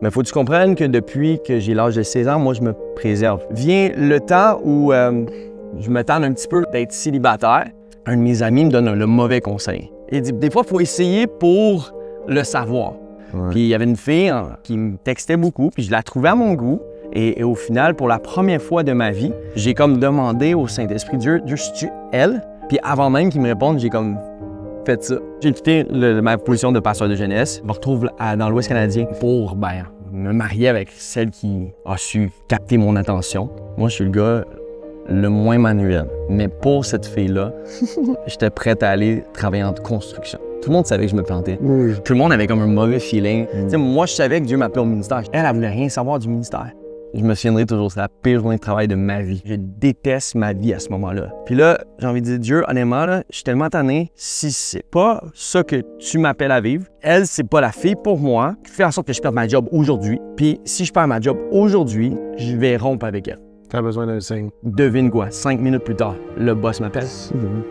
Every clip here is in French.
Mais faut que tu comprennes que depuis que j'ai l'âge de 16 ans, moi, je me préserve. Vient le temps où je me tente un petit peu d'être célibataire. Un de mes amis me donne le mauvais conseil. Il dit, des fois, il faut essayer pour le savoir. Ouais. Puis il y avait une fille qui me textait beaucoup, puis je la trouvais à mon goût. Et au final, pour la première fois de ma vie, j'ai comme demandé au Saint-Esprit, Dieu, c'est-tu elle? Puis avant même qu'il me réponde, j'ai comme fait ça. J'ai quitté ma position de pasteur de jeunesse. Je me retrouve dans l'Ouest canadien pour me marier avec celle qui a su capter mon attention. Moi, je suis le gars le moins manuel. Mais pour cette fille-là, j'étais prêt à aller travailler en construction. Tout le monde savait que je me plantais. Oui. Tout le monde avait comme un mauvais feeling. Tu sais, moi, je savais que Dieu m'appelait au ministère. Elle voulait rien savoir du ministère. Je me souviendrai toujours, c'est la pire journée de travail de ma vie. Je déteste ma vie à ce moment-là. Puis là, j'ai envie de dire, Dieu, honnêtement, là, je suis tellement tanné. Si c'est pas ça que tu m'appelles à vivre, elle, c'est pas la fille pour moi qui fait en sorte que je perde ma job aujourd'hui. Puis si je perds ma job aujourd'hui, je vais rompre avec elle. T'as besoin d'un signe. Devine quoi, 5 minutes plus tard, le boss m'appelle.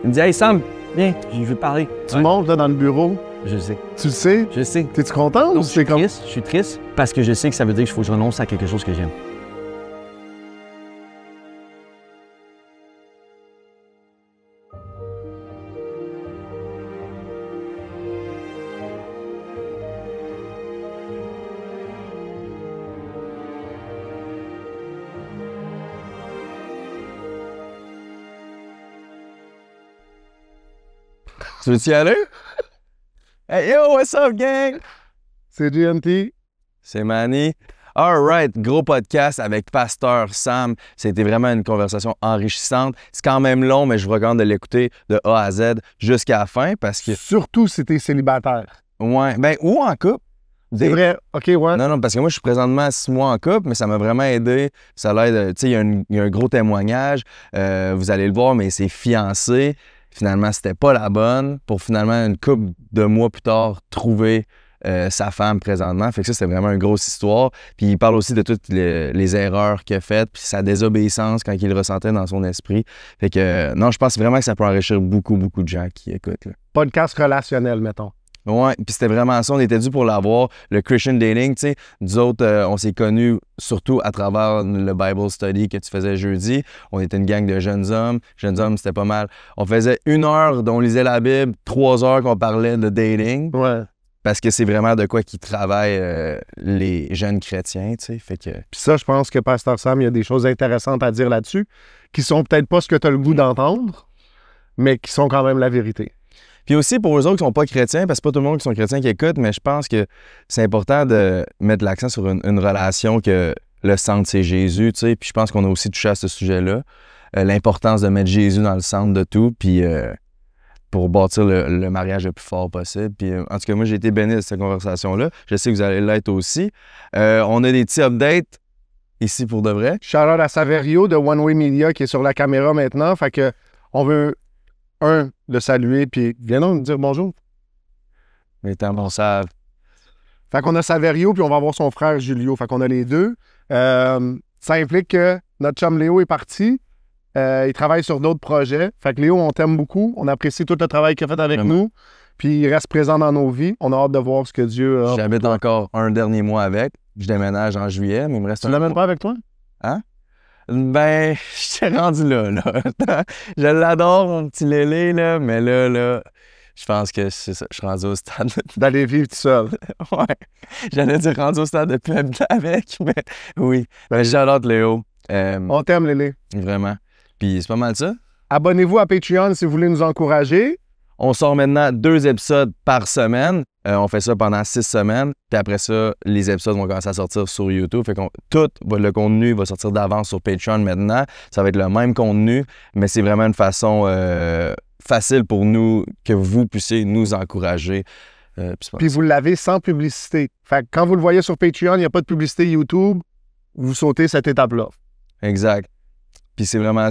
Il me dit, hey Sam, viens, je veux te parler. Tu montes là dans le bureau. Je sais. Tu le sais? Je sais. T'es-tu content ou c'est comme... Je suis triste parce que je sais que ça veut dire qu'il faut que je renonce à quelque chose que j'aime. Tu veux-tu y aller? Hey yo, what's up gang? C'est GNT. C'est Manny. All right, gros podcast avec Pasteur Sam. C'était vraiment une conversation enrichissante. C'est quand même long, mais je vous recommande de l'écouter de A à Z jusqu'à la fin parce que... Surtout si t'es célibataire. Ouais, ben ou en couple. C'est vrai, OK, ouais. Non, parce que moi, je suis présentement 6 mois en couple, mais ça m'a vraiment aidé. Ça l'aide, tu sais, il y a un gros témoignage. Vous allez le voir, mais c'est fiancé. Finalement, c'était pas la bonne pour finalement, une couple de mois plus tard, trouver sa femme présentement. Fait que ça, c'était vraiment une grosse histoire. Puis il parle aussi de toutes les erreurs qu'il a faites, puis sa désobéissance quand il le ressentait dans son esprit. Fait que, non, je pense vraiment que ça peut enrichir beaucoup, beaucoup de gens qui écoutent. Là. Podcast relationnel, mettons. Ouais, puis c'était vraiment ça, on était dû pour l'avoir. Le Christian dating, tu sais, nous autres, on s'est connus surtout à travers le Bible study que tu faisais jeudi. On était une gang de jeunes hommes. Jeunes hommes, c'était pas mal. On faisait 1 heure dont on lisait la Bible, 3 heures qu'on parlait de dating. Ouais. Parce que c'est vraiment de quoi qui travaillent les jeunes chrétiens, tu sais, fait que... Puis ça, je pense que Pasteur Sam, il y a des choses intéressantes à dire là-dessus, qui sont peut-être pas ce que tu as le goût d'entendre, mais qui sont quand même la vérité. Puis aussi, pour eux autres qui sont pas chrétiens, parce que c'est pas tout le monde qui sont chrétiens qui écoute, mais je pense que c'est important de mettre l'accent sur une relation que le centre, c'est Jésus, tu sais. Puis je pense qu'on a aussi touché à ce sujet-là. L'importance de mettre Jésus dans le centre de tout, puis pour bâtir le mariage le plus fort possible. Puis en tout cas, moi, j'ai été béni de cette conversation-là. Je sais que vous allez l'être aussi. On a des petits updates ici pour de vrai. Shout-out à Saverio de One Way Media qui est sur la caméra maintenant. Fait que on veut... le saluer, puis viens donc nous dire bonjour. Mais tant bon savent. Fait qu'on a Saverio, puis on va avoir son frère Julio. Fait qu'on a les deux. Ça implique que notre chum Léo est parti. Il travaille sur d'autres projets. Fait que Léo, on t'aime beaucoup. On apprécie tout le travail qu'il a fait avec nous. Puis il reste présent dans nos vies. On a hâte de voir ce que Dieu a. J'habite encore un dernier mois avec. Je déménage en juillet, mais il me reste Tu l'amènes pas avec toi? Hein? Ben, je t'ai rendu là. Je l'adore, mon petit Lélé, là, mais là, je pense que c'est ça. Je suis rendu au stade. D'aller vivre tout seul. Ouais. J'allais dire rendu au stade de plus habiter avec, mais oui. Ben, j'adore Léo. On t'aime, Lélé. Vraiment. Puis c'est pas mal ça. Abonnez-vous à Patreon si vous voulez nous encourager. On sort maintenant 2 épisodes par semaine. On fait ça pendant 6 semaines. Puis après ça, les épisodes vont commencer à sortir sur YouTube. Fait que tout le contenu va sortir d'avance sur Patreon maintenant. Ça va être le même contenu, mais c'est vraiment une façon facile pour nous que vous puissiez nous encourager. Puis vous l'avez sans publicité. Fait que quand vous le voyez sur Patreon, il n'y a pas de publicité YouTube. Vous sautez cette étape-là. Exact. Puis c'est vraiment,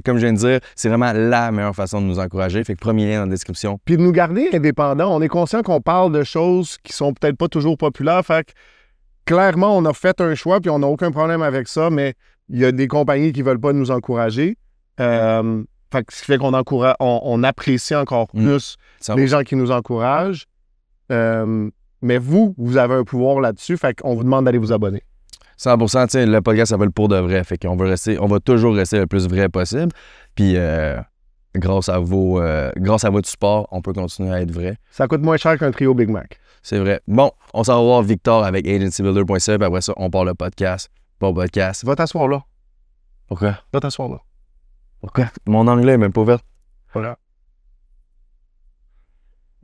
comme je viens de dire, c'est vraiment la meilleure façon de nous encourager. Fait que premier lien dans la description. Puis de nous garder indépendants. On est conscient qu'on parle de choses qui sont peut-être pas toujours populaires. Fait que clairement, on a fait un choix puis on n'a aucun problème avec ça, mais il y a des compagnies qui veulent pas nous encourager. Fait que ce qui fait qu'on apprécie encore plus les gens qui nous encouragent. mais vous avez un pouvoir là-dessus, fait qu'on vous demande d'aller vous abonner. 100%, tu sais, le podcast s'appelle Pour de vrai. Fait qu'on on va toujours rester le plus vrai possible. Puis grâce à votre support, on peut continuer à être vrai. Ça coûte moins cher qu'un trio Big Mac. C'est vrai. Bon, on s'en va voir Victor avec agencybuilder.ca, puis après ça, on part le podcast. Bon podcast. Va t'asseoir là. Pourquoi? Va t'asseoir là. Pourquoi? Mon anglais est même pas ouvert. Voilà.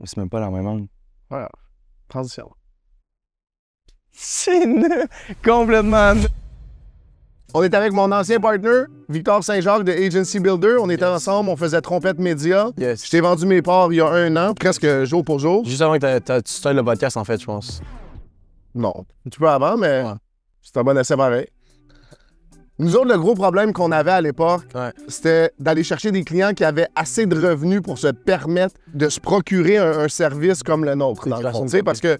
C'est même pas la même angle. Voilà. Transition. C'est complètement... On est avec mon ancien partner, Victor Saint-Jacques de Agency Builder. On était ensemble, on faisait Trompette Média. Yes. Je t'ai vendu mes parts il y a 1 an, presque jour pour jour. Juste avant que tu startes le podcast, en fait, je pense. Non, un petit peu avant, mais c'est un bon essai pareil. Nous autres, le gros problème qu'on avait à l'époque, c'était d'aller chercher des clients qui avaient assez de revenus pour se permettre de se procurer un service comme le nôtre, dans le fond. Parce que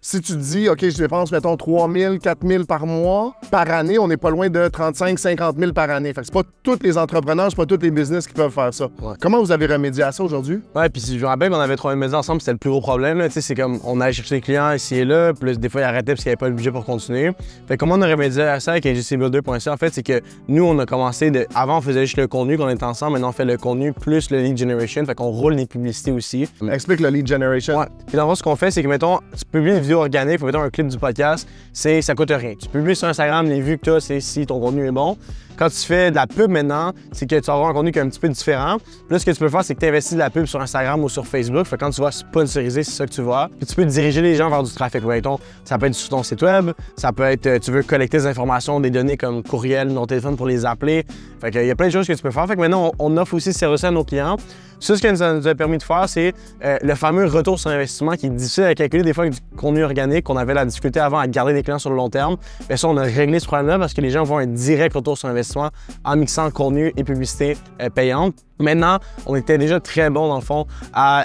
si tu te dis, OK, je dépense, mettons, 3 000, 4 000 par mois, par année, on n'est pas loin de 35 50 000 par année. Fait que c'est pas tous les entrepreneurs, c'est pas tous les business qui peuvent faire ça. Ouais. Comment vous avez remédié à ça aujourd'hui? Ouais, puis je me rappelle qu'on avait travaillé maison ensemble, c'était le plus gros problème. Tu sais, c'est comme on allait chercher des clients ici et là, puis des fois ils arrêtaient parce qu'il n'y avait pas le budget pour continuer. Fait que comment on a remédié à ça avec agencybuilder.ca, en fait, c'est que nous, on a commencé de. Avant, on faisait juste le contenu quand on était ensemble, maintenant on fait le contenu plus le lead generation. Fait qu'on roule les publicités aussi. Explique le lead generation. Ouais. Puis dans le fond, ce qu'on fait, c'est que, mettons, tu publies une vidéo organique, mettons un clip du podcast, ça coûte rien. Tu publies sur Instagram, les vues que tu as, c'est si ton contenu est bon. Quand tu fais de la pub maintenant, c'est que tu vas avoir un contenu qui est un petit peu différent. Puis là, ce que tu peux faire, c'est que tu investis de la pub sur Instagram ou sur Facebook. Fait que quand tu vas sponsoriser, c'est ça que tu vois. Puis tu peux diriger les gens vers du trafic. Mettons, ça peut être sur ton site web, ça peut être, tu veux collecter des informations, des données comme courriel, nom de téléphone pour les appeler. Fait qu'il y a plein de choses que tu peux faire. Fait que maintenant, on offre aussi ce service à nos clients. Ça, ce que ça nous a permis de faire, c'est le fameux retour sur investissement qui est difficile à calculer des fois avec du contenu organique, qu'on avait la difficulté avant à garder des clients sur le long terme. Mais ça, on a réglé ce problème-là parce que les gens vont un direct retour sur investissement en mixant contenu et publicité payante. Maintenant, on était déjà très bon, dans le fond, à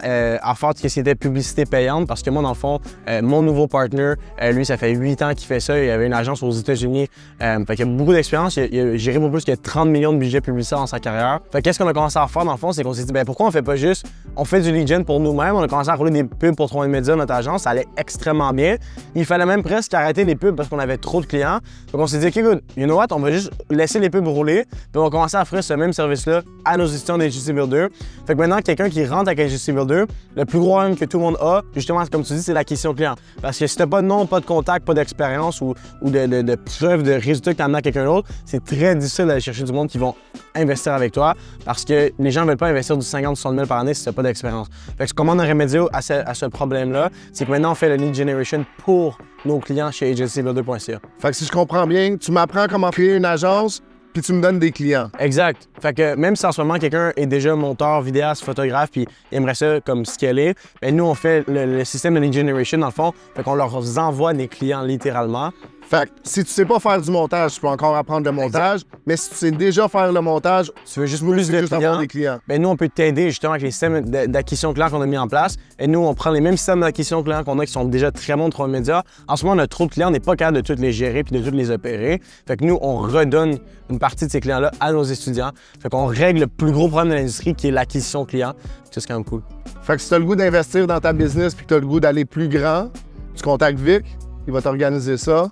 faire ce qui était publicité payante parce que moi, dans le fond, mon nouveau partner, lui, ça fait 8 ans qu'il fait ça. Il avait une agence aux États-Unis. Fait qu'il a beaucoup d'expérience. Il a géré pour plus que 30 millions de budget publicitaire dans sa carrière. Fait qu'est-ce qu'on a commencé à faire, dans le fond, c'est qu'on s'est dit, pourquoi on fait pas juste, on fait du lead gen pour nous-mêmes. On a commencé à rouler des pubs pour Trompette Média, notre agence. Ça allait extrêmement bien. Il fallait même presque arrêter les pubs parce qu'on avait trop de clients. Donc, on s'est dit, OK, good, you know what, on va juste laisser les pubs rouler. Puis on va commencer à offrir ce même service-là à nos étudiants d'Agency Builder. Fait que maintenant, quelqu'un qui rentre avec Agency Builder, le plus gros problème que tout le monde a, justement, comme tu dis, c'est l'acquisition client. Parce que si t'as pas de nom, pas de contact, pas d'expérience ou de preuve de résultat que t'as amené à quelqu'un d'autre, c'est très difficile d'aller chercher du monde qui vont investir avec toi parce que les gens ne veulent pas investir du 50-60 000 par année si t'as pas d'expérience. Fait que comment on a remédié à ce problème-là, c'est que maintenant, on fait le lead generation pour nos clients chez agencybuilder.ca. Fait que si je comprends bien, tu m'apprends comment créer une agence, puis tu me donnes des clients. Exact. Fait que même si en ce moment, quelqu'un est déjà monteur, vidéaste, photographe, puis il aimerait ça comme scaler, bien nous, on fait le système de lead generation, dans le fond, fait qu'on leur envoie des clients littéralement. Fait que si tu sais pas faire du montage, tu peux encore apprendre le montage, mais si tu sais déjà faire le montage, tu veux juste plus de avoir des clients. Bien, nous, on peut t'aider justement avec les systèmes d'acquisition client qu'on a mis en place. Et nous, on prend les mêmes systèmes d'acquisition client qu'on a qui sont déjà très bons de Trompette Média. En ce moment, on a trop de clients, on n'est pas capable de tous les gérer puis de tous les opérer. Fait que nous, on redonne une partie de ces clients-là à nos étudiants. Fait qu'on règle le plus gros problème de l'industrie qui est l'acquisition client. C'est quand même cool. Fait que si tu as le goût d'investir dans ta business puis que tu as le goût d'aller plus grand, tu contactes Vic, il va t'organiser ça.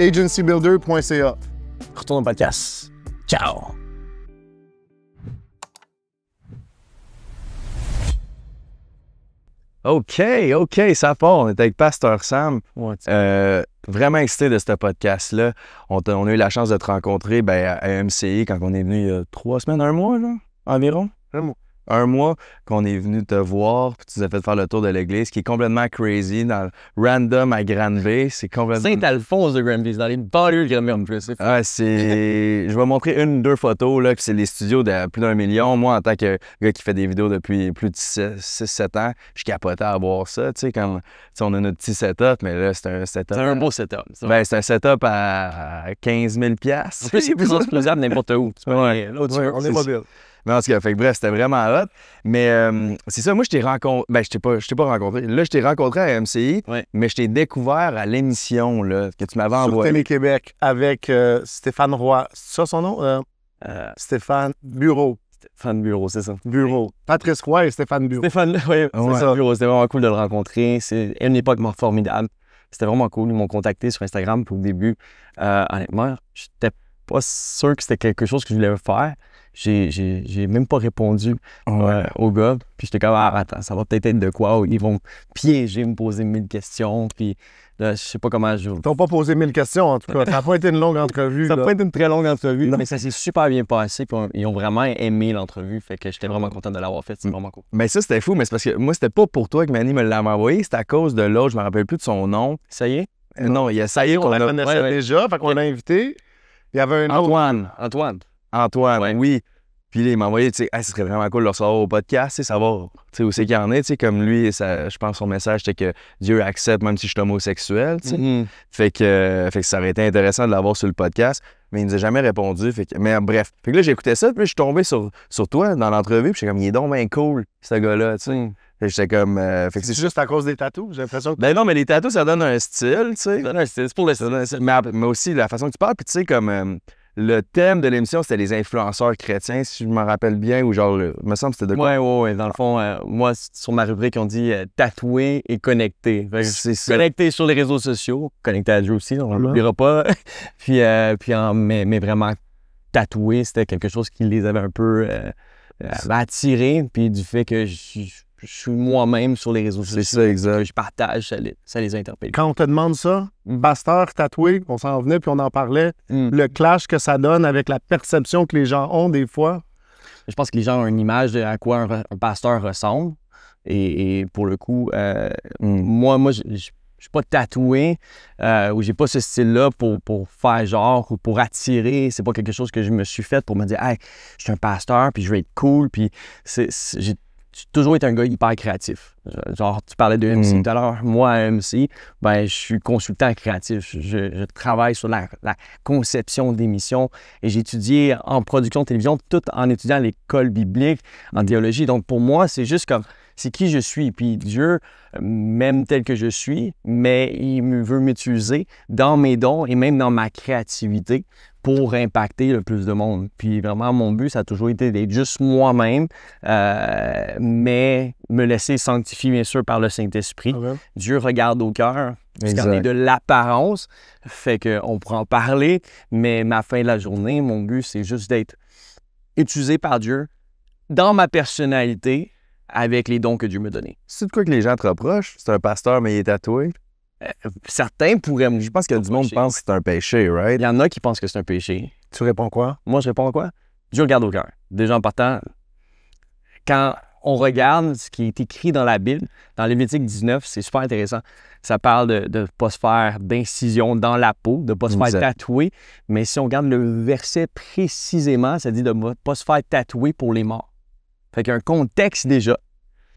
agencybuilder.ca. Retourne au podcast. Ciao! OK, ça part. On est avec Pasteur Sam. Ouais, vraiment excité de ce podcast-là. On a eu la chance de te rencontrer à MCI quand on est venu il y a 3 semaines, 1 mois, genre, environ. 1 mois. 1 mois qu'on est venu te voir, puis tu nous as fait faire le tour de l'église, qui est complètement crazy, dans le random à Granby. C'est complètement... Saint-Alphonse de Granby, dans les banlieues de Granby en plus. Ah, c'est... Je vais montrer 1 ou 2 photos, là, puis c'est les studios de plus d'1 million. Moi, en tant que gars qui fait des vidéos depuis plus de 6-7 ans, je capotais à voir ça, tu sais, comme... on a notre petit setup, mais là, c'est un setup... C'est un beau setup. C'est un setup à 15 000 $. En plus, c'est plus explosable n'importe où. Ouais, on est mobile. Mais en tout cas, fait que bref, c'était vraiment hot. Mais c'est ça, moi, je t'ai rencontré... je t'ai pas rencontré. Là, je t'ai rencontré à MCI, mais je t'ai découvert à l'émission là, que tu m'avais envoyée. Sur Télé-Québec, avec Stéphane Roy. C'est ça son nom? Stéphane Bureau. Stéphane Bureau, c'est ça. Bureau. Patrice Roy et Stéphane Bureau. Stéphane, oui, c'est Ouais. ça. Bureau, c'était vraiment cool de le rencontrer. C'est une époque formidable. C'était vraiment cool. Ils m'ont contacté sur Instagram. Puis au début, honnêtement, j'étais pas sûr que c'était quelque chose que je voulais faire. J'ai même pas répondu au gars. Puis j'étais comme, attends, ça va peut-être être de quoi? Ils vont me piéger, me poser 1000 questions. Puis là, je sais pas comment je... Ils t'ont pas posé 1000 questions, en tout cas. Ça n'a pas été une longue entrevue. Ça n'a là. pas été une très longue entrevue, mais ça s'est super bien passé. Puis ils ont vraiment aimé l'entrevue. Fait que j'étais vraiment content de l'avoir faite. C'est vraiment cool. Mais ça, c'était fou, mais c'est parce que moi, c'était pas pour toi que Manny me l'avait envoyé, c'était à cause de l'autre, je me rappelle plus de son nom. Ça y est? Non, il y a ça y est On qu'on la a... connaissait déjà, fait qu'on l'a invité. Il y avait un autre. Antoine. Antoine, Ouais. oui. Puis là, il m'a envoyé, tu sais, ce serait vraiment cool de le recevoir au podcast, tu sais, savoir, tu sais, où c'est qu'il y en est, tu sais, comme lui, je pense son message, c'était que Dieu accepte même si je suis homosexuel, tu sais. Mhm. Fait que ça aurait été intéressant de l'avoir sur le podcast, mais il nous a jamais répondu. Mais bref. Fait que là, j'écoutais ça, puis là, je suis tombé sur toi dans l'entrevue, puis j'étais comme, il est donc bien cool, ce gars-là, tu sais. Mhm. Fait que j'étais comme. Fait que C'est juste à cause des tatous, j'ai l'impression que. Ben non, mais les tatous, ça donne un style, tu sais. C'est pour le Ça donne un style. Mais aussi la façon que tu parles, puis tu sais, comme. Le thème de l'émission, c'était les influenceurs chrétiens, si je me rappelle bien, ou genre, il me semble que c'était de quoi? Ouais. Dans le fond, moi, sur ma rubrique, on dit tatoué et connecté. Fait que C'est ça. connecté sur les réseaux sociaux, connecté à Dieu aussi, on ne l'oubliera pas. mais vraiment tatoué, c'était quelque chose qui les avait un peu attirés. Puis du fait que je suis moi-même sur les réseaux sociaux, C'est ça, exact. que je partage, ça les interpelle. Quand on te demande ça, pasteur tatoué, on s'en venait puis on en parlait, le clash que ça donne avec la perception que les gens ont des fois. Je pense que les gens ont une image de à quoi un pasteur ressemble. Et pour le coup, moi je suis pas tatoué ou j'ai pas ce style-là pour faire genre ou pour attirer. C'est pas quelque chose que je me suis fait pour me dire « Hey, je suis un pasteur, puis je vais être cool. » Puis j'ai toujours été un gars hyper créatif. Genre, tu parlais de MC tout à l'heure. Moi, MC, ben, je suis consultant créatif. Je travaille sur la conception d'émissions et j'ai étudié en production de télévision tout en étudiant à l'école biblique, en théologie. Donc, pour moi, c'est juste comme, c'est qui je suis. Puis Dieu m'aime tel que je suis, mais il veut m'utiliser dans mes dons et même dans ma créativité pour impacter le plus de monde. Puis vraiment, mon but, ça a toujours été d'être juste moi-même, mais me laisser sanctifier, bien sûr, par le Saint-Esprit. Amen. Dieu regarde au cœur, puisqu'on est Exact. de l'apparence, fait qu'on pourra en parler, mais ma fin de la journée, mon but, c'est juste d'être utilisé par Dieu dans ma personnalité avec les dons que Dieu m'a donnés. C'est de quoi que les gens te reprochent? C'est un pasteur, mais il est tatoué? Certains pourraient me... Je pense que du monde pense que c'est un péché, right? Il y en a qui pensent que c'est un péché. Tu réponds quoi? Moi, je réponds à quoi? Dieu regarde au cœur. Déjà en partant, quand on regarde ce qui est écrit dans la Bible, dans Lévitique 19, c'est super intéressant. Ça parle de ne pas se faire d'incision dans la peau, de ne pas se faire Exact. tatouer. Mais si on regarde le verset précisément, ça dit de ne pas se faire tatouer pour les morts. Fait qu'il y a un contexte déjà.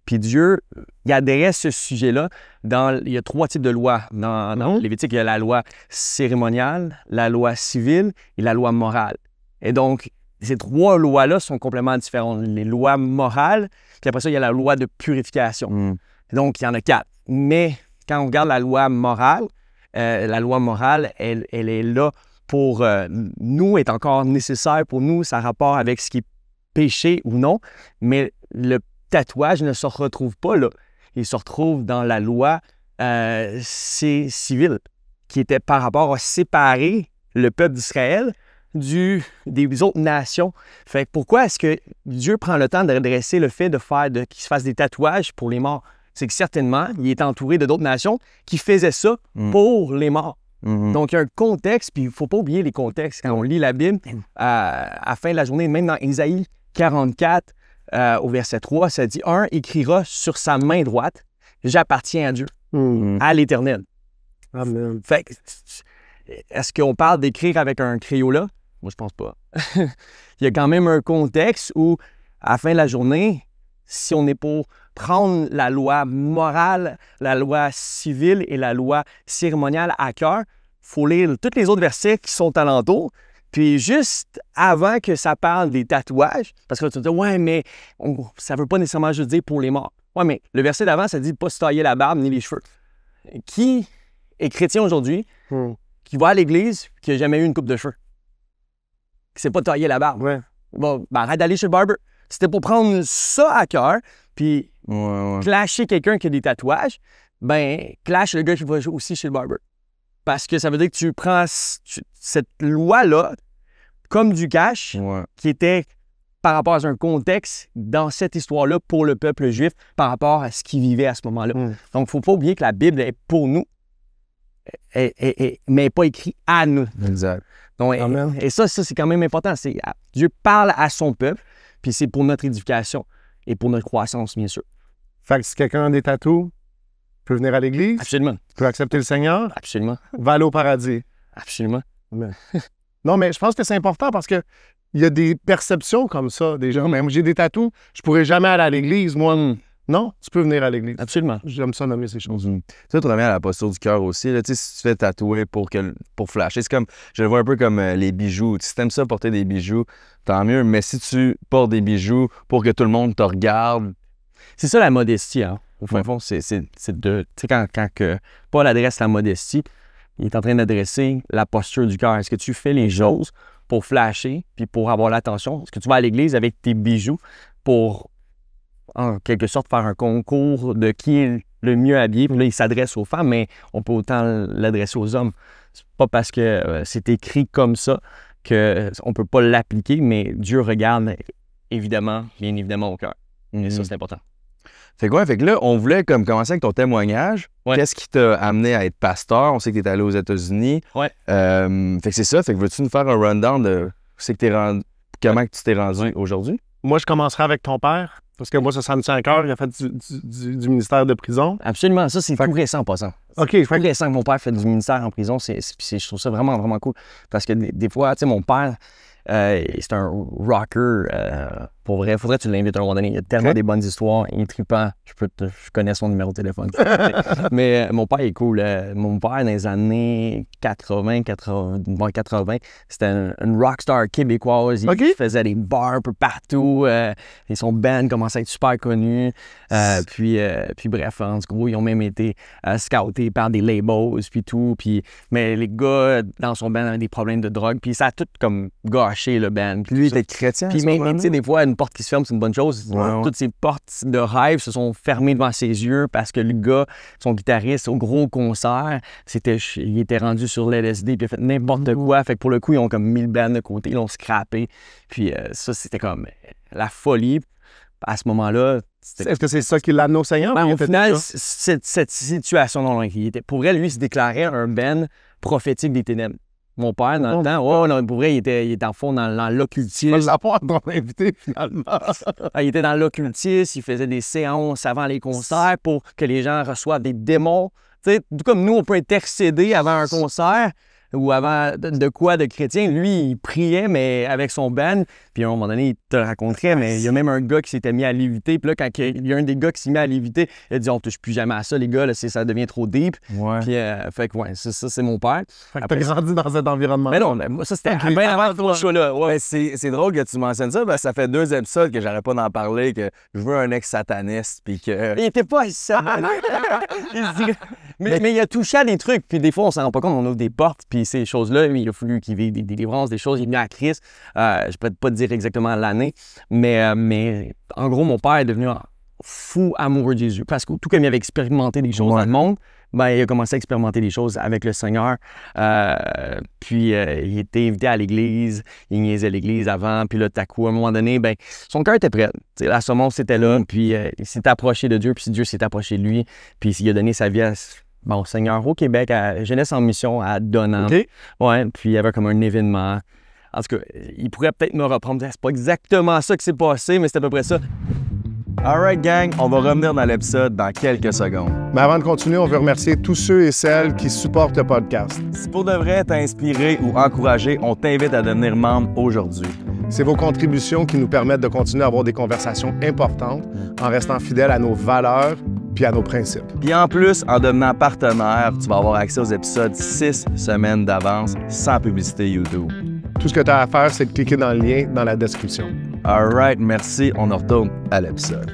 Puis Dieu, il adresse ce sujet-là il y a 3 types de lois. Dans Lévitique, il y a la loi cérémoniale, la loi civile et la loi morale. Et donc, ces 3 lois-là sont complètement différentes. Les lois morales, puis après ça, il y a la loi de purification. Donc, il y en a 4. Mais quand on regarde la loi morale, elle est là pour nous, est encore nécessaire pour nous, ça a rapport avec ce qui est péché ou non. Mais le tatouage ne se retrouve pas là. Il se retrouve dans la loi civile, qui était par rapport à séparer le peuple d'Israël des autres nations. Fait que pourquoi est-ce que Dieu prend le temps d'adresser le fait qu'il se fasse des tatouages pour les morts? C'est que certainement, il est entouré de d'autres nations qui faisaient ça pour les morts. Donc, il y a un contexte, puis il ne faut pas oublier les contextes. Quand on lit la Bible, à la fin de la journée, même dans Ésaïe 44, au verset 3, ça dit « Un écrira sur sa main droite, j'appartiens à Dieu, à l'Éternel. » Amen. Fait que, est-ce qu'on parle d'écrire avec un crayola? Moi, je pense pas. Il y a quand même un contexte où, à la fin de la journée, si on est pour prendre la loi morale, la loi civile et la loi cérémoniale à cœur, il faut lire tous les autres versets qui sont alentour. Puis juste avant que ça parle des tatouages, parce que tu te dis « Ouais, mais ça ne veut pas nécessairement juste dire pour les morts. » Ouais, mais le verset d'avant, ça dit « Pas se tailler la barbe ni les cheveux. » Qui est chrétien aujourd'hui, qui va à l'église, qui n'a jamais eu une coupe de cheveux? Qui ne s'est pas taillé la barbe? Ouais. Bon, ben arrête d'aller chez le barber. c'était pour prendre ça à cœur, puis Ouais. clasher quelqu'un qui a des tatouages, ben, clash le gars qui va aussi chez le barber. Parce que ça veut dire que tu prends cette loi-là comme du cash Ouais. qui était par rapport à un contexte dans cette histoire-là pour le peuple juif par rapport à ce qu'il vivait à ce moment-là. Mm. Donc, il ne faut pas oublier que la Bible est pour nous, mais pas écrite à nous. Exact. Donc, Amen. et ça c'est quand même important. Dieu parle à son peuple, puis c'est pour notre édification et pour notre croissance, bien sûr. Fait que si quelqu'un a des tatous, peut venir à l'église, Absolument. peut accepter le Seigneur, Absolument. va aller au paradis. Absolument. Non, mais je pense que c'est important parce que il y a des perceptions comme ça, des gens. Même j'ai des tatous, je pourrais jamais aller à l'église, moi. Non, tu peux venir à l'église. Absolument. J'aime ça nommer ces choses. Ça, tu reviens à la posture du cœur aussi. Là. Tu sais, si tu te fais tatouer pour flasher, c'est comme, je le vois un peu comme les bijoux. Si tu aimes ça porter des bijoux, tant mieux. Mais si tu portes des bijoux pour que tout le monde te regarde. C'est ça la modestie, hein. Au fond, c'est de. Tu sais, quand que Paul adresse la modestie, il est en train d'adresser la posture du cœur. Est-ce que tu fais les choses pour flasher puis pour avoir l'attention? Est-ce que tu vas à l'église avec tes bijoux pour, en quelque sorte, faire un concours de qui est le mieux habillé? Puis là, il s'adresse aux femmes, mais on peut autant l'adresser aux hommes. C'est pas parce que c'est écrit comme ça qu'on ne peut pas l'appliquer, mais Dieu regarde évidemment, bien évidemment au cœur. Et ça, c'est important. Fait quoi? Fait que là, on voulait comme commencer avec ton témoignage. Ouais. Qu'est-ce qui t'a amené à être pasteur? On sait que tu es allé aux États-Unis. Ouais. Fait que c'est ça. Fait que veux-tu nous faire un rundown de comment que tu t'es rendu aujourd'hui? Moi, je commencerai avec ton père, parce que moi, ça me tient à cœur. Il a fait du ministère de prison. Absolument. Ça, c'est tout récent en passant. OK. C'est tout récent que mon père fait du ministère en prison. Je trouve ça vraiment, vraiment cool. Parce que des fois, tu sais, mon père, c'est un rocker. Pour vrai, faudrait que tu l'invites un moment donné. Il y a tellement des bonnes histoires. Il est trippant. Je connais son numéro de téléphone. Mais mon père est cool. Mon père, dans les années 80, c'était une rockstar québécoise. Il faisait des bars un peu partout. Et son band commençait à être super connu. Puis bref, en gros, ils ont même été scoutés par des labels, puis tout. Mais les gars, dans son band, avaient des problèmes de drogue. Puis ça a tout comme gâché le band. Puis lui, il était chrétien. Puis même, tu sais, des fois, une porte qui se ferme, c'est une bonne chose. Ouais. Toutes ces portes de rêve se sont fermées devant ses yeux parce que le gars, son guitariste, au gros concert, il était rendu sur l'LSD puis il a fait n'importe quoi. Fait que pour le coup, ils ont comme mis le band de côté, ils l'ont scrappé. Puis ça, c'était comme la folie. À ce moment-là, est-ce que c'est ça qui l'a amené au Seigneur? Ben, au final, cette situation, non, pour elle, lui, il se déclarait un band prophétique des ténèbres. Mon père, dans le temps, non, pour vrai, il était en fond dans l'occultisme. Je vais l'avoir dans l'invité, finalement. Il était dans l'occultisme, il faisait des séances avant les concerts pour que les gens reçoivent des démons. Tu sais, tout comme nous, on peut intercéder avant un concert ou avant de quoi de chrétien. Lui, il priait, mais avec son band. Puis à un moment donné, il te le raconterait, mais il y a même un gars qui s'était mis à léviter. Puis là, quand il y a un des gars qui s'est mis à léviter, il a dit « On touche plus jamais à ça, les gars, là, ça devient trop deep. Ouais. » Puis, fait que, ouais, ça, c'est mon père. Fait que t'as grandi dans cet environnement. Mais non, moi, ça, c'était bien avant tout ce show-là. Ouais. Ben, c'est drôle que tu mentionnes ça, parce que ça fait 2 épisodes que j'arrête pas d'en parler, que je veux un ex-sataniste, puis que... Il était pas ça. mais il a touché à des trucs, puis des fois, on s'en rend pas compte, on ouvre des portes, puis ces choses-là, il a fallu qu'il vive des délivrances, des choses, il est venu à Christ. Je peux pas te dire exactement l'année, mais en gros, mon père est devenu fou amoureux de Jésus, parce que tout comme il avait expérimenté des choses dans le monde, ben, il a commencé à expérimenter des choses avec le Seigneur. Puis il était invité à l'église, il niaisait l'église avant, puis là, tout à coup, à un moment donné, ben, son cœur était prêt. T'sais, la semence était là, puis il s'est approché de Dieu, puis Dieu s'est approché de lui, puis il a donné sa vie au Seigneur au Québec, à Jeunesse en mission, à Donham. OK. Ouais, puis il y avait comme un événement. En tout cas, il pourrait peut-être me reprendre. C'est pas exactement ça qui s'est passé, mais c'est à peu près ça. Alright, gang, on va revenir dans l'épisode dans quelques secondes. Mais avant de continuer, on veut remercier tous ceux et celles qui supportent le podcast. Si pour de vrai t'as inspiré ou encouragé, on t'invite à devenir membre aujourd'hui. C'est vos contributions qui nous permettent de continuer à avoir des conversations importantes en restant fidèles à nos valeurs puis à nos principes. Puis en plus, en devenant partenaire, tu vas avoir accès aux épisodes 6 semaines d'avance sans publicité YouTube. Tout ce que tu as à faire, c'est de cliquer dans le lien dans la description. Alright, merci. On en retourne à l'épisode.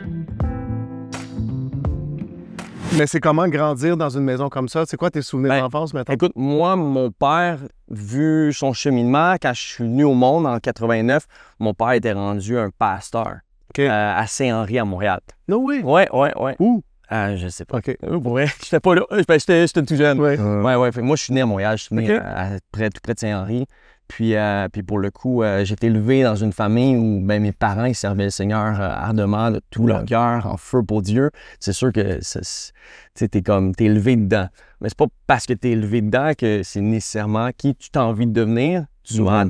Mais c'est comment grandir dans une maison comme ça? C'est quoi tes souvenirs Ben, d'enfance maintenant? Écoute, moi, mon père, vu son cheminement, quand je suis venu au monde en 89, mon père était rendu un pasteur. à Saint-Henri, à Montréal. No way. Ouais. Où? Je sais pas. OK. Pour vrai, j'étais pas là. J'étais tout jeune. Ouais. Ouais. Fait que moi, je suis né à Montréal. Je suis né OK. tout près de Saint-Henri. Puis pour le coup, j'ai été élevé dans une famille où mes parents ils servaient le Seigneur ardemment de tout leur cœur, en feu pour Dieu. C'est sûr que t'es élevé dedans. Mais c'est pas parce que t'es élevé dedans que c'est nécessairement qui tu as envie de devenir. Souvent,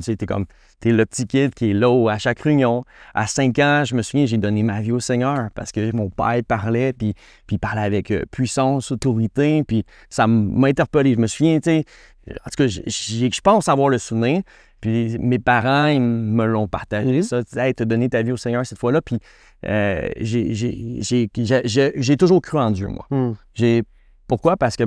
t'es le petit kid qui est là à chaque réunion. À 5 ans, je me souviens, j'ai donné ma vie au Seigneur parce que mon père parlait, puis il parlait avec puissance, autorité, puis ça m'a interpellé. Je me souviens, en tout cas, je pense avoir le souvenir. Puis mes parents, ils me l'ont partagé, ça. Hey, t'as donné ta vie au Seigneur cette fois-là. Puis j'ai toujours cru en Dieu, moi. Pourquoi? Parce que,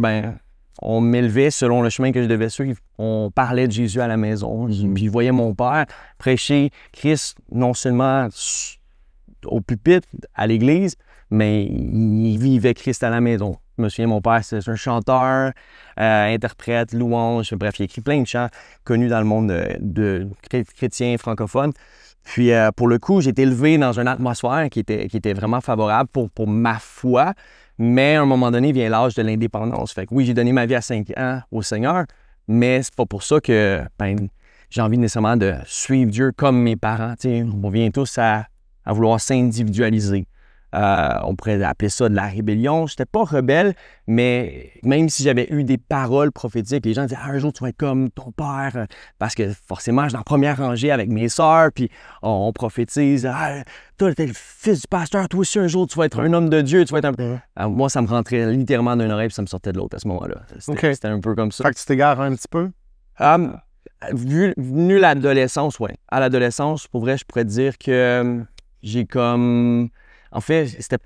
on m'élevait selon le chemin que je devais suivre. On parlait de Jésus à la maison. Puis je voyais mon père prêcher Christ non seulement au pupitre, à l'église, mais il vivait Christ à la maison. Je me souviens, mon père, c'est un chanteur, interprète, louange, bref, il a écrit plein de chants connus dans le monde de chrétiens francophones. Puis, pour le coup, j'ai été élevé dans une atmosphère qui était vraiment favorable pour ma foi, mais à un moment donné, vient l'âge de l'indépendance. Fait que oui, j'ai donné ma vie à 5 ans au Seigneur, mais c'est pas pour ça que j'ai envie nécessairement de suivre Dieu comme mes parents. T'sais, on vient tous à vouloir s'individualiser. On pourrait appeler ça de la rébellion. Je n'étais pas rebelle, mais même si j'avais eu des paroles prophétiques, les gens disaient un jour tu vas être comme ton père, parce que forcément je suis dans la première rangée avec mes sœurs, puis on prophétise toi t'es le fils du pasteur, toi aussi un jour tu vas être un homme de Dieu, tu vas être un... moi ça me rentrait littéralement d'une oreille puis ça me sortait de l'autre à ce moment-là. C'était un peu comme ça. Fait que tu t'égares un petit peu? Venu l'adolescence, ouais. À l'adolescence, pour vrai, je pourrais dire que j'ai comme... En fait, c'était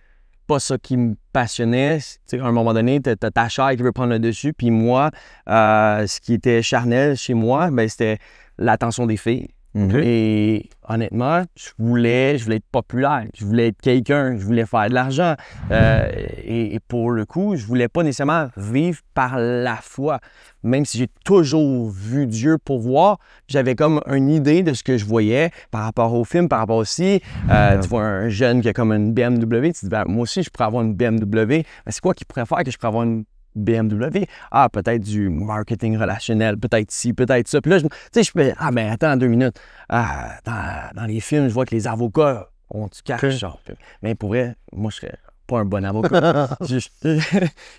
pas ça qui me passionnait. À un moment donné, t'as ta chair qui veut prendre le dessus. Puis moi, ce qui était charnel chez moi, c'était l'attention des filles. Et honnêtement, je voulais être populaire. Je voulais être quelqu'un. Je voulais faire de l'argent. Et pour le coup, je voulais pas nécessairement vivre par la foi. Même si j'ai toujours vu Dieu pourvoir, j'avais comme une idée de ce que je voyais par rapport au film, par rapport aussi. Tu vois un jeune qui a comme une BMW, tu te dis, moi aussi, je pourrais avoir une BMW. Mais c'est quoi qui pourrait faire que je pourrais avoir une BMW? Peut-être du marketing relationnel, peut-être ci, peut-être ça. Puis là, je fais, attends 2 minutes. Dans les films, je vois que les avocats ont du cash. Mais pour vrai, moi, je serais pas un bon avocat. je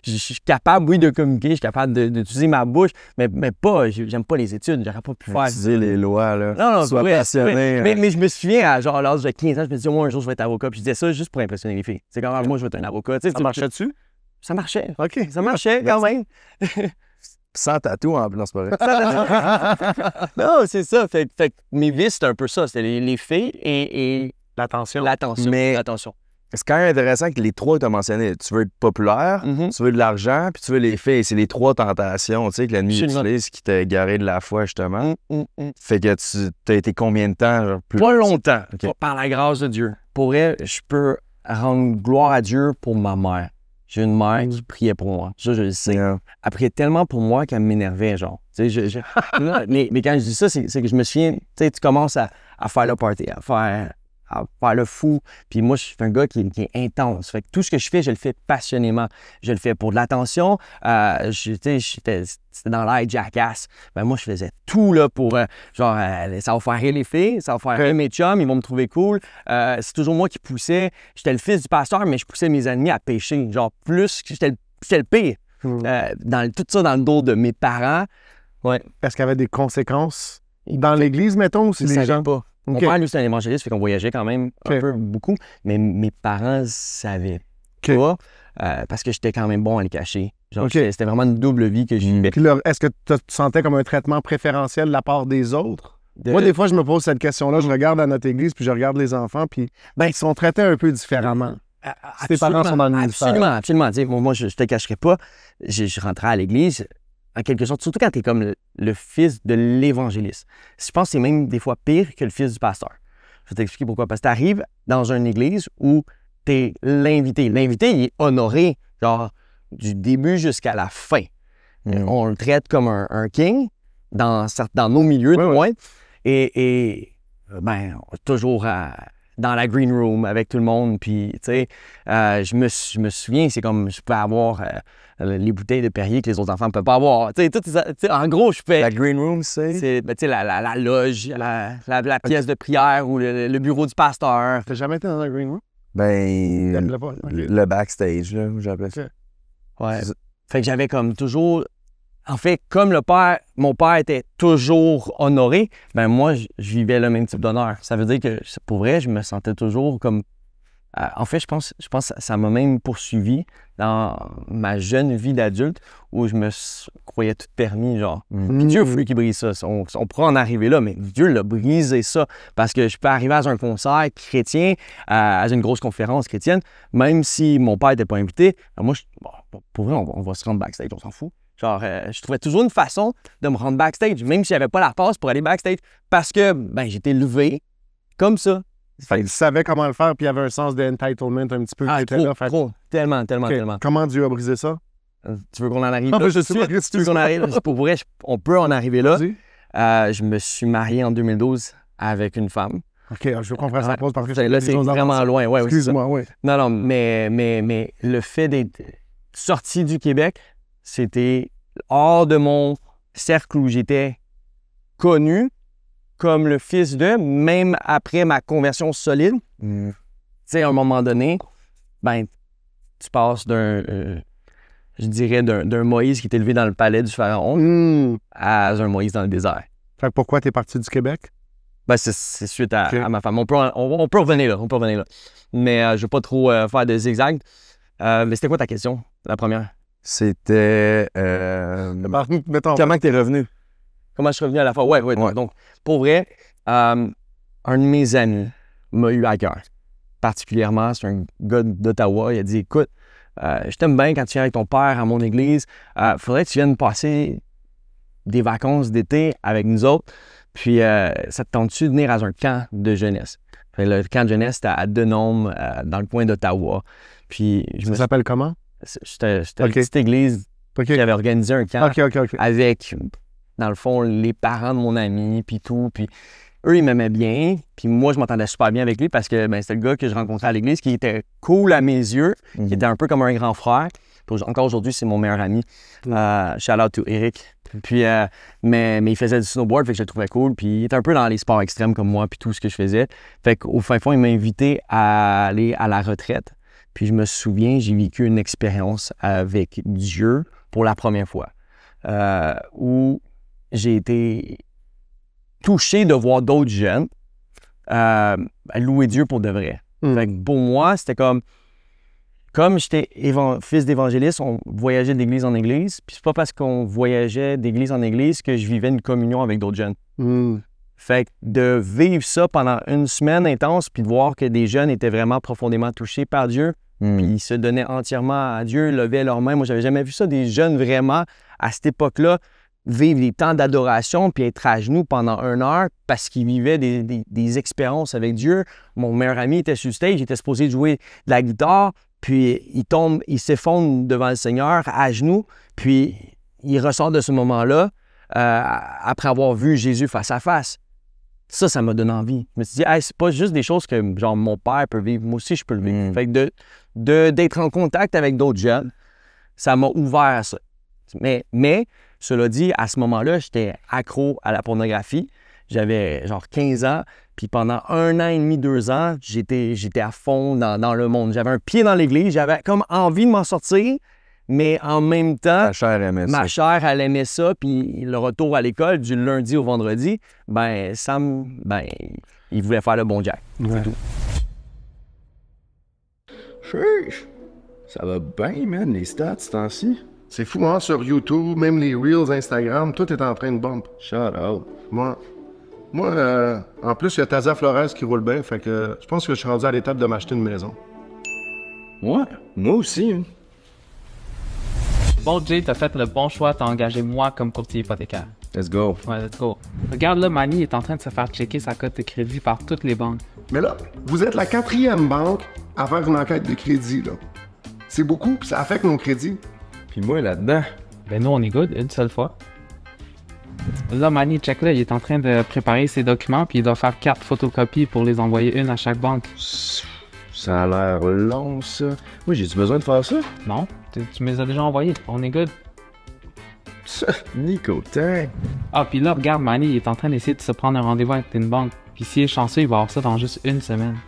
suis capable, oui, de communiquer, je suis capable d'utiliser ma bouche, mais pas, j'aime pas les études, j'aurais pas pu faire. Utiliser les lois, là. Non, sois passionné. Mais je me souviens, à l'âge de 15 ans, je me disais, moi, un jour, je vais être avocat. Puis je disais ça juste pour impressionner les filles. C'est quand même, moi, je vais être un avocat. Ça marchait-tu? Ça marchait. OK. Ça marchait quand même. Sans tatou en plus, non, c'est pas vrai. Non, c'est ça. Fait que mes vices, c'était un peu ça. C'était les filles et l'attention. Mais l'attention. C'est quand même intéressant que les trois que tu as mentionnés, tu veux être populaire, tu veux de l'argent, puis tu veux les filles. C'est les 3 tentations, tu sais, que l'ennemi utilise qui t'a égaré de la foi, justement. Fait que tu as été combien de temps? Genre, pas longtemps. Okay. Par la grâce de Dieu. Pour elle, je peux rendre gloire à Dieu pour ma mère. J'ai une mère qui priait pour moi. Ça, je le sais. Elle priait tellement pour moi qu'elle m'énervait, genre. Tu sais, mais quand je dis ça, c'est que je me souviens, tu sais, tu commences à faire le party, à faire le fou. Puis moi, je suis un gars qui est intense. Fait que tout ce que je fais, je le fais passionnément. Je le fais pour de l'attention. C'était dans l'air jackass. Moi, je faisais tout là pour, ça va faire rire les filles, ça va faire rire mes chums, ils vont me trouver cool. C'est toujours moi qui poussais. J'étais le fils du pasteur, mais je poussais mes amis à pécher. Genre, plus que j'étais le pire. Tout ça dans le dos de mes parents. Ouais. Est-ce qu'il y avait des conséquences dans l'église, mettons, ou si les gens... pas. Mon père, lui, c'était un évangéliste, fait qu'on voyageait quand même un peu, beaucoup. Mais mes parents savaient pas, parce que j'étais quand même bon à les cacher. Genre, c'était vraiment une double vie que j'ai vivais. Puis là, est-ce que tu sentais comme un traitement préférentiel de la part des autres? Moi, des fois, je me pose cette question-là. Je regarde à notre église, puis je regarde les enfants, puis ils sont traités un peu différemment. Tes parents sont dans le ministère. Absolument. Moi, je te cacherai pas. Je rentrais à l'église, en quelque sorte, surtout quand tu es comme le fils de l'évangéliste. Je pense que c'est même des fois pire que le fils du pasteur. Je vais t'expliquer pourquoi. Parce que tu arrives dans une église où tu es l'invité. L'invité, il est honoré, genre, du début jusqu'à la fin. On le traite comme un king dans nos milieux de pointe. Et toujours dans la green room avec tout le monde. Puis, tu sais, je me souviens, c'est comme je pouvais avoir les bouteilles de Perrier que les autres enfants ne peuvent pas avoir. Tu sais, en gros, je fais. La green room, c'est Ben, tu sais, la loge, la pièce de prière ou le bureau du pasteur. T'as jamais été dans un green room? ben, T'appelais pas? Ok. le backstage, là, j'appelais ça. Ouais. Fait que j'avais comme toujours. En fait, comme mon père était toujours honoré, ben moi, je vivais le même type d'honneur. Ça veut dire que, pour vrai, je me sentais toujours comme. En fait, je pense que ça m'a même poursuivi dans ma jeune vie d'adulte où je me croyais tout permis, genre. Puis Dieu a voulu qu'il brise ça. On pourrait en arriver là, mais Dieu l'a brisé ça. Parce que je peux arriver à un concert chrétien, à une grosse conférence chrétienne, même si mon père n'était pas invité, ben moi, pour vrai, on va se rendre backstage, on s'en fout. Genre, je trouvais toujours une façon de me rendre backstage, même si j'avais pas la passe pour aller backstage, parce que, ben, j'étais élevé comme ça. Fait qu'il savait comment le faire, puis il y avait un sens d'entitlement un petit peu. qui était là. Fait que- trop, tellement. Ok. Comment Dieu a brisé ça? Tu veux qu'on en arrive Non, là? je sais pas, Tu veux qu'on arrive? Pour vrai, on peut en arriver là. Vas-y. Je me suis marié en 2012 avec une femme. OK, je veux qu'on fasse la pause parce que Là, c'est vraiment loin. Ouais, Excuse-moi, oui. Non, mais le fait d'être sorti du Québec, c'était hors de mon cercle où j'étais connu comme le fils de, même après ma conversion solide. Tu sais, à un moment donné, ben, tu passes je dirais, d'un Moïse qui est élevé dans le palais du pharaon à un Moïse dans le désert. Fait que pourquoi t'es parti du Québec? Ben, c'est suite à ma femme. On peut revenir là. Mais je ne veux pas trop faire de zigzag. Mais c'était quoi ta question, la première? C'était. Mettons. Comment que t'es revenu? Comment je suis revenu à la fois? Ouais. Donc, pour vrai, un de mes amis m'a eu à cœur. Particulièrement, c'est un gars d'Ottawa. Il a dit, écoute, je t'aime bien quand tu viens avec ton père à mon église. Faudrait que tu viennes passer des vacances d'été avec nous autres. Puis, ça te tente-tu de venir à un camp de jeunesse? Fait, le camp de jeunesse, c'était à Denôme, dans le coin d'Ottawa. Puis, Ça s'appelle comment? C'était une petite église qui avait organisé un camp avec, dans le fond, les parents de mon ami, puis tout. Puis, eux, ils m'aimaient bien. Puis moi, je m'entendais super bien avec lui parce que ben, c'était le gars que je rencontrais à l'église qui était cool à mes yeux, qui était un peu comme un grand frère. Puis encore aujourd'hui, c'est mon meilleur ami. Shout out to Eric. Puis, mais il faisait du snowboard, fait que je le trouvais cool. Puis il était un peu dans les sports extrêmes comme moi, puis tout ce que je faisais. Fait qu'au fin fond, il m'a invité à aller à la retraite. Puis je me souviens, j'ai vécu une expérience avec Dieu pour la première fois. Où j'ai été touché de voir d'autres jeunes louer Dieu pour de vrai. Fait que pour moi, c'était comme j'étais fils d'évangéliste, on voyageait d'église en église, puis c'est pas parce qu'on voyageait d'église en église que je vivais une communion avec d'autres jeunes. Fait que de vivre ça pendant une semaine intense, puis de voir que des jeunes étaient vraiment profondément touchés par Dieu, puis ils se donnaient entièrement à Dieu, levaient leurs mains. Moi, j'avais jamais vu ça, des jeunes vraiment, à cette époque-là, vivre des temps d'adoration puis être à genoux pendant 1 heure parce qu'ils vivaient des expériences avec Dieu. Mon meilleur ami était sur le stage, il était supposé jouer de la guitare, puis il s'effondre devant le Seigneur à genoux, puis il ressort de ce moment-là après avoir vu Jésus face à face. Ça m'a donné envie. Je me suis dit, hey, c'est pas juste des choses que genre mon père peut vivre, moi aussi je peux le vivre. Fait que d'être en contact avec d'autres jeunes, ça m'a ouvert à ça. Mais cela dit, à ce moment-là, j'étais accro à la pornographie. J'avais genre 15 ans, puis pendant 1 an et demi, 2 ans, j'étais à fond dans le monde. J'avais un pied dans l'église, j'avais comme envie de m'en sortir, mais en même temps, ma chair, elle aimait ça, puis le retour à l'école du lundi au vendredi, ben il voulait faire le bon Jack. Ouais. Chiche! Ça va bien, man, les stats, ce temps-ci. C'est fou, hein, sur YouTube, même les Reels, Instagram, tout est en train de bump. Shut up. Moi, en plus, il y a Taza Flores qui roule bien, fait que je pense que je suis rendu à l'étape de m'acheter une maison. Ouais, moi aussi, hein. Bon, Jay, t'as fait le bon choix, t'as engagé moi comme courtier hypothécaire. Let's go. Ouais, let's go. Regarde là, Manny est en train de se faire checker sa cote de crédit par toutes les banques. Mais là, vous êtes la 4e banque à faire une enquête de crédit, là. C'est beaucoup, puis ça affecte nos crédits. Puis moi, là-dedans. Ben nous, on est good, une seule fois. Là, Manny, check là, il est en train de préparer ses documents, puis il doit faire 4 photocopies pour les envoyer une à chaque banque. Ça a l'air long, ça. Oui, j'ai-tu besoin de faire ça? Non? Tu me les as déjà envoyés. On est good. Nico, tiens. Ah, puis là, regarde, Manny, il est en train d'essayer de se prendre un rendez-vous avec une banque. Puis s'il est chanceux, il va avoir ça dans juste une semaine.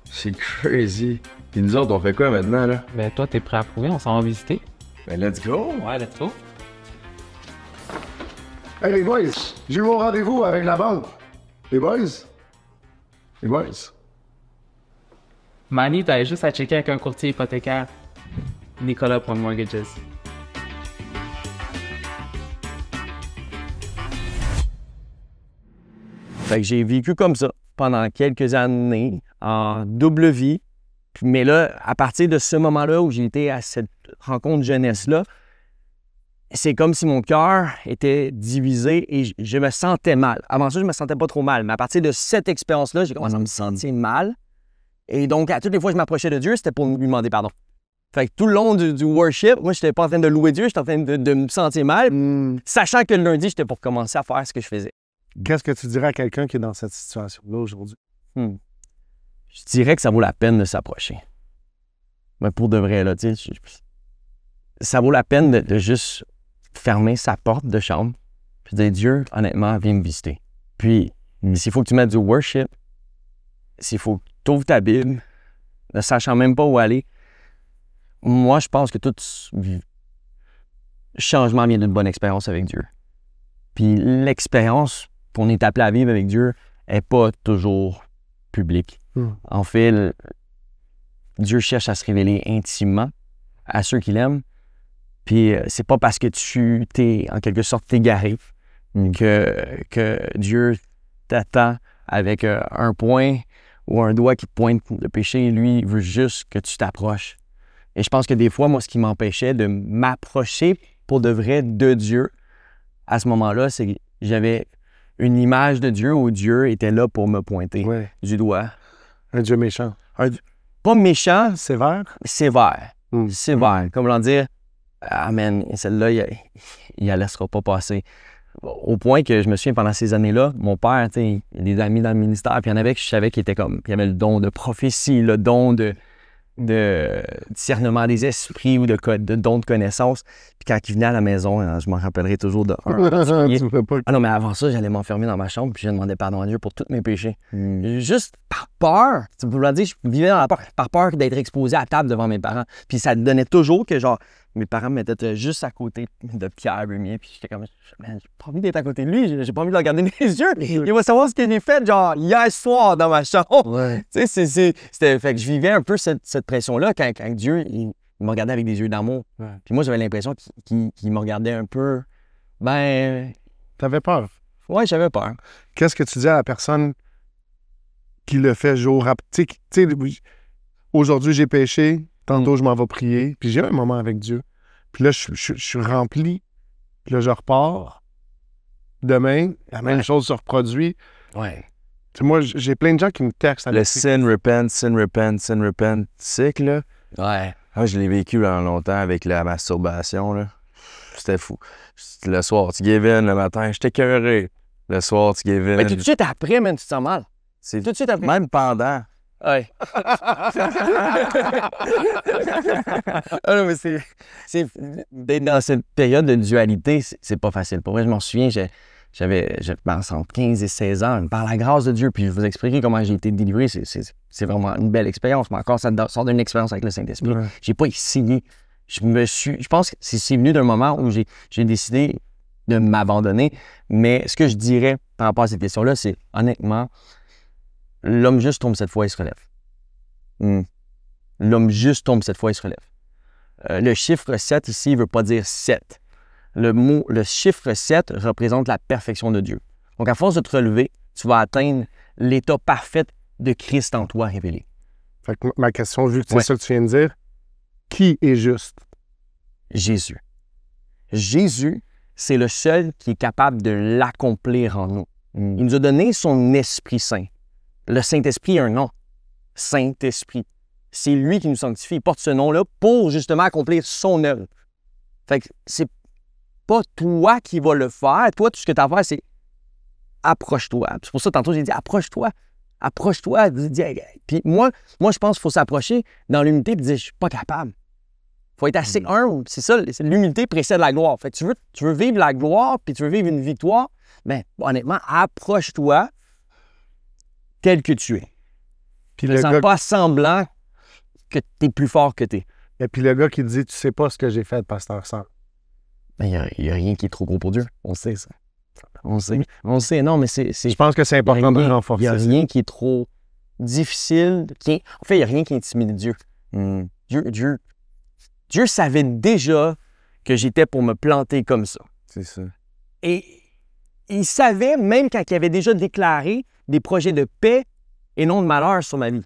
C'est crazy. Puis nous autres, on fait quoi maintenant, là? Ben, toi, t'es prêt à prouver? On s'en va visiter? Ben, let's go! Ouais, let's go. Hey les boys, j'ai eu mon rendez-vous avec la banque. Les boys? Les boys? Manny, t'avais juste à checker avec un courtier hypothécaire. Nicolas.mortgages. Fait que j'ai vécu comme ça pendant quelques années, en double vie. Mais là, à partir de ce moment-là où j'ai été à cette rencontre jeunesse-là, c'est comme si mon cœur était divisé et je me sentais mal. Avant ça, je me sentais pas trop mal. Mais à partir de cette expérience-là, j'ai commencé à me sentir mal. Et donc, à toutes les fois que je m'approchais de Dieu, c'était pour lui demander pardon. Fait que tout le long du worship, moi, je n'étais pas en train de louer Dieu, j'étais en train de me sentir mal, sachant que le lundi, j'étais pour commencer à faire ce que je faisais. Qu'est-ce que tu dirais à quelqu'un qui est dans cette situation-là aujourd'hui? Je dirais que ça vaut la peine de s'approcher. Mais pour de vrai, là, tu sais, ça vaut la peine de juste fermer sa porte de chambre puis dire, Dieu, honnêtement, viens me visiter. Puis, s'il faut que tu mettes du worship, s'il faut que tu ouvres ta Bible, ne sachant même pas où aller, moi, je pense que tout changement vient d'une bonne expérience avec Dieu. Puis l'expérience qu'on est appelé à vivre avec Dieu n'est pas toujours publique. En fait, Dieu cherche à se révéler intimement à ceux qui l'aiment. Puis c'est pas parce que tu t'es en quelque sorte égaré que Dieu t'attend avec un point ou un doigt qui te pointe le péché. Lui, il veut juste que tu t'approches. Et je pense que des fois, moi, ce qui m'empêchait de m'approcher pour de vrai de Dieu, à ce moment-là, c'est que j'avais une image de Dieu où Dieu était là pour me pointer du doigt. Un Dieu méchant. Pas méchant, Sévère? sévère. Sévère. Comme l'on dire, amen, celle-là, il la laissera pas passer. Au point que je me souviens, pendant ces années-là, mon père, tu sais, il y a des amis dans le ministère, puis il y en avait que je savais qui étaient comme, il y avait le don de prophétie, le don de discernement des esprits ou de don de connaissance. Puis quand il venait à la maison, je m'en rappellerai toujours de un. Ah non, mais avant ça, j'allais m'enfermer dans ma chambre puis je demandais pardon à Dieu pour tous mes péchés. Juste par peur. Tu peux dire, je vivais dans la peur, par peur d'être exposé à table devant mes parents. Puis ça donnait toujours que, genre, mes parents me mettaient juste à côté de Pierre Bermier. Puis j'étais comme, man, j'ai pas envie d'être à côté de lui. J'ai pas envie de le regarder dans les yeux. Il va savoir ce que j'ai fait, genre, hier soir dans ma chambre. Tu sais, c'était. Fait que je vivais un peu cette pression-là quand Dieu, il me regardait avec des yeux d'amour. Puis moi, j'avais l'impression qu'il me regardait un peu. Ben. T'avais peur? Ouais, j'avais peur. Qu'est-ce que tu dis à la personne qui le fait jour après? Tu sais, aujourd'hui, j'ai péché. Tantôt, je m'en vais prier. Puis j'ai un moment avec Dieu. Puis là, je suis rempli. Puis là, je repars. Demain, la même chose se reproduit. Ouais. Tu sais, moi, j'ai plein de gens qui me textent. Le sin, repent cycle, là. Ouais. Ah, je l'ai vécu pendant longtemps avec la masturbation, là. C'était fou. Le soir, tu give in. Le matin, j'étais écœuré. Le soir, tu give in. Mais tout de suite après, man, tu te sens mal. C'est tout de suite après. Même pendant. Ouais. Ah non, mais c'est d'être dans cette période de dualité, c'est pas facile. Pour vrai, je m'en souviens, j'avais entre 15 et 16 ans, par la grâce de Dieu, puis je vais vous expliquer comment j'ai été délivré. C'est vraiment une belle expérience, mais encore, ça sort d'une expérience avec le Saint-Esprit. J'ai pas essayé. Je pense que c'est venu d'un moment où j'ai décidé de m'abandonner, mais ce que je dirais par rapport à cette question-là, c'est honnêtement, l'homme juste tombe cette fois, il se relève. L'homme juste tombe cette fois, il se relève. Le chiffre 7 ici ne veut pas dire 7. Le chiffre 7 représente la perfection de Dieu. Donc, à force de te relever, tu vas atteindre l'état parfait de Christ en toi révélé. Fait que ma question, vu que c'est ça que tu viens de dire, qui est juste? Jésus. Jésus, c'est le seul qui est capable de l'accomplir en nous. Il nous a donné son Esprit Saint. Le Saint-Esprit a un nom. Saint-Esprit. C'est lui qui nous sanctifie. Il porte ce nom-là pour justement accomplir son œuvre. Fait que pas toi qui vas le faire. Toi, tout ce que tu as à faire, c'est approche-toi. C'est pour ça, tantôt, j'ai dit approche-toi. Approche-toi. Puis moi, je pense qu'il faut s'approcher dans l'humilité et dire je suis pas capable. Il faut être assez humble. C'est ça, l'humilité précède la gloire. Fait que tu veux vivre la gloire puis tu veux vivre une victoire, bien, honnêtement, approche-toi tel que tu es. Puis Ne sens pas semblant que tu es plus fort que tu es. Et puis le gars qui dit tu sais pas ce que j'ai fait, pasteur Sam. Il n'y a rien qui est trop gros pour Dieu. On sait ça. On sait. Non, mais c'est. Je pense que c'est important de renforcer. Il n'y a rien qui est trop difficile. En fait, il n'y a rien qui intimide Dieu. Dieu savait déjà que j'étais pour me planter comme ça. C'est ça. Et il savait, même quand il avait déjà déclaré des projets de paix et non de malheur sur ma vie.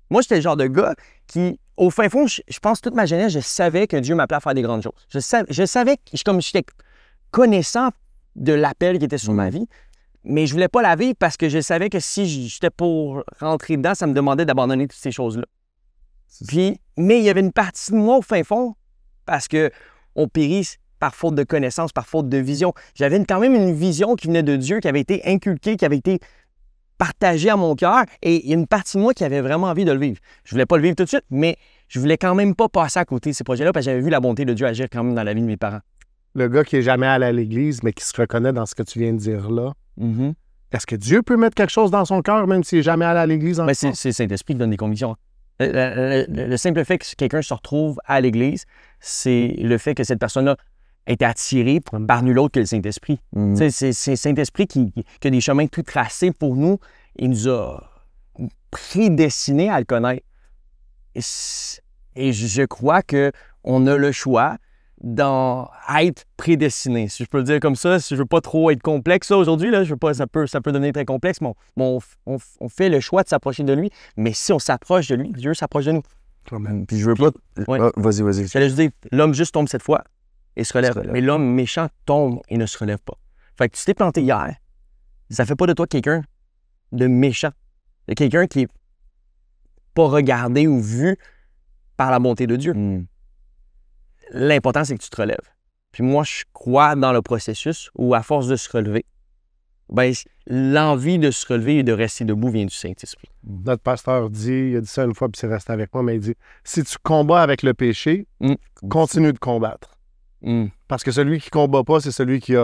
Moi, j'étais le genre de gars qui, au fin fond, je pense toute ma jeunesse, je savais que Dieu m'appelait à faire des grandes choses. Je savais que j'étais connaissant de l'appel qui était sur ma vie, mais je voulais pas la vivre parce que je savais que si j'étais pour rentrer dedans, ça me demandait d'abandonner toutes ces choses-là. Mais il y avait une partie de moi au fin fond, parce qu'on périt par faute de connaissance, par faute de vision. J'avais quand même une vision qui venait de Dieu, qui avait été inculquée, qui avait été partagée à mon cœur, et il y a une partie de moi qui avait vraiment envie de le vivre. Je voulais pas le vivre tout de suite, mais je voulais quand même pas passer à côté de ces projets-là, parce que j'avais vu la bonté de Dieu agir quand même dans la vie de mes parents. Le gars qui est jamais allé à l'église, mais qui se reconnaît dans ce que tu viens de dire là, est-ce que Dieu peut mettre quelque chose dans son cœur, même s'il n'est jamais allé à l'église? C'est le Saint-Esprit qui donne des convictions. Le simple fait que quelqu'un se retrouve à l'église, c'est le fait que cette personne-là a été attirée par nul autre que le Saint-Esprit. C'est le Saint-Esprit qui a des chemins tout tracés pour nous. Il nous a prédestinés à le connaître. Et je crois qu'on a le choix d'être prédestiné. Si je peux le dire comme ça, si je veux pas trop être complexe, ça aujourd'hui, là, je veux pas, ça peut devenir très complexe, mais on fait le choix de s'approcher de lui, mais si on s'approche de lui, Dieu s'approche de nous. Puis je veux pas... Ouais. Ah, vas-y. J'allais juste dire, l'homme juste tombe cette fois et se relève, mais l'homme méchant tombe et ne se relève pas. Fait que tu t'es planté hier, ça fait pas de toi quelqu'un de méchant, de quelqu'un qui est pas regardé ou vu par la bonté de Dieu. L'important, c'est que tu te relèves. Puis moi, je crois dans le processus où, à force de se relever, ben, l'envie de se relever et de rester debout vient du Saint-Esprit. Notre pasteur dit, il a dit ça une fois, puis c'est resté avec moi, mais il dit, si tu combats avec le péché, continue de combattre. Parce que celui qui ne combat pas, c'est celui qui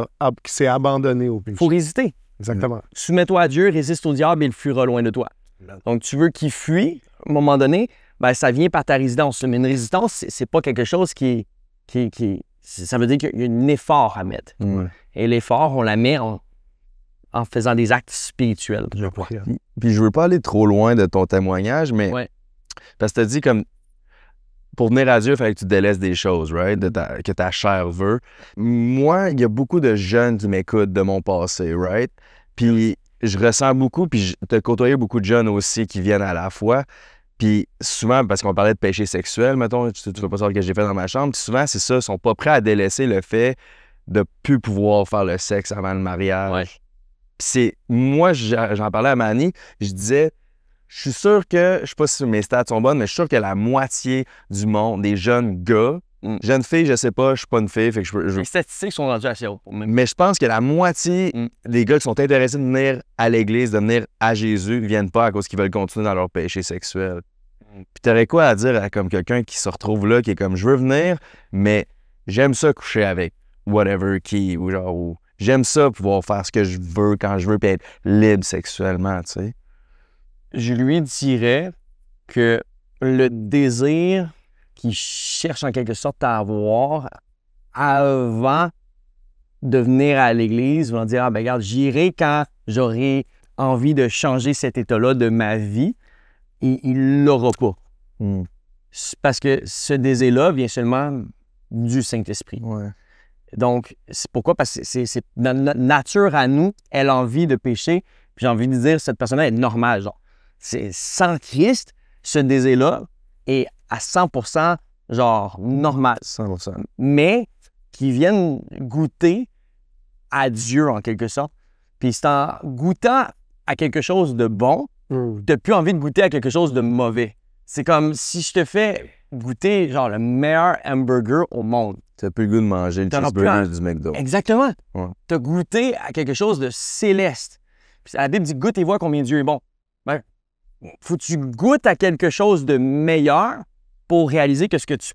s'est abandonné au péché. Il faut résister. Exactement. Soumets-toi à Dieu, résiste au diable et il fuira loin de toi. Donc, tu veux qu'il fuit, à un moment donné, ben, ça vient par ta résistance. Mais une résistance, c'est pas quelque chose qui ça veut dire qu'il y a un effort à mettre. Et l'effort, on la met en faisant des actes spirituels, je crois. Puis je veux pas aller trop loin de ton témoignage, mais parce que tu as dit comme pour venir à Dieu, il fallait que tu délaisses des choses, right? Que ta chair veut. Moi, il y a beaucoup de jeunes qui m'écoutent de mon passé, right? Puis je ressens beaucoup, puis je te côtoyé beaucoup de jeunes aussi qui viennent à la fois. Puis souvent, parce qu'on parlait de péché sexuel, mettons, tu ne veux pas savoir ce que j'ai fait dans ma chambre, souvent, c'est ça, ils sont pas prêts à délaisser le fait de ne plus pouvoir faire le sexe avant le mariage. Puis moi, j'en parlais à Manny, je disais, je suis sûr que, je sais pas si mes stats sont bonnes, mais je suis sûr que la moitié du monde, des jeunes gars, jeunes filles, je sais pas, je suis pas une fille, fait que Les statistiques sont rendues assez hautes. Mais je pense que la moitié des gars qui sont intéressés de venir à l'église, de venir à Jésus, ne viennent pas à cause qu'ils veulent continuer dans leur péché sexuel. Puis t'aurais quoi à dire à comme quelqu'un qui se retrouve là, qui est comme, je veux venir, mais j'aime ça coucher avec whatever qui, ou genre, ou j'aime ça pouvoir faire ce que je veux quand je veux, puis être libre sexuellement, tu sais. Je lui dirais que le désir qu'il cherche en quelque sorte à avoir avant de venir à l'église, vont dire, ah ben regarde, j'irai quand j'aurai envie de changer cet état-là de ma vie, et il l'aura pas. Parce que ce désir-là vient seulement du Saint-Esprit. Donc, c'est pourquoi? Parce que c'est notre nature à nous, elle a envie de pécher, puis j'ai envie de dire, cette personne-là est normale, genre. C'est sans Christ, ce désir-là est à 100% genre normal. 100%. Mais qui viennent goûter à Dieu en quelque sorte. Puis c'est en goûtant à quelque chose de bon, tu n'as plus envie de goûter à quelque chose de mauvais. C'est comme si je te fais goûter genre le meilleur hamburger au monde. T'as plus le goût de manger le T'auras plus cheeseburger du McDo. Exactement. Ouais. Tu as goûté à quelque chose de céleste. Puis la Bible dit goûte et vois combien Dieu est bon. Ben, faut que tu goûtes à quelque chose de meilleur pour réaliser que ce que tu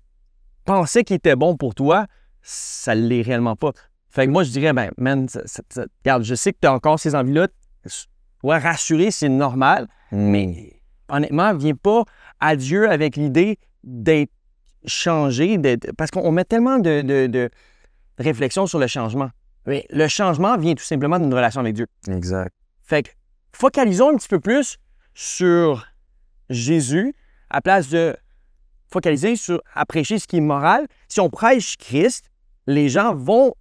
pensais qui était bon pour toi, ça ne l'est réellement pas. Fait que moi, je dirais, ben, man, regarde, je sais que tu as encore ces envies-là. Ouais, rassurer, c'est normal, mais honnêtement, viens pas à Dieu avec l'idée d'être changé, parce qu'on met tellement de réflexion sur le changement. Mais le changement vient tout simplement d'une relation avec Dieu. Exact. Fait que focalisons un petit peu plus sur Jésus à place de focaliser à prêcher ce qui est moral. Si on prêche Christ, les gens vont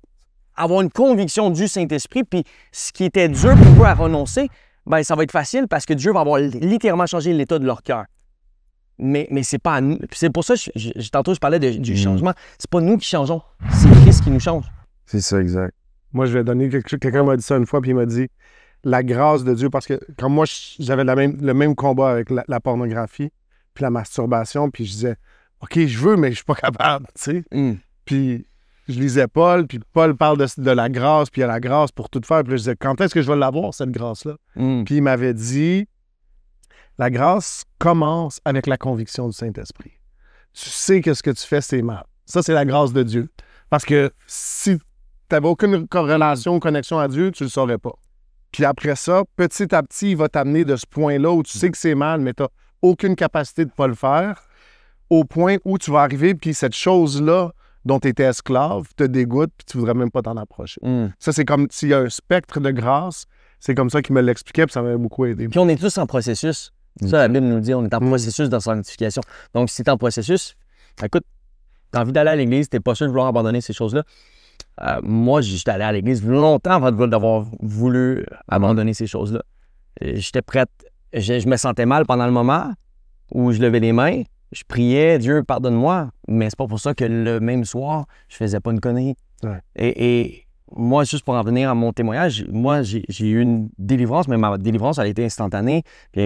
avoir une conviction du Saint-Esprit, puis ce qui était dur pour eux à renoncer, ben ça va être facile parce que Dieu va avoir littéralement changé l'état de leur cœur. Mais c'est pas à nous. C'est pour ça que tantôt je parlais du changement. C'est pas nous qui changeons, c'est Christ qui nous change. C'est ça, exact. Moi, je vais donner quelque chose. Quelqu'un m'a dit ça une fois, puis il m'a dit la grâce de Dieu, parce que comme moi, j'avais le même combat avec la pornographie, puis la masturbation, puis je disais, OK, je veux, mais je suis pas capable, tu sais. Puis je lisais Paul, puis Paul parle de la grâce, puis il y a la grâce pour tout faire. Puis là, je disais, quand est-ce que je vais l'avoir, cette grâce-là? Puis il m'avait dit, la grâce commence avec la conviction du Saint-Esprit. Tu sais que ce que tu fais, c'est mal. Ça, c'est la grâce de Dieu. Parce que si tu n'avais aucune corrélation ou connexion à Dieu, tu ne le saurais pas. Puis après ça, petit à petit, il va t'amener de ce point-là où tu sais que c'est mal, mais tu n'as aucune capacité de ne pas le faire, au point où tu vas arriver, puis cette chose-là dont tu étais esclave te dégoûte, puis tu ne voudrais même pas t'en approcher. Ça, c'est comme s'il y a un spectre de grâce. C'est comme ça qu'il me l'expliquait, puis ça m'avait beaucoup aidé. Puis on est tous en processus. Ça, la Bible nous dit, on est en processus de sanctification. Donc, si tu es en processus, écoute, tu as envie d'aller à l'église, tu n'es pas sûr de vouloir abandonner ces choses-là. Moi, j'étais allé à l'église longtemps avant d'avoir voulu abandonner ces choses-là. J'étais prête. Je me sentais mal pendant le moment où je levais les mains. Je priais, Dieu, pardonne-moi. Mais c'est pas pour ça que le même soir, je faisais pas une connerie. Ouais. Et moi, juste pour en venir à mon témoignage, moi, j'ai eu une délivrance, mais ma délivrance, elle a été instantanée. Puis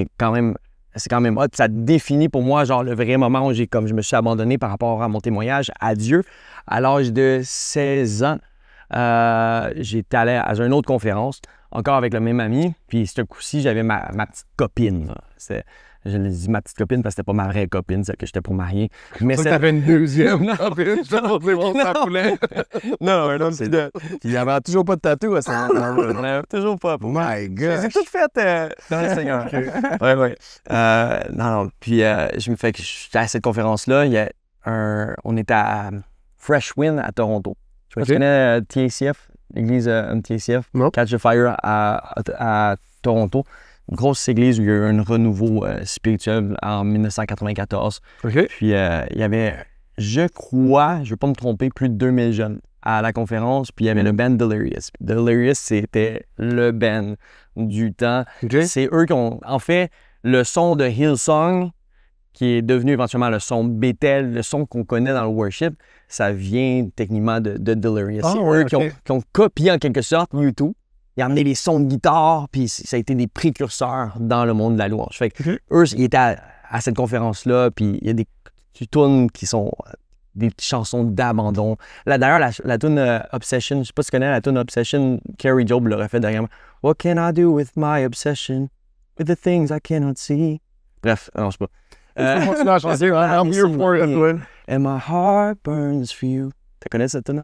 c'est quand même hot. Ça définit pour moi, genre, le vrai moment où je me suis abandonné par rapport à mon témoignage à Dieu. À l'âge de 16 ans, j'étais allé à une autre conférence, encore avec le même ami. Puis ce coup-ci, j'avais ma petite copine. Je l'ai dit ma petite copine parce que c'était pas ma vraie copine, celle que j'étais pour marier. Mais ça, t'avais une deuxième copine. Non, non, Puis il n'y avait toujours pas de tatou à ça. toujours pas. My God. J'ai tout fait dans le Seigneur. Ouais. Non. Puis je me fais que j'étais à cette conférence-là. On était à Fresh Wind à Toronto. Je sais pas si tu connais TACF, l'église TACF, Non. Catch the Fire à Toronto. Une grosse église où il y a eu un renouveau spirituel en 1994. OK. Puis il y avait, je crois, je ne veux pas me tromper, plus de 2000 jeunes à la conférence. Puis il y avait le band Delirious. Delirious, c'était le band du temps. OK. C'est eux qui ont, en fait, le son de Hillsong, qui est devenu éventuellement le son Bethel, le son qu'on connaît dans le worship, ça vient techniquement de Delirious. Ah, C'est ouais, eux qui ont copié en quelque sorte YouTube. Ils ont amené les sons de guitare, puis ça a été des précurseurs dans le monde de la louange. Fait que eux, ils étaient à cette conférence-là, puis il y a des tunes qui sont des chansons d'abandon. Là, d'ailleurs, la tune Obsession, je sais pas si tu connais la tune Obsession, Carrie Job l'aurait fait derrière moi. What can I do with my obsession? With the things I cannot see. Bref, non, je sais pas. Continue à chanter. I'm here for it, Edwin. And my heart burns for you. Tu connais cette tune?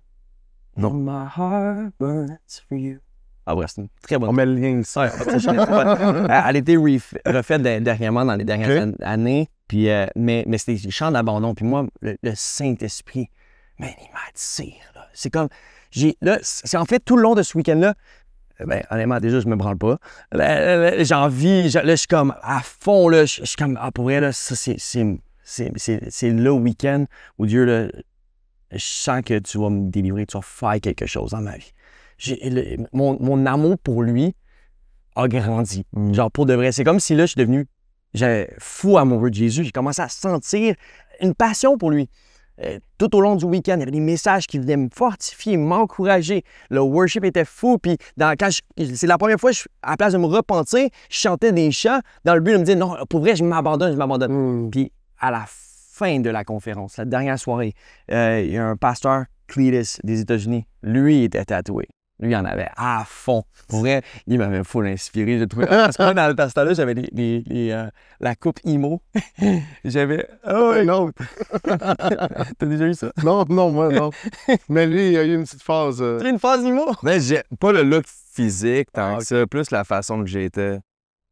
Non. And my heart burns for you. Ah bref, c'est une très bonne. On met le lien ici. Ouais, elle a été refaite dernièrement dans les dernières années. Puis, mais c'était des chants d'abandon. Puis moi, le Saint-Esprit, man, il m'attire. C'est comme, c'est en fait tout le long de ce week-end-là, ben honnêtement, déjà, je me branle pas. J'ai envie, là, je suis comme à fond, là, je suis comme, pour vrai, là, ça, c'est le week-end où Dieu, là, je sens que tu vas me délivrer, tu vas faire quelque chose dans ma vie. Mon amour pour lui a grandi. Genre, pour de vrai. C'est comme si là, je suis devenu fou amoureux de Jésus. J'ai commencé à sentir une passion pour lui. Tout au long du week-end, il y avait des messages qui venaient me fortifier, m'encourager. Le worship était fou. Puis, c'est la première fois, à la place de me repentir, je chantais des chants dans le but de me dire, non, pour vrai, je m'abandonne. Puis, à la fin de la conférence, la dernière soirée, il y a un pasteur, Cletus, des États-Unis. Lui, il était tatoué. Lui, il en avait à fond. Pour vrai, il m'avait full inspiré. J'ai trouvé... Parce que moi, dans ce temps-là, j'avais la coupe emo. J'avais... Oh, ouais. Non, T'as déjà eu ça? non, moi, non. Mais lui, il a eu une petite phase. Tu as une phase emo? Mais j'ai pas le look physique tant Ah, que ça, plus la façon que j'étais.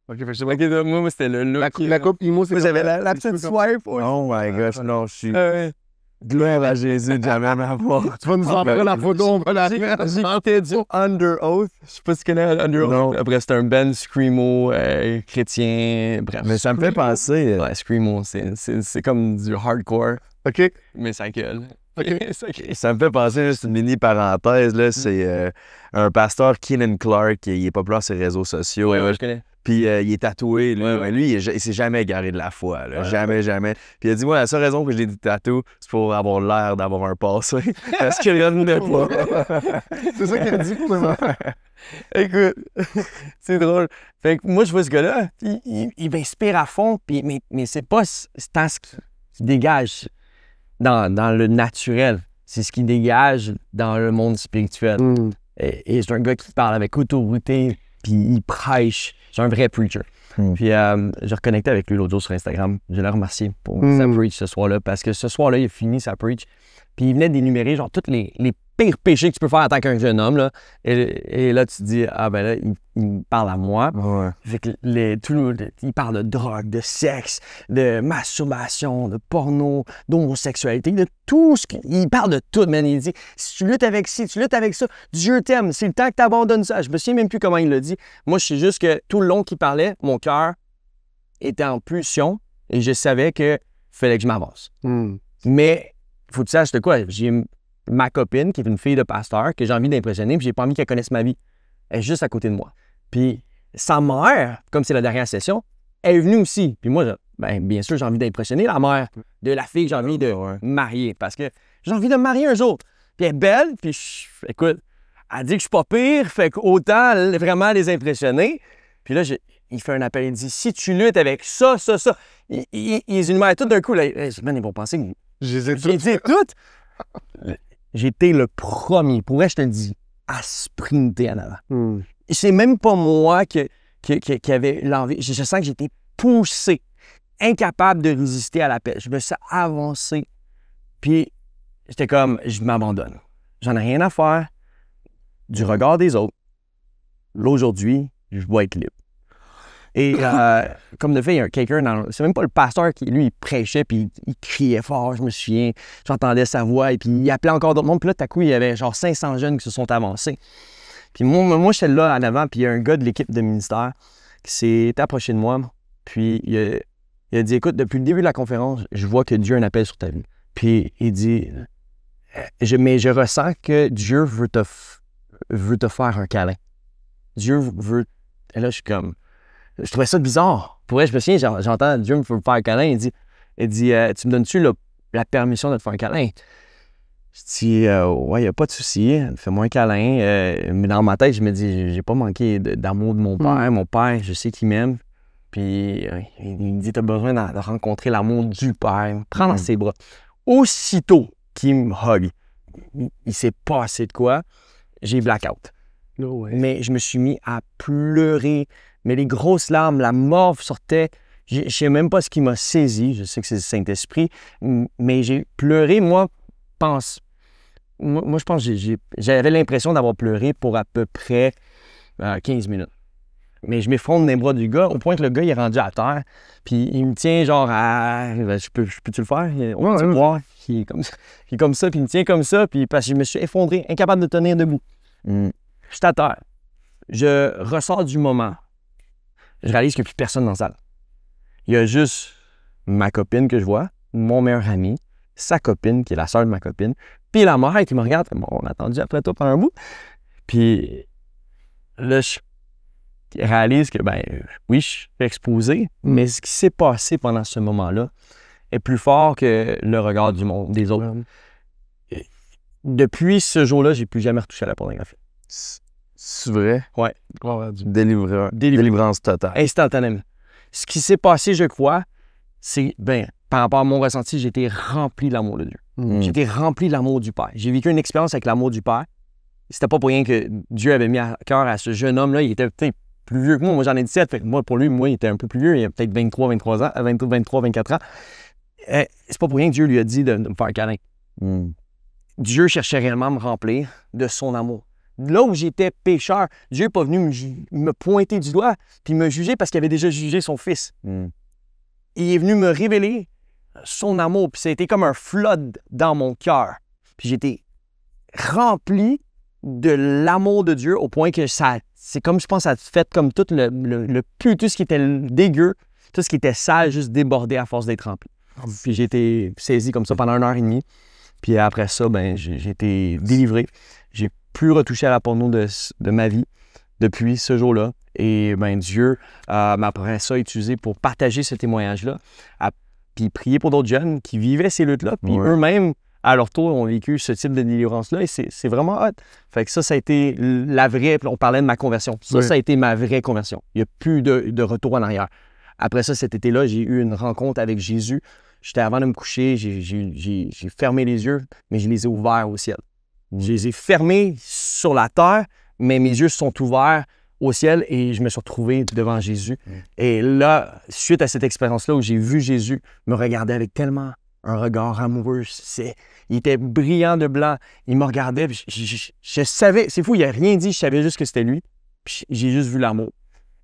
Ok, fait que c'est Ok, moi, c'était le look. la coupe IMO, c'est Moi, j'avais comme- la c'est petite comme- swipe. Oh my gosh, non, je suis... Ouais. Gloire à Jésus de jamais m'avoir. Tu vas nous en faire la photo, on va la mettre. J'écoutais du Under Oath. Je sais pas si tu connais Under Oath. Non. Après, c'était un band Screamo, chrétien, bref. Mais ça me fait penser... Ouais, Screamo, c'est comme du hardcore, OK. mais ça gueule. OK. Ça gueule. Ça me fait penser, juste une mini parenthèse, là, c'est un pasteur, Keenan Clark, il est populaire sur les réseaux sociaux. Ouais, je connais. Puis il est tatoué, lui. Ouais. Mais lui, il s'est jamais égaré de la foi, là. Ouais. Jamais. Puis il a dit, moi, la seule raison que j'ai des tatous, c'est pour avoir l'air d'avoir un passé. Parce qu'il revenait pas. C'est ça qu'il a dit pour le moment. Écoute, c'est drôle. Fait que moi, je vois ce gars-là, il m'inspire à fond, puis, mais c'est pas tant ce qui dégage dans le naturel. C'est ce qui dégage dans le monde spirituel. Mm. Et c'est un gars qui parle avec autorité, puis il prêche. C'est un vrai preacher. Puis j'ai reconnecté avec lui l'autre jour sur Instagram. Je l'ai remercié pour sa preach ce soir-là, parce que ce soir-là, il a fini sa preach. Puis il venait d'énumérer genre tous les pires péchés que tu peux faire en tant qu'un jeune homme. Là. Et là, tu te dis, ah ben là, il parle à moi. Ouais. Fait que il parle de drogue, de sexe, de masturbation, de porno, d'homosexualité, de tout ce il parle de tout, man. Il dit, si tu luttes avec ci, tu luttes avec ça, Dieu t'aime, c'est le temps que tu abandonnes ça. Je me souviens même plus comment il l'a dit. Moi, je sais juste que tout le long qu'il parlait, mon cœur était en pulsion et je savais que fallait que je m'avance. Mm. Mais, faut que tu saches de quoi? J'ai ma copine, qui est une fille de pasteur, que j'ai envie d'impressionner, puis j'ai pas envie qu'elle connaisse ma vie. Elle est juste à côté de moi. Puis sa mère, comme c'est la dernière session, elle est venue aussi. Puis moi, bien sûr, j'ai envie d'impressionner la mère de la fille que j'ai envie de marier, parce que j'ai envie de me marier un jour. Puis elle est belle, puis écoute, elle dit que je suis pas pire, fait qu'autant vraiment les impressionner. Puis là, il fait un appel, il dit, si tu luttes avec ça, il les énumère tout d'un coup. Là, ils vont penser que Je les ai j'ai dit toutes. J'ai été le premier, pour vrai, je te le dis, à sprinter en avant. Mm. C'est même pas moi qui avait l'envie. Je sens que j'étais poussé, incapable de résister à l'appel. Je me suis avancé, puis j'étais comme, je m'abandonne. J'en ai rien à faire du regard des autres. Là, aujourd'hui, je dois être libre. Et comme de fait, il y a quelqu'un dans... C'est même pas le pasteur qui, lui, il prêchait, puis il criait fort, je me souviens. J'entendais sa voix, et puis il appelait encore d'autres monde. Puis là, tout à coup, il y avait genre 500 jeunes qui se sont avancés. Puis moi j'étais là en avant, puis il y a un gars de l'équipe de ministère qui s'est approché de moi. Puis il a dit, écoute, depuis le début de la conférence, je vois que Dieu a un appel sur ta vie. Puis il dit, mais je ressens que Dieu veut te faire un câlin. Dieu veut... Et là, je suis comme... Je trouvais ça bizarre. Pour vrai, je me souviens, j'entends Dieu me faire un câlin. Il dit tu me donnes-tu la permission de te faire un câlin? Je dis, ouais, il n'y a pas de souci. Fais-moi un câlin. Mais dans ma tête, je me dis, j'ai pas manqué d'amour de mon père. Mon père, je sais qu'il m'aime. Puis il me dit, tu as besoin de rencontrer l'amour du père. Prends dans ses bras. Aussitôt qu'il me hug, il s'est passé de quoi? J'ai blackout. No way. Mais je me suis mis à pleurer. Mais les grosses larmes, la morve sortait. Je ne sais même pas ce qui m'a saisi. Je sais que c'est le Saint-Esprit. Mais j'ai pleuré, moi, je pense que j'avais l'impression d'avoir pleuré pour à peu près 15 minutes. Mais je m'effondre dans les bras du gars, au point que le gars, il est rendu à terre. Puis il me tient genre à... Peux-tu le faire? On peut voir. Il est comme ça, puis il me tient comme ça. Puis parce que je me suis effondré, incapable de tenir debout. Je suis à terre. Je ressors du moment. Je réalise qu'il n'y a plus personne dans la salle. Il y a juste ma copine que je vois, mon meilleur ami, sa copine, qui est la sœur de ma copine, puis la mère qui me regarde. Bon, on a attendu après toi pendant un bout. Puis là, je réalise que, oui, je suis exposé, mais ce qui s'est passé pendant ce moment-là est plus fort que le regard du monde, des autres. Depuis ce jour-là, j'ai plus jamais retouché à la pornographie. C'est vrai? Ouais. Délivrance totale. Instantanément. Ce qui s'est passé, je crois, c'est, par rapport à mon ressenti, j'ai été rempli de l'amour de Dieu. Mm. J'ai été rempli de l'amour du Père. J'ai vécu une expérience avec l'amour du Père. C'était pas pour rien que Dieu avait mis à cœur à ce jeune homme-là. Il était peut-être plus vieux que moi. Moi, j'en ai 17. Fait que moi, pour lui, il était un peu plus vieux. Il a peut-être 23 ans, 24 ans. C'est pas pour rien que Dieu lui a dit de me faire câlin. Mm. Dieu cherchait réellement à me remplir de son amour. Là où j'étais pécheur, Dieu n'est pas venu me pointer du doigt puis me juger parce qu'il avait déjà jugé son fils. Mm. Il est venu me révéler son amour. Puis ça a été comme un flood dans mon cœur. Puis j'étais rempli de l'amour de Dieu au point que c'est comme, je pense, ça a fait comme tout le pu, tout ce qui était dégueu, tout ce qui était sale, juste débordé à force d'être rempli. Puis j'ai été saisi comme ça pendant 1 heure et demie. Puis après ça, ben, j'ai été délivré. J'ai plus retouché à la porno de ma vie depuis ce jour-là. Et ben, Dieu m'a après ça utilisé pour partager ce témoignage-là, puis prier pour d'autres jeunes qui vivaient ces luttes-là, puis eux-mêmes, à leur tour, ont vécu ce type de délivrance-là, et c'est vraiment hot. Fait que ça a été la vraie, on parlait de ma conversion. Ça a été ma vraie conversion. Il n'y a plus de retour en arrière. Après ça, cet été-là, j'ai eu une rencontre avec Jésus. J'étais avant de me coucher, j'ai fermé les yeux, mais je les ai ouverts au ciel. Je les ai fermés sur la terre, mais mes yeux se sont ouverts au ciel et je me suis retrouvé devant Jésus. Et là, suite à cette expérience-là où j'ai vu Jésus me regarder avec tellement un regard amoureux, il était brillant de blanc, il me regardait, puis je savais, c'est fou, il n'a rien dit, je savais juste que c'était lui, puis j'ai juste vu l'amour.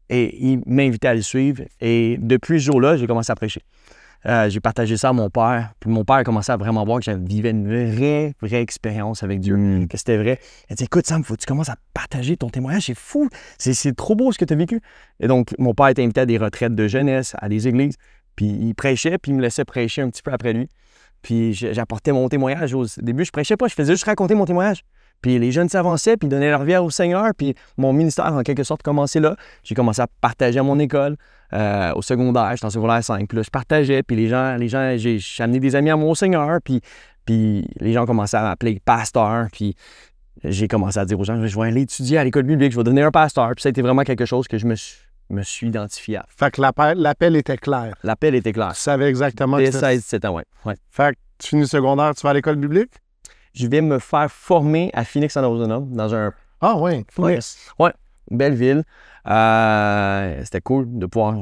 Et il m'invitait à le suivre et depuis ce jour-là, j'ai commencé à prêcher. J'ai partagé ça à mon père. Puis mon père a commencé à vraiment voir que j'avais vivais une vraie expérience avec Dieu, que c'était vrai. Il a dit, écoute Sam, faut que tu commences à partager ton témoignage, c'est fou, c'est trop beau ce que tu as vécu. Et donc, mon père était invité à des retraites de jeunesse, à des églises, puis il prêchait, puis il me laissait prêcher un petit peu après lui. Puis j'apportais mon témoignage. Au début, je prêchais pas, je faisais juste raconter mon témoignage. Puis les jeunes s'avançaient, puis ils donnaient leur vie au Seigneur, puis mon ministère, en quelque sorte, commençait là. J'ai commencé à partager à mon école, au secondaire, j'étais en secondaire 5, puis là, je partageais, puis les gens j'ai amené des amis à moi au Seigneur, puis les gens commençaient à m'appeler pasteur, puis j'ai commencé à dire aux gens, je vais aller étudier à l'école biblique, je vais devenir un pasteur, puis ça a été vraiment quelque chose que je me suis identifié à. Fait que l'appel était clair. L'appel était clair. Tu savais exactement que c'était 16-17 ans, ouais. Fait que tu finis le secondaire, tu vas à l'école biblique? Je vais me faire former à Phoenix, Arizona, dans un... Ah oui, Phoenix. Ouais, belle ville. C'était cool de pouvoir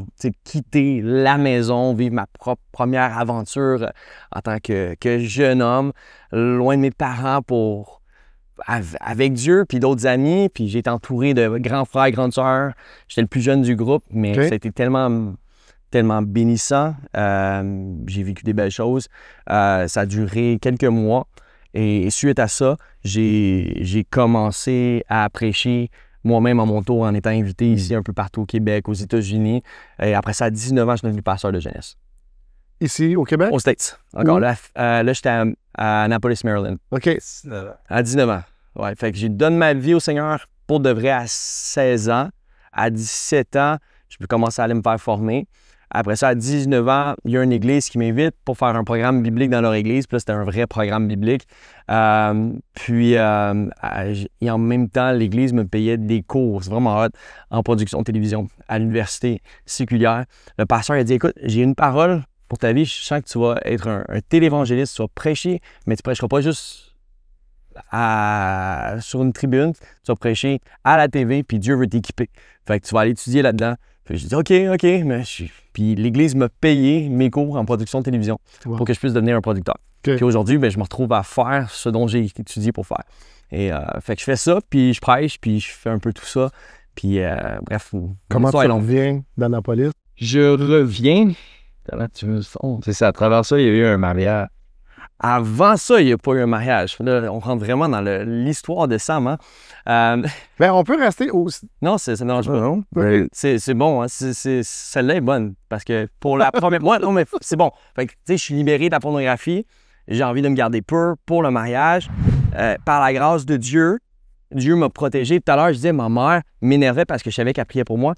quitter la maison, vivre ma propre première aventure en tant que jeune homme, loin de mes parents avec Dieu, puis d'autres amis. Puis j'ai été entouré de grands frères et grandes sœurs. J'étais le plus jeune du groupe, mais ça a été tellement bénissant. J'ai vécu des belles choses. Ça a duré quelques mois. Et suite à ça, j'ai commencé à prêcher moi-même à mon tour en étant invité ici un peu partout au Québec, aux États-Unis. Et après ça, à 19 ans, je suis devenu pasteur de jeunesse. Ici, au Québec? Aux States. Encore là, j'étais à Annapolis, Maryland. OK. À 19 ans. Ouais, fait que j'ai donné ma vie au Seigneur pour de vrai à 16 ans. À 17 ans, je peux commencer à aller me faire former. Après ça, à 19 ans, il y a une église qui m'invite pour faire un programme biblique dans leur église. Puis là, c'était un vrai programme biblique. Et en même temps, l'église me payait des cours, c'est vraiment hot, en production de télévision à l'université séculière. Le pasteur a dit, écoute, j'ai une parole pour ta vie. Je sens que tu vas être un télévangéliste, tu vas prêcher, mais tu ne prêcheras pas juste sur une tribune, tu vas prêcher à la TV, puis Dieu veut t'équiper. Fait que tu vas aller étudier là-dedans. Puis j'ai dit, OK, mais puis l'Église m'a payé mes cours en production de télévision pour que je puisse devenir un producteur. Okay. Puis aujourd'hui, je me retrouve à faire ce dont j'ai étudié pour faire. Et fait que je fais ça, puis je prêche, puis je fais un peu tout ça. Puis bref. Comment tu reviens d'Annapolis? Je reviens. C'est ça, à travers ça, il y a eu un mariage. Avant ça, il n'y a pas eu un mariage. Là, on rentre vraiment dans l'histoire de Sam. Hein? Ben, on peut rester au... Non, ça ne dérange pas. Non. C'est bon. Hein? Celle-là est bonne. Parce que pour la première... Moi, non, mais c'est bon. Fait que, tu sais, je suis libéré de la pornographie. J'ai envie de me garder pur pour le mariage. Par la grâce de Dieu, Dieu m'a protégé. Tout à l'heure, je disais, ma mère m'énervait parce que je savais qu'elle priait pour moi.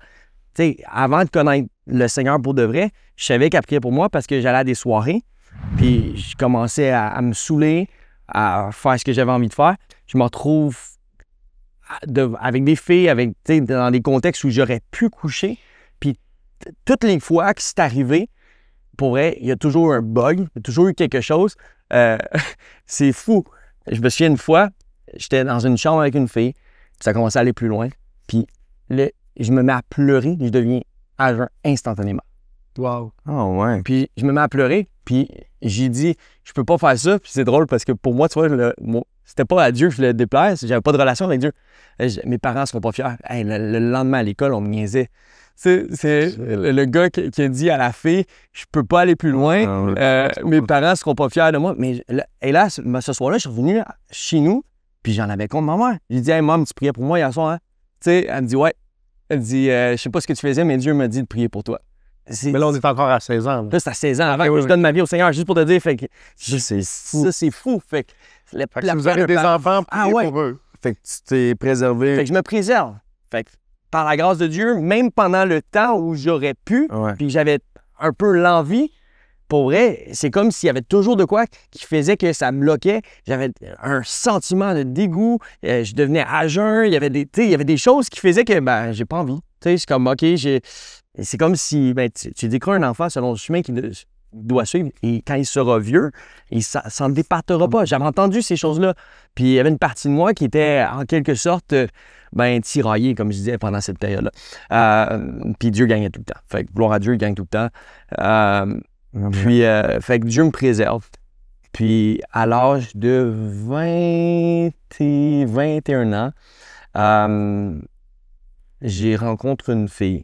Tu sais, avant de connaître le Seigneur pour de vrai, je savais qu'elle priait pour moi parce que j'allais à des soirées. Puis je commençais à me saouler, à faire ce que j'avais envie de faire. Je me retrouve avec des filles, dans des contextes où j'aurais pu coucher. Puis toutes les fois que c'est arrivé, pour vrai, il y a toujours un bug, il y a toujours eu quelque chose. C'est fou. Je me souviens une fois, j'étais dans une chambre avec une fille, puis ça commençait à aller plus loin, puis là, je me mets à pleurer, je deviens à jeun instantanément. Wow. Oh, ouais. Puis je me mets à pleurer, puis j'ai dit, je peux pas faire ça, puis c'est drôle parce que pour moi, tu vois, c'était pas à Dieu que je le déplaise, j'avais pas de relation avec Dieu. Mes parents seront pas fiers. Hey, le lendemain à l'école, on me niaisait. C'est le gars qui a dit à la fille, je peux pas aller plus loin, mes parents seront pas fiers de moi. Mais et là, ce soir-là, je suis revenu chez nous, puis j'en avais compte ma mère. J'ai dit, hey, maman, tu priais pour moi hier soir, hein? Tu sais, elle me dit, ouais. Elle me dit, je sais pas ce que tu faisais, mais Dieu m'a dit de prier pour toi. Mais là, on est encore à 16 ans. Là, c'est à 16 ans avant que je donne ma vie au Seigneur, juste pour te dire. Fait que C'est fou. ça, c'est fou. Fait que, Fait que si vous avez des enfants, priez pour eux. Fait que tu t'es préservé. Fait que je me préserve. Fait que par la grâce de Dieu, même pendant le temps où j'aurais pu, Ouais. puis j'avais un peu l'envie, pour vrai, c'est comme s'il y avait toujours de quoi qui faisait que ça me bloquait. J'avais un sentiment de dégoût, je devenais à jeun, il y avait des choses qui faisaient que j'ai pas envie. C'est comme, OK, c'est comme si tu décris un enfant selon le chemin qu'il doit suivre, et quand il sera vieux, il s'en départera pas. J'avais entendu ces choses-là. Puis il y avait une partie de moi qui était en quelque sorte tiraillée, comme je disais, pendant cette période-là. Puis Dieu gagnait tout le temps. Fait que gloire à Dieu, il gagne tout le temps. Puis, fait que Dieu me préserve. Puis, à l'âge de 21 ans, j'ai rencontré une fille.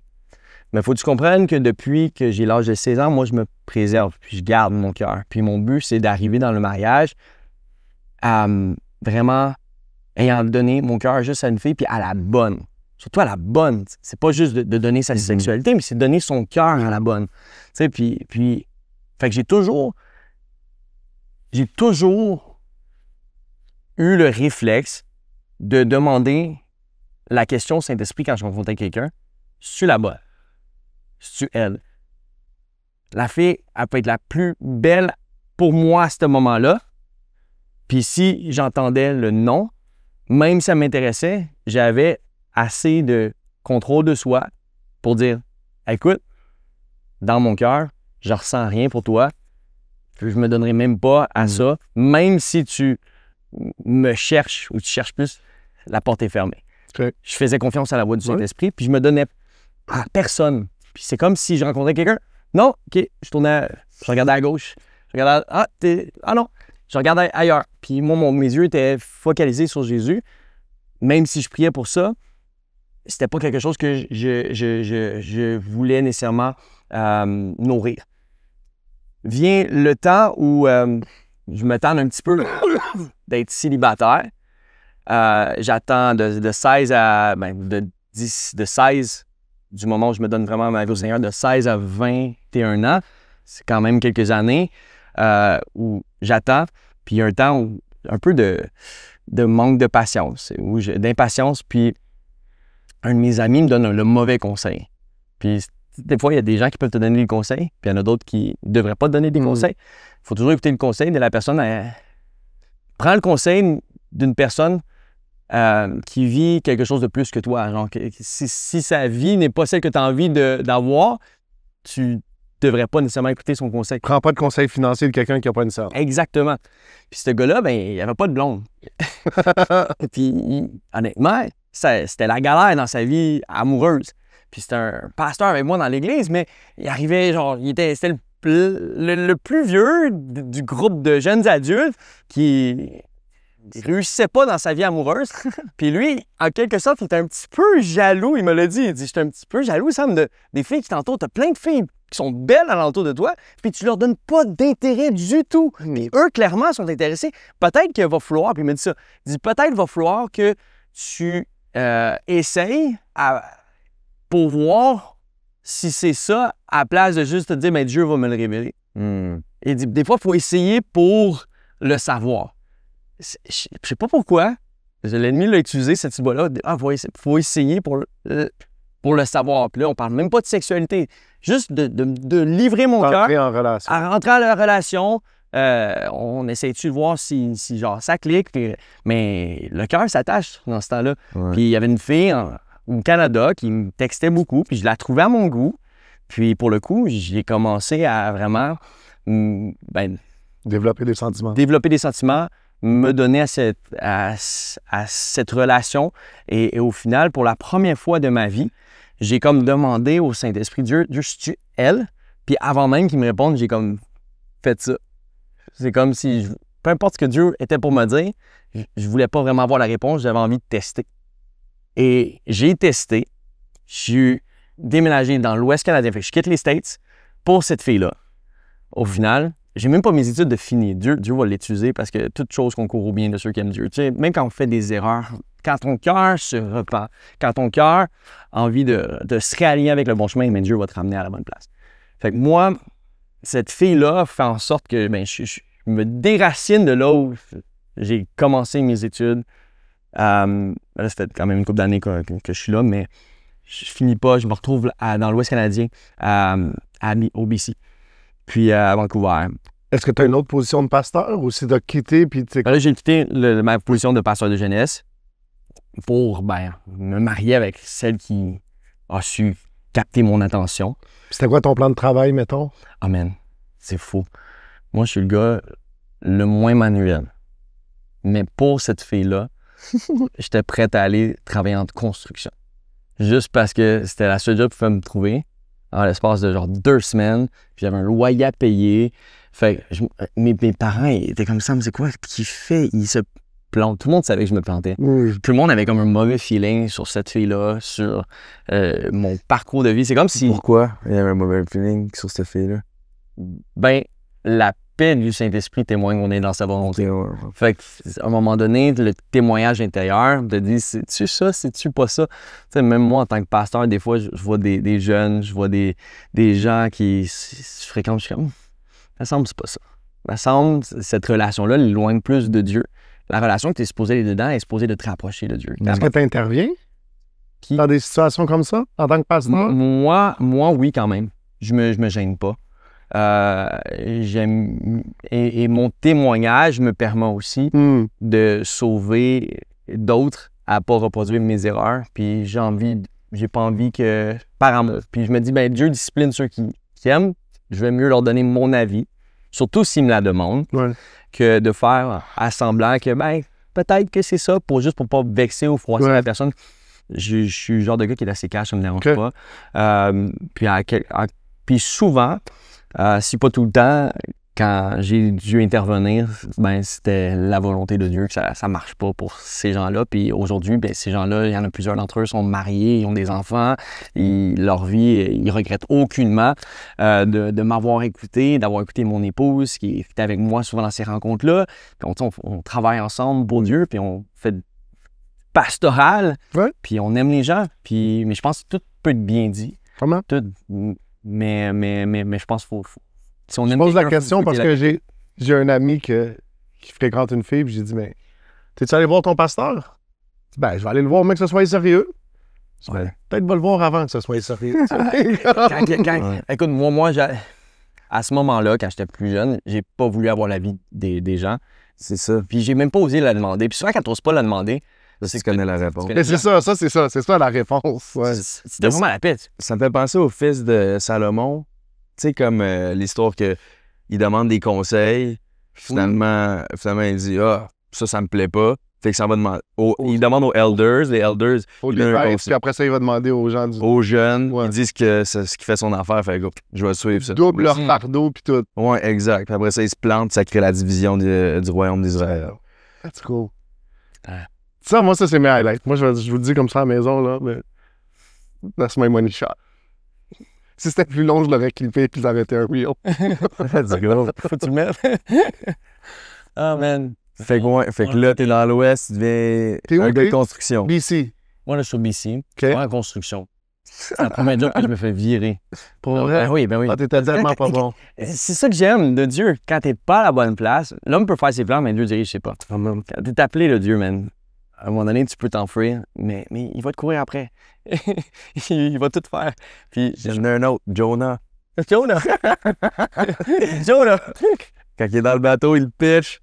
Mais il faut que tu comprennes que depuis que j'ai l'âge de 16 ans, moi, je me préserve, puis je garde mon cœur. Puis mon but, c'est d'arriver dans le mariage vraiment ayant donné mon cœur juste à une fille, puis à la bonne. Surtout à la bonne. C'est pas juste de donner sa sexualité, mais c'est de donner son cœur à la bonne. Tu sais, puis fait que j'ai toujours eu le réflexe de demander la question au Saint-Esprit quand je rencontrais quelqu'un. C'est-tu la bonne? C'est-tu elle? La fille, elle peut être la plus belle pour moi à ce moment-là. Puis si j'entendais le non, même si ça m'intéressait, j'avais assez de contrôle de soi pour dire, écoute, dans mon cœur, je ressens rien pour toi. Je me donnerai même pas à ça. Même si tu me cherches ou tu cherches plus, la porte est fermée. Okay. Je faisais confiance à la voix du Saint-Esprit, puis je me donnais à personne. Puis c'est comme si je rencontrais quelqu'un. Non, OK, je regardais à gauche. Je regardais non, je regardais ailleurs. Puis moi, mes yeux étaient focalisés sur Jésus. Même si je priais pour ça, c'était pas quelque chose que je voulais nécessairement nourrir. Vient le temps où je me tente un petit peu d'être célibataire. J'attends de 16 à... de 16, du moment où je me donne vraiment ma vie au Seigneur, de 16 à 21 ans. C'est quand même quelques années où j'attends. Puis il y a un temps où un peu de manque de patience, d'impatience. Puis un de mes amis me donne le mauvais conseil. Puis des fois, il y a des gens qui peuvent te donner des conseils, puis il y en a d'autres qui ne devraient pas te donner des conseils. Il faut toujours écouter le conseil de la personne. Prends le conseil d'une personne qui vit quelque chose de plus que toi. Genre, si sa vie n'est pas celle que tu as envie d'avoir, tu ne devrais pas nécessairement écouter son conseil. Prends pas de conseil financier de quelqu'un qui n'a pas une sœur. Exactement. Puis ce gars-là, il n'y avait pas de blonde. Puis honnêtement, c'était la galère dans sa vie amoureuse. Puis c'était un pasteur avec moi dans l'église, mais il arrivait, c'était le plus vieux du groupe de jeunes adultes qui réussissait pas dans sa vie amoureuse. Puis lui, en quelque sorte, il était un petit peu jaloux. Il me l'a dit. Il dit, j'étais un petit peu jaloux, Sam, des filles qui t'entourent. T'as plein de filles qui sont belles alentour de toi, puis tu leur donnes pas d'intérêt du tout. Mais eux, clairement, sont intéressés. Peut-être qu'il va falloir, puis il me dit ça, il dit, peut-être qu'il va falloir que tu essayes pour voir si c'est ça, à la place de juste te dire, mais Dieu va me le révéler. Il dit, des fois, il faut essayer pour le savoir. Je sais pas pourquoi. L'ennemi l'a utilisé, cette symbole-là. Il faut essayer pour le savoir. Puis là, on parle même pas de sexualité. Juste de livrer mon cœur. Rentrer en relation. À rentrer à la relation. On essaie-tu de voir si genre, ça clique. Mais le cœur s'attache dans ce temps-là. Ouais. Puis il y avait une fille au Canada qui me textait beaucoup. Puis je la trouvais à mon goût. Puis pour le coup, j'ai commencé à vraiment Développer des sentiments. développer des sentiments, me donner à cette relation. Et au final, pour la première fois de ma vie, j'ai comme demandé au Saint-Esprit, Dieu, c'est-tu elle? Puis avant même qu'il me réponde, j'ai comme fait ça. C'est comme si, peu importe ce que Dieu était pour me dire, je voulais pas vraiment avoir la réponse, j'avais envie de tester. Et j'ai testé. Je suis déménagé dans l'Ouest canadien. Fait que je quitte les States pour cette fille-là. Au final, j'ai même pas mes études de fini. Dieu va l'utiliser parce que toute chose concourt au bien de ceux qui aiment Dieu. Tu sais, même quand on fait des erreurs, quand ton cœur se repent, quand ton cœur a envie de se réaligner avec le bon chemin, mais Dieu va te ramener à la bonne place. Fait que moi, cette fille-là fait en sorte que je me déracine de là où j'ai commencé mes études. Là, ça fait quand même une couple d'années que je suis là, mais je finis pas. Je me retrouve dans l'Ouest canadien, au BC, puis à Vancouver. Est-ce que tu as une autre position de pasteur ou si tu as quitté puis tu Là, j'ai quitté ma position de pasteur de jeunesse pour me marier avec celle qui a su capter mon attention. C'était quoi ton plan de travail, mettons? Amen. C'est fou. Moi, je suis le gars le moins manuel. Mais pour cette fille-là, j'étais prêt à aller travailler en construction. Juste parce que c'était la seule job qui pouvait me trouver en l'espace de genre 2 semaines. Puis j'avais un loyer à payer. Fait que mes parents étaient comme ça, mais c'est quoi qu'il fait? Il se plante. Tout le monde savait que je me plantais. Tout le monde avait comme un mauvais feeling sur cette fille-là, sur mon parcours de vie. C'est comme si... Pourquoi il y avait un mauvais feeling sur cette fille-là? La paix du Saint-Esprit témoigne qu'on est dans sa volonté. Fait qu'à un moment donné, le témoignage intérieur te dit, c'est-tu ça, c'est-tu pas ça? Tu sais, même moi, en tant que pasteur, des fois, je vois des jeunes, je vois des gens qui se fréquentent, je suis comme, ça semble c'est pas ça. Ça semble, cette relation-là l'éloigne plus de Dieu. La relation que tu es supposé aller dedans est supposée de te rapprocher de Dieu. Est-ce que tu interviens dans des situations comme ça, en tant que pasteur? Moi, oui, quand même. Je me gêne pas. Et mon témoignage me permet aussi de sauver d'autres à pas reproduire mes erreurs. Puis j'ai pas envie que, par amour. Puis je me dis, Dieu discipline ceux qui aiment. Je vais mieux leur donner mon avis, surtout s'ils me la demandent, que de faire à semblant que, peut-être que c'est ça, juste pour pas vexer ou froisser la personne. Je suis le genre de gars qui est assez cash, ça me dérange pas. Puis souvent, si pas tout le temps, quand j'ai dû intervenir, c'était la volonté de Dieu que ça marche pas pour ces gens-là. Puis aujourd'hui, ces gens-là, il y en a plusieurs d'entre eux sont mariés, ils ont des enfants, leur vie, ils regrettent aucunement de m'avoir écouté, d'avoir écouté mon épouse qui était avec moi souvent dans ces rencontres-là. Puis on travaille ensemble pour Dieu, puis on fait pastoral, puis on aime les gens. Mais je pense que tout peut être bien dit. Comment? Tout, mais je pense qu'il faut si on je aime pose la question parce que j'ai un ami qui fréquente une fille, puis j'ai dit, t'es-tu allé voir ton pasteur? Je vais aller le voir, mais que ce soit sérieux. Peut-être va le voir avant que ce soit sérieux. Écoute, moi à ce moment-là, quand j'étais plus jeune, j'ai pas voulu avoir l'avis des gens. C'est ça. Puis j'ai même pas osé la demander. Puis souvent, quand t'oses pas la demander, tu connais la réponse. Mais c'est ça la réponse. Ouais. C'était vraiment la pète. Ça me fait penser au fils de Salomon. Tu sais, comme l'histoire qu'il demande des conseils. Finalement, il dit, ça me plaît pas. Fait que ça va demander. Il demande aux elders. Les elders. Puis après ça, il va demander aux gens. Aux jeunes. Ils disent que c'est ce qui fait son affaire. Fait que je vais suivre ça. Double leur fardeau, puis tout. Ouais, exact. Puis après ça, ils se plantent. Ça crée la division du royaume d'Israël. That's cool. Ça, moi, c'est mes highlights. Moi, je vous le dis comme ça à la maison, là, mais that's my money shot. Si c'était plus long, je l'aurais clippé puis j'aurais été un reel. Let's go. Faut que tu le mettes. Oh, man. Fait que là, t'es dans l'Ouest, tu deviens un gars de construction. BC. Moi, là, je suis au BC. Okay. En construction. C'est la première job que je me fais virer. Pour vrai? Oui. Ah, t'étais tellement pas bon. C'est ça que j'aime de Dieu. Quand t'es pas à la bonne place, l'homme peut faire ses plans, mais Dieu dirige, je sais pas. Quand t'es appelé le Dieu, man, à un moment donné, tu peux t'enfuir, mais il va te courir après. Il va tout faire. Puis j'en ai un autre, Jonah. Jonah! Quand il est dans le bateau, il pitch.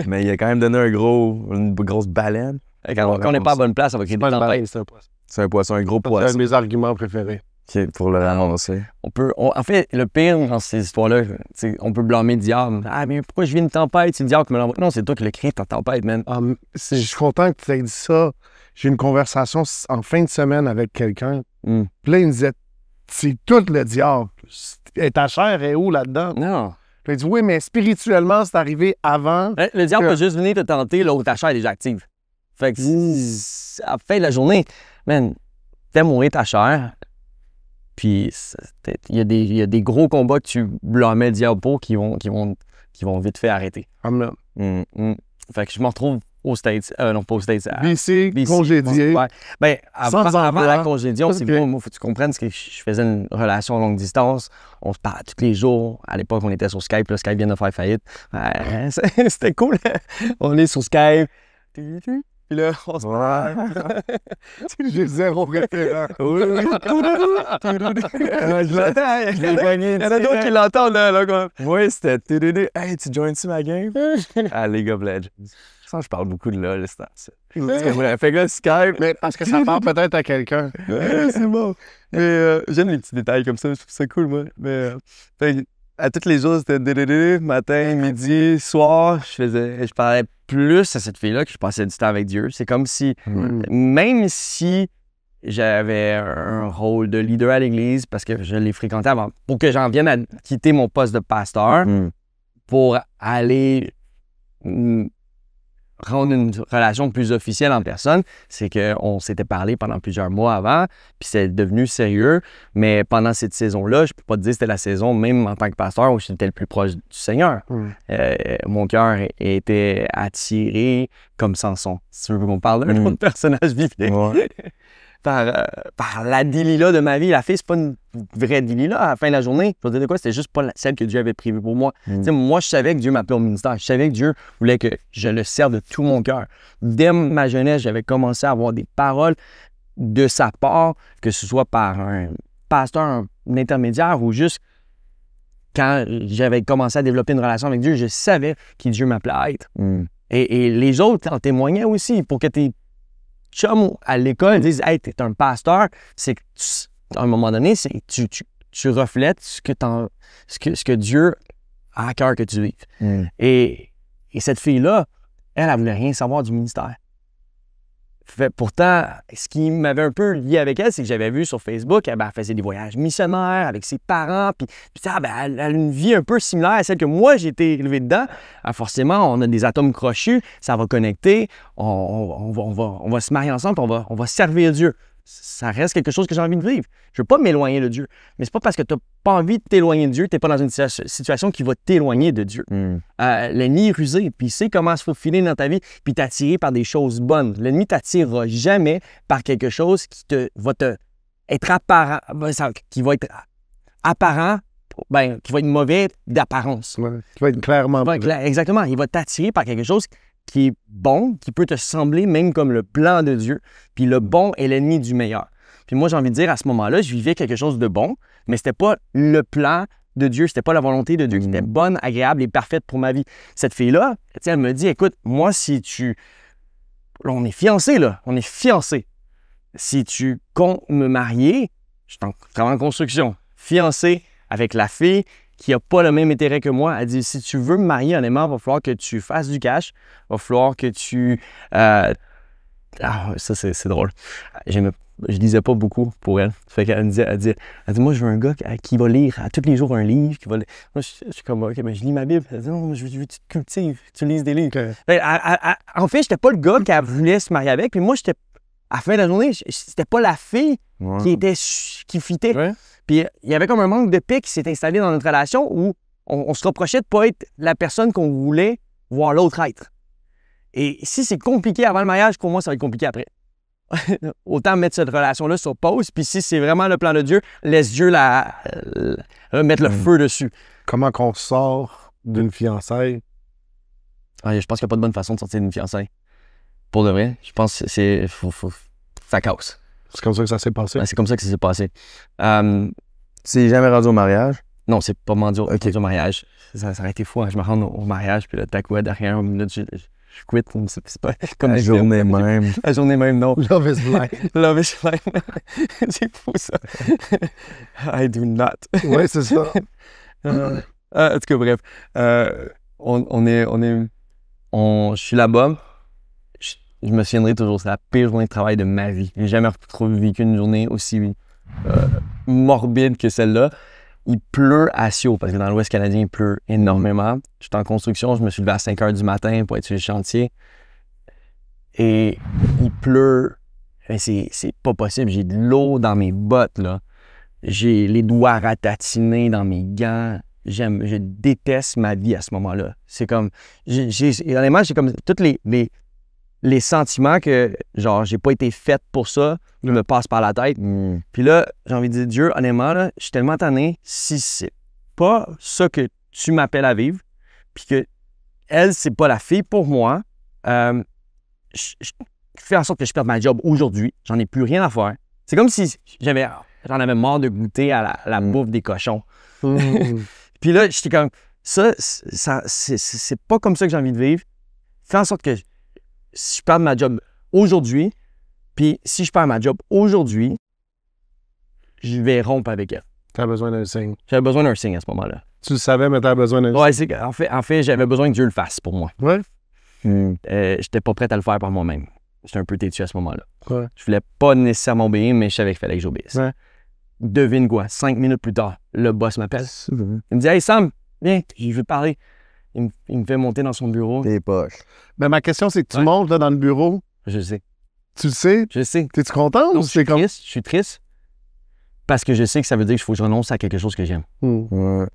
Mais il a quand même donné une grosse baleine. Quand on n'est pas à la bonne place, ça va créer des tempêtes. C'est un poisson, un gros poisson. C'est un de mes arguments préférés. OK, pour le ramasser. En fait, le pire dans ces histoires-là, on peut blâmer le diable. Ah, mais pourquoi je vis une tempête? C'est le diable qui me l'envoie. Non, c'est toi qui l'as créé, ta tempête, man. Je suis content que tu aies dit ça. J'ai eu une conversation en fin de semaine avec quelqu'un. Mm. Puis là, il me disait, c'est tout le diable. Et ta chair est où là-dedans? Non. Puis il dit, oui, mais spirituellement, c'est arrivé avant. Le diable peut juste venir te tenter là où ta chair est déjà active. Fait que à la fin de la journée, man, t'aimes mourir ta chair. Puis il y a des gros combats que tu blâmais le diable pour qui vont vite fait arrêter. Comme là. Fait que je me retrouve aux States. Non, pas aux States. BC, congédié. Ouais. Ben, avant la congédition, Ça, c'est c'est moi, faut que tu comprennes que je faisais une relation à longue distance. On se parlait tous les jours. À l'époque, on était sur Skype. Là, Skype vient de faire faillite. Ouais, c'était cool. On est sur Skype. Puis là, on se parle. J'ai zéro référent. Je l'entends. Il y en a d'autres qui l'entendent. Là, Moi, c'était « Hey, tu joins-tu ma game? » À League of Legends. Je parle beaucoup de LOL, c'est ça. Fait que là, Skype... Mais parce que ça parle peut-être à quelqu'un. C'est bon. Mais j'aime les petits détails comme ça, je trouve ça cool, moi. Mais à tous les jours, c'était matin, midi, soir. Je parlais plus à cette fille-là que je passais du temps avec Dieu. C'est comme si, même si j'avais un rôle de leader à l'église, parce que je l'ai fréquenté avant, pour que j'en vienne à quitter mon poste de pasteur, pour aller rendre une relation plus officielle en personne, c'est qu'on s'était parlé pendant plusieurs mois avant, puis c'est devenu sérieux. Mais pendant cette saison-là, je peux pas te dire que c'était la saison, même en tant que pasteur, où j'étais le plus proche du Seigneur. Mon cœur était attiré comme Samson. Si tu veux qu'on parle d'un autre personnage vivant. Par la Delilah de ma vie. La fille, c'est pas une vraie Delilah à la fin de la journée. Je veux dire de quoi? C'était juste pas celle que Dieu avait prévue pour moi. Moi, je savais que Dieu m'appelait au ministère. Je savais que Dieu voulait que je le serve de tout mon cœur. Dès ma jeunesse, j'avais commencé à avoir des paroles de sa part, que ce soit par un pasteur, un intermédiaire ou juste quand j'avais commencé à développer une relation avec Dieu, je savais qui Dieu m'appelait à être. Et les autres en témoignaient aussi pour que tes chums à l'école disent « Hey, t'es un pasteur », c'est que à un moment donné, tu reflètes ce que Dieu a à cœur que tu vives. Et cette fille-là, elle voulait rien savoir du ministère. Pourtant, ce qui m'avait un peu lié avec elle, c'est que j'avais vu sur Facebook, elle faisait des voyages missionnaires avec ses parents, puis elle a une vie un peu similaire à celle que moi, j'ai été élevé dedans. Alors forcément, on a des atomes crochus, ça va connecter, on va se marier ensemble, puis on va servir Dieu. Ça reste quelque chose que j'ai envie de vivre. Je veux pas m'éloigner de Dieu. Mais c'est pas parce que tu n'as pas envie de t'éloigner de Dieu, tu n'es pas dans une situation qui va t'éloigner de Dieu. L'ennemi est rusé, puis il sait comment se faufiler dans ta vie, puis t'attirer par des choses bonnes. L'ennemi t'attirera jamais par quelque chose qui va être apparent, qui va être apparent, qui va être mauvais d'apparence. Qui va être clairement exactement. Il va t'attirer par quelque chose qui est bon, qui peut te sembler même comme le plan de Dieu. Puis le bon est l'ennemi du meilleur. Puis moi, j'ai envie de dire, à ce moment-là, je vivais quelque chose de bon, mais c'était pas le plan de Dieu, c'était pas la volonté de Dieu qui était bonne, agréable et parfaite pour ma vie. Cette fille-là, elle me dit, écoute, moi, si tu... Là, on est fiancés, là. On est fiancés. Si tu comptes me marier, je travaille en construction, fiancé avec la fille qui n'a pas le même intérêt que moi. Elle dit, si tu veux me marier, honnêtement, il va falloir que tu fasses du cash. Il va falloir que tu... ça, c'est drôle. Je lisais pas beaucoup pour elle. Fait qu'elle dit, moi, je veux un gars qui va lire à tous les jours un livre. Moi, je suis comme, OK, mais je lis ma Bible. Elle dit, non, je veux que tu te cultives, tu lises des livres. En fait, j'étais pas le gars qu'elle voulait se marier avec. Puis moi, à la fin de la journée, c'était pas la fille qui fitait. Ouais. Puis il y avait comme un manque de paix qui s'est installé dans notre relation où on se reprochait de ne pas être la personne qu'on voulait voir l'autre être. Et si c'est compliqué avant le mariage, pour moi, ça va être compliqué après. Autant mettre cette relation-là sur pause, puis si c'est vraiment le plan de Dieu, laisse Dieu mettre le feu dessus. Comment qu'on sort d'une fiançaille? Je pense qu'il n'y a pas de bonne façon de sortir d'une fiançaille. Pour de vrai, je pense que ça casse. C'est comme ça que ça s'est passé? C'est comme ça que ça s'est passé. C'est jamais rendu au mariage? Non, c'est pas rendu au mariage. Ça aurait été fou, hein. Je me rends au mariage, puis là, t'as quoi derrière une minute, je quit. C'est pas comme La des journée films. même. La journée même, non. Love is blind. Love is blind. C'est fou, ça. I do not. Oui, c'est ça. En tout cas, bref. Je suis là-bas. Je me souviendrai toujours, c'est la pire journée de travail de ma vie. J'ai jamais trop vécu une journée aussi morbide que celle-là. Il pleut à Sio, parce que dans l'Ouest canadien, il pleut énormément. J'étais en construction, je me suis levé à 5 h du matin pour être sur le chantier. Et il pleut. C'est pas possible. J'ai de l'eau dans mes bottes, là. J'ai les doigts ratatinés dans mes gants. Je déteste ma vie à ce moment-là. C'est comme... honnêtement, j'ai comme tous les sentiments que, genre, j'ai pas été faite pour ça, me passent par la tête. Puis là, j'ai envie de dire, Dieu, honnêtement, là, je suis tellement tanné. Si c'est pas ça que tu m'appelles à vivre, puis que elle, c'est pas la fille pour moi, je fais en sorte que je perde ma job aujourd'hui. J'en ai plus rien à faire. C'est comme si j'en avais marre de goûter à la bouffe des cochons. Puis là, j'étais comme, c'est pas comme ça que j'ai envie de vivre. Fais en sorte que si je perds ma job aujourd'hui, puis si je perds ma job aujourd'hui, je vais rompre avec elle. T'as besoin d'un signe. J'avais besoin d'un signe à ce moment-là. Tu le savais, mais t'as besoin d'un signe. Ouais, en fait, j'avais besoin que Dieu le fasse pour moi. Ouais. J'étais pas prêt à le faire par moi-même. J'étais un peu têtu à ce moment-là. Ouais. Je voulais pas nécessairement obéir, mais je savais qu'il fallait que j'obéisse. Ouais. Devine quoi, 5 minutes plus tard, le boss m'appelle. Il me dit « Hey Sam, viens, je veux parler. » Il me fait monter dans son bureau. Tes poches. Mais ma question, c'est que tu Ouais. montes là, dans le bureau, Je sais. tu le sais, Je sais. t'es-tu content Non, ou je suis c'est comme... triste. Je suis triste parce que je sais que ça veut dire qu'il faut que je renonce à quelque chose que j'aime. Ouais.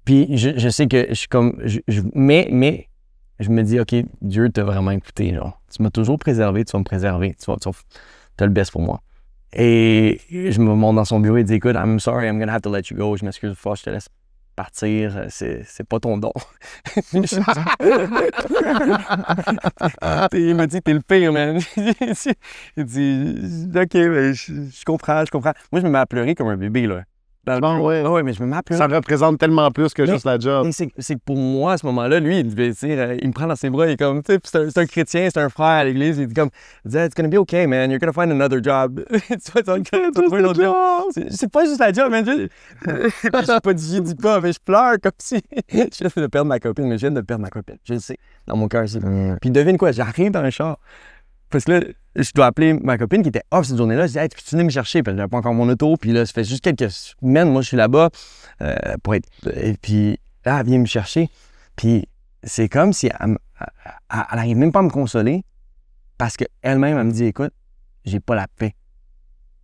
Puis je sais que je suis comme... mais je me dis, OK, Dieu t'a vraiment écouté. Genre. Tu m'as toujours préservé, tu vas me préserver. Tu as le best pour moi. Et je me monte dans son bureau et dit, écoute, I'm sorry, I'm gonna have to let you go. Je m'excuse fort, je te laisse partir. C'est pas ton don. Il m'a dit, t'es le pire, man. Il dit, OK, mais je comprends. Moi, je me mets à pleurer comme un bébé, là. Ouais, mais je me mets à pleurer. Ça représente tellement plus que juste la job. Et c'est que pour moi, à ce moment-là, lui, il me prend dans ses bras, il est comme, tu sais, c'est un chrétien, c'est un frère à l'église, il dit comme, it's gonna be okay, man, you're gonna find another job. Tu vas trouver un autre job. C'est pas juste la job, man. Je dis pas, mais je pleure comme si je viens de perdre ma copine, mais je viens de perdre ma copine. Je le sais, dans mon cœur, c'est. Puis devine quoi, j'arrive dans le char. Parce que là, je dois appeler ma copine qui était off cette journée-là. Je dis, hey, tu venir me chercher? Puis elle n'avait pas encore mon auto. Puis là, ça fait juste quelques semaines, moi, je suis là-bas pour être. Et puis là, elle vient me chercher. Puis c'est comme si elle n'arrive même pas à me consoler parce qu'elle-même, elle me dit, écoute, j'ai pas la paix.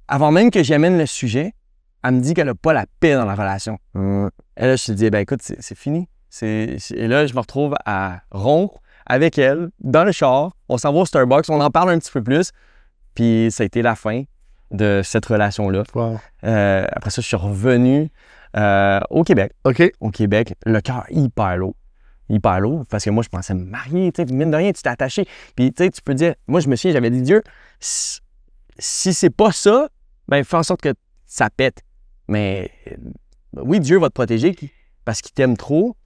Avant même que j'amène le sujet, elle me dit qu'elle n'a pas la paix dans la relation. Et là, je te dis, ben écoute, c'est fini. Et là, je me retrouve à rompre avec elle, dans le char, on s'en va au Starbucks, on en parle un petit peu plus, puis ça a été la fin de cette relation-là. Wow. Après ça, je suis revenu au Québec. OK. Au Québec, le cœur hyper lourd, parce que moi, je pensais me marier, tu sais, mine de rien, tu t'es attaché. Puis, tu sais, tu peux dire, moi, je me souviens, j'avais dit, Dieu, si c'est pas ça, ben fais en sorte que ça pète. Mais oui, Dieu va te protéger parce qu'il t'aime trop.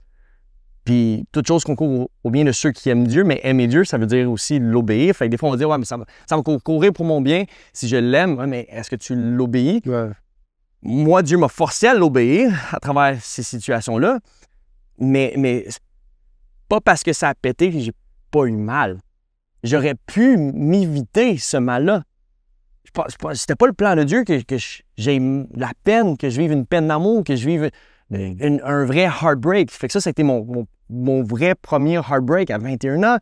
Puis, toute chose concourt au bien de ceux qui aiment Dieu, mais aimer Dieu, ça veut dire aussi l'obéir. Fait que des fois, on va dire, ouais, mais ça va concourir pour mon bien si je l'aime. Ouais, mais est-ce que tu l'obéis? Ouais. Moi, Dieu m'a forcé à l'obéir à travers ces situations-là, mais pas parce que ça a pété que j'ai pas eu mal. J'aurais pu m'éviter ce mal-là. C'était pas le plan de Dieu que j'ai la peine, que je vive une peine d'amour, que je vive un vrai heartbreak. Fait que ça a été mon vrai premier heartbreak à 21 ans.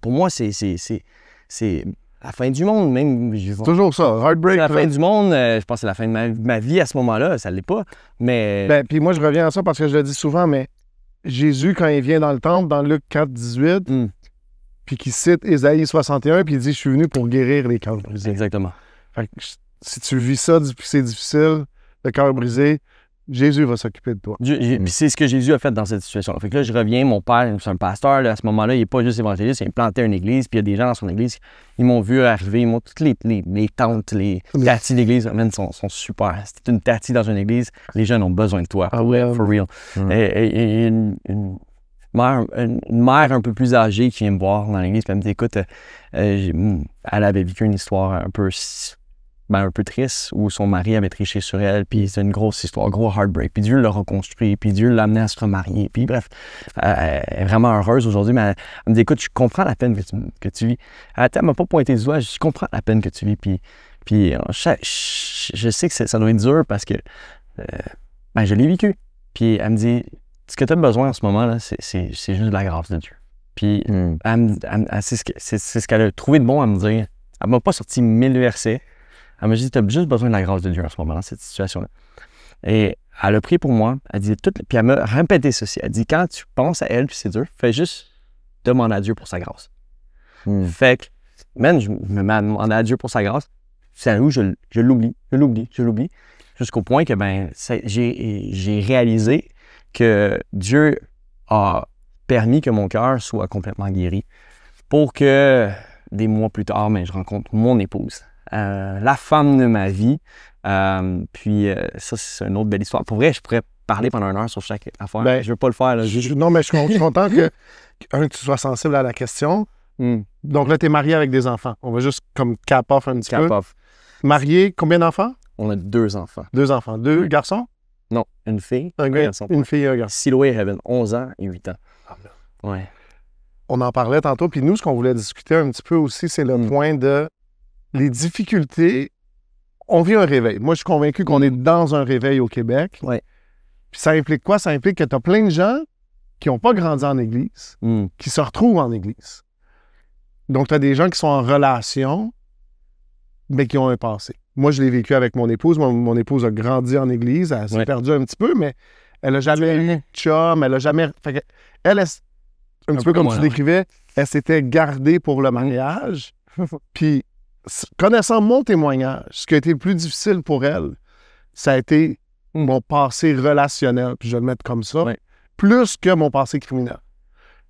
Pour moi, c'est la fin du monde. Même, C'est toujours ça, heartbreak. c'est la fin du monde. Je pense que c'est la fin de ma vie à ce moment-là. Ça l'est pas. Mais Ben, puis moi, je reviens à ça parce que je le dis souvent, mais Jésus, quand il vient dans le temple, dans Luc 4, 18, puis qu'il cite Ésaïe 61, puis il dit « Je suis venu pour guérir les cœurs brisés. » exactement. Fait que si tu vis ça, puis c'est difficile, le cœur brisé, Jésus va s'occuper de toi. Puis c'est ce que Jésus a fait dans cette situation-là. Fait que là, je reviens, mon père, c'est un pasteur, là, à ce moment-là, il n'est pas juste évangéliste, il a implanté une église, puis il y a des gens dans son église, ils m'ont vu arriver, ils m'ont toutes les tantes, les tatis d'église, man, sont super. C'était une tati dans une église, les jeunes ont besoin de toi. Ah ouais. For real. Et une mère un peu plus âgée qui vient me voir dans l'église, puis elle me dit, écoute, elle avait vécu une histoire un peu triste où son mari avait triché sur elle, puis c'est une grosse histoire, gros heartbreak, puis Dieu l'a reconstruit, puis Dieu l'a amené à se remarier, puis bref, elle est vraiment heureuse aujourd'hui, mais elle me dit, écoute, je comprends la peine que tu vis. Elle m'a pas pointé du doigt, je comprends la peine que tu vis, puis je sais que ça doit être dur parce que je l'ai vécu. Puis elle me dit, ce que tu as besoin en ce moment, là, c'est juste de la grâce de Dieu. Puis c'est ce qu'elle a trouvé de bon à me dire. Elle m'a pas sorti 1000 versets. Elle m'a dit, tu as juste besoin de la grâce de Dieu en ce moment, dans cette situation-là. Et elle a prié pour moi. Elle dit puis elle m'a répété ceci. Elle dit, quand tu penses à elle, puis c'est dur, fais juste demander à Dieu pour sa grâce. Fait que, je me mets à demander à Dieu pour sa grâce. C'est où je l'oublie. Jusqu'au point que j'ai réalisé que Dieu a permis que mon cœur soit complètement guéri pour que des mois plus tard, je rencontre mon épouse, la femme de ma vie. Puis ça, c'est une autre belle histoire. Pour vrai, je pourrais parler pendant 1 heure sur chaque affaire. Je veux pas le faire. Là. Non, mais je suis content que tu sois sensible à la question. Donc là, tu es marié avec des enfants. On va juste comme cap off un petit peu. Cap off. Marié, combien d'enfants? On a 2 enfants. 2 enfants. 2 garçons? Non, une fille. Un garçon. Une fille et un garçon. Siloé et Heaven, 11 ans et 8 ans. Ouais. On en parlait tantôt, puis nous, ce qu'on voulait discuter un petit peu aussi, c'est le point de les difficultés. On vit un réveil. Moi, je suis convaincu qu'on est dans un réveil au Québec. Ouais. Puis ça implique quoi? Ça implique que tu as plein de gens qui n'ont pas grandi en Église, qui se retrouvent en Église. Donc, tu as des gens qui sont en relation, mais qui ont un passé. Moi, je l'ai vécu avec mon épouse. Mon épouse a grandi en Église. Elle s'est perdue un petit peu, mais elle n'a jamais eu de chum. Elle n'a jamais... Fait elle, un petit peu comme tu décrivais, elle s'était gardée pour le mariage. Puis, connaissant mon témoignage, ce qui a été le plus difficile pour elle, ça a été mon passé relationnel, puis je vais le mettre comme ça, plus que mon passé criminel.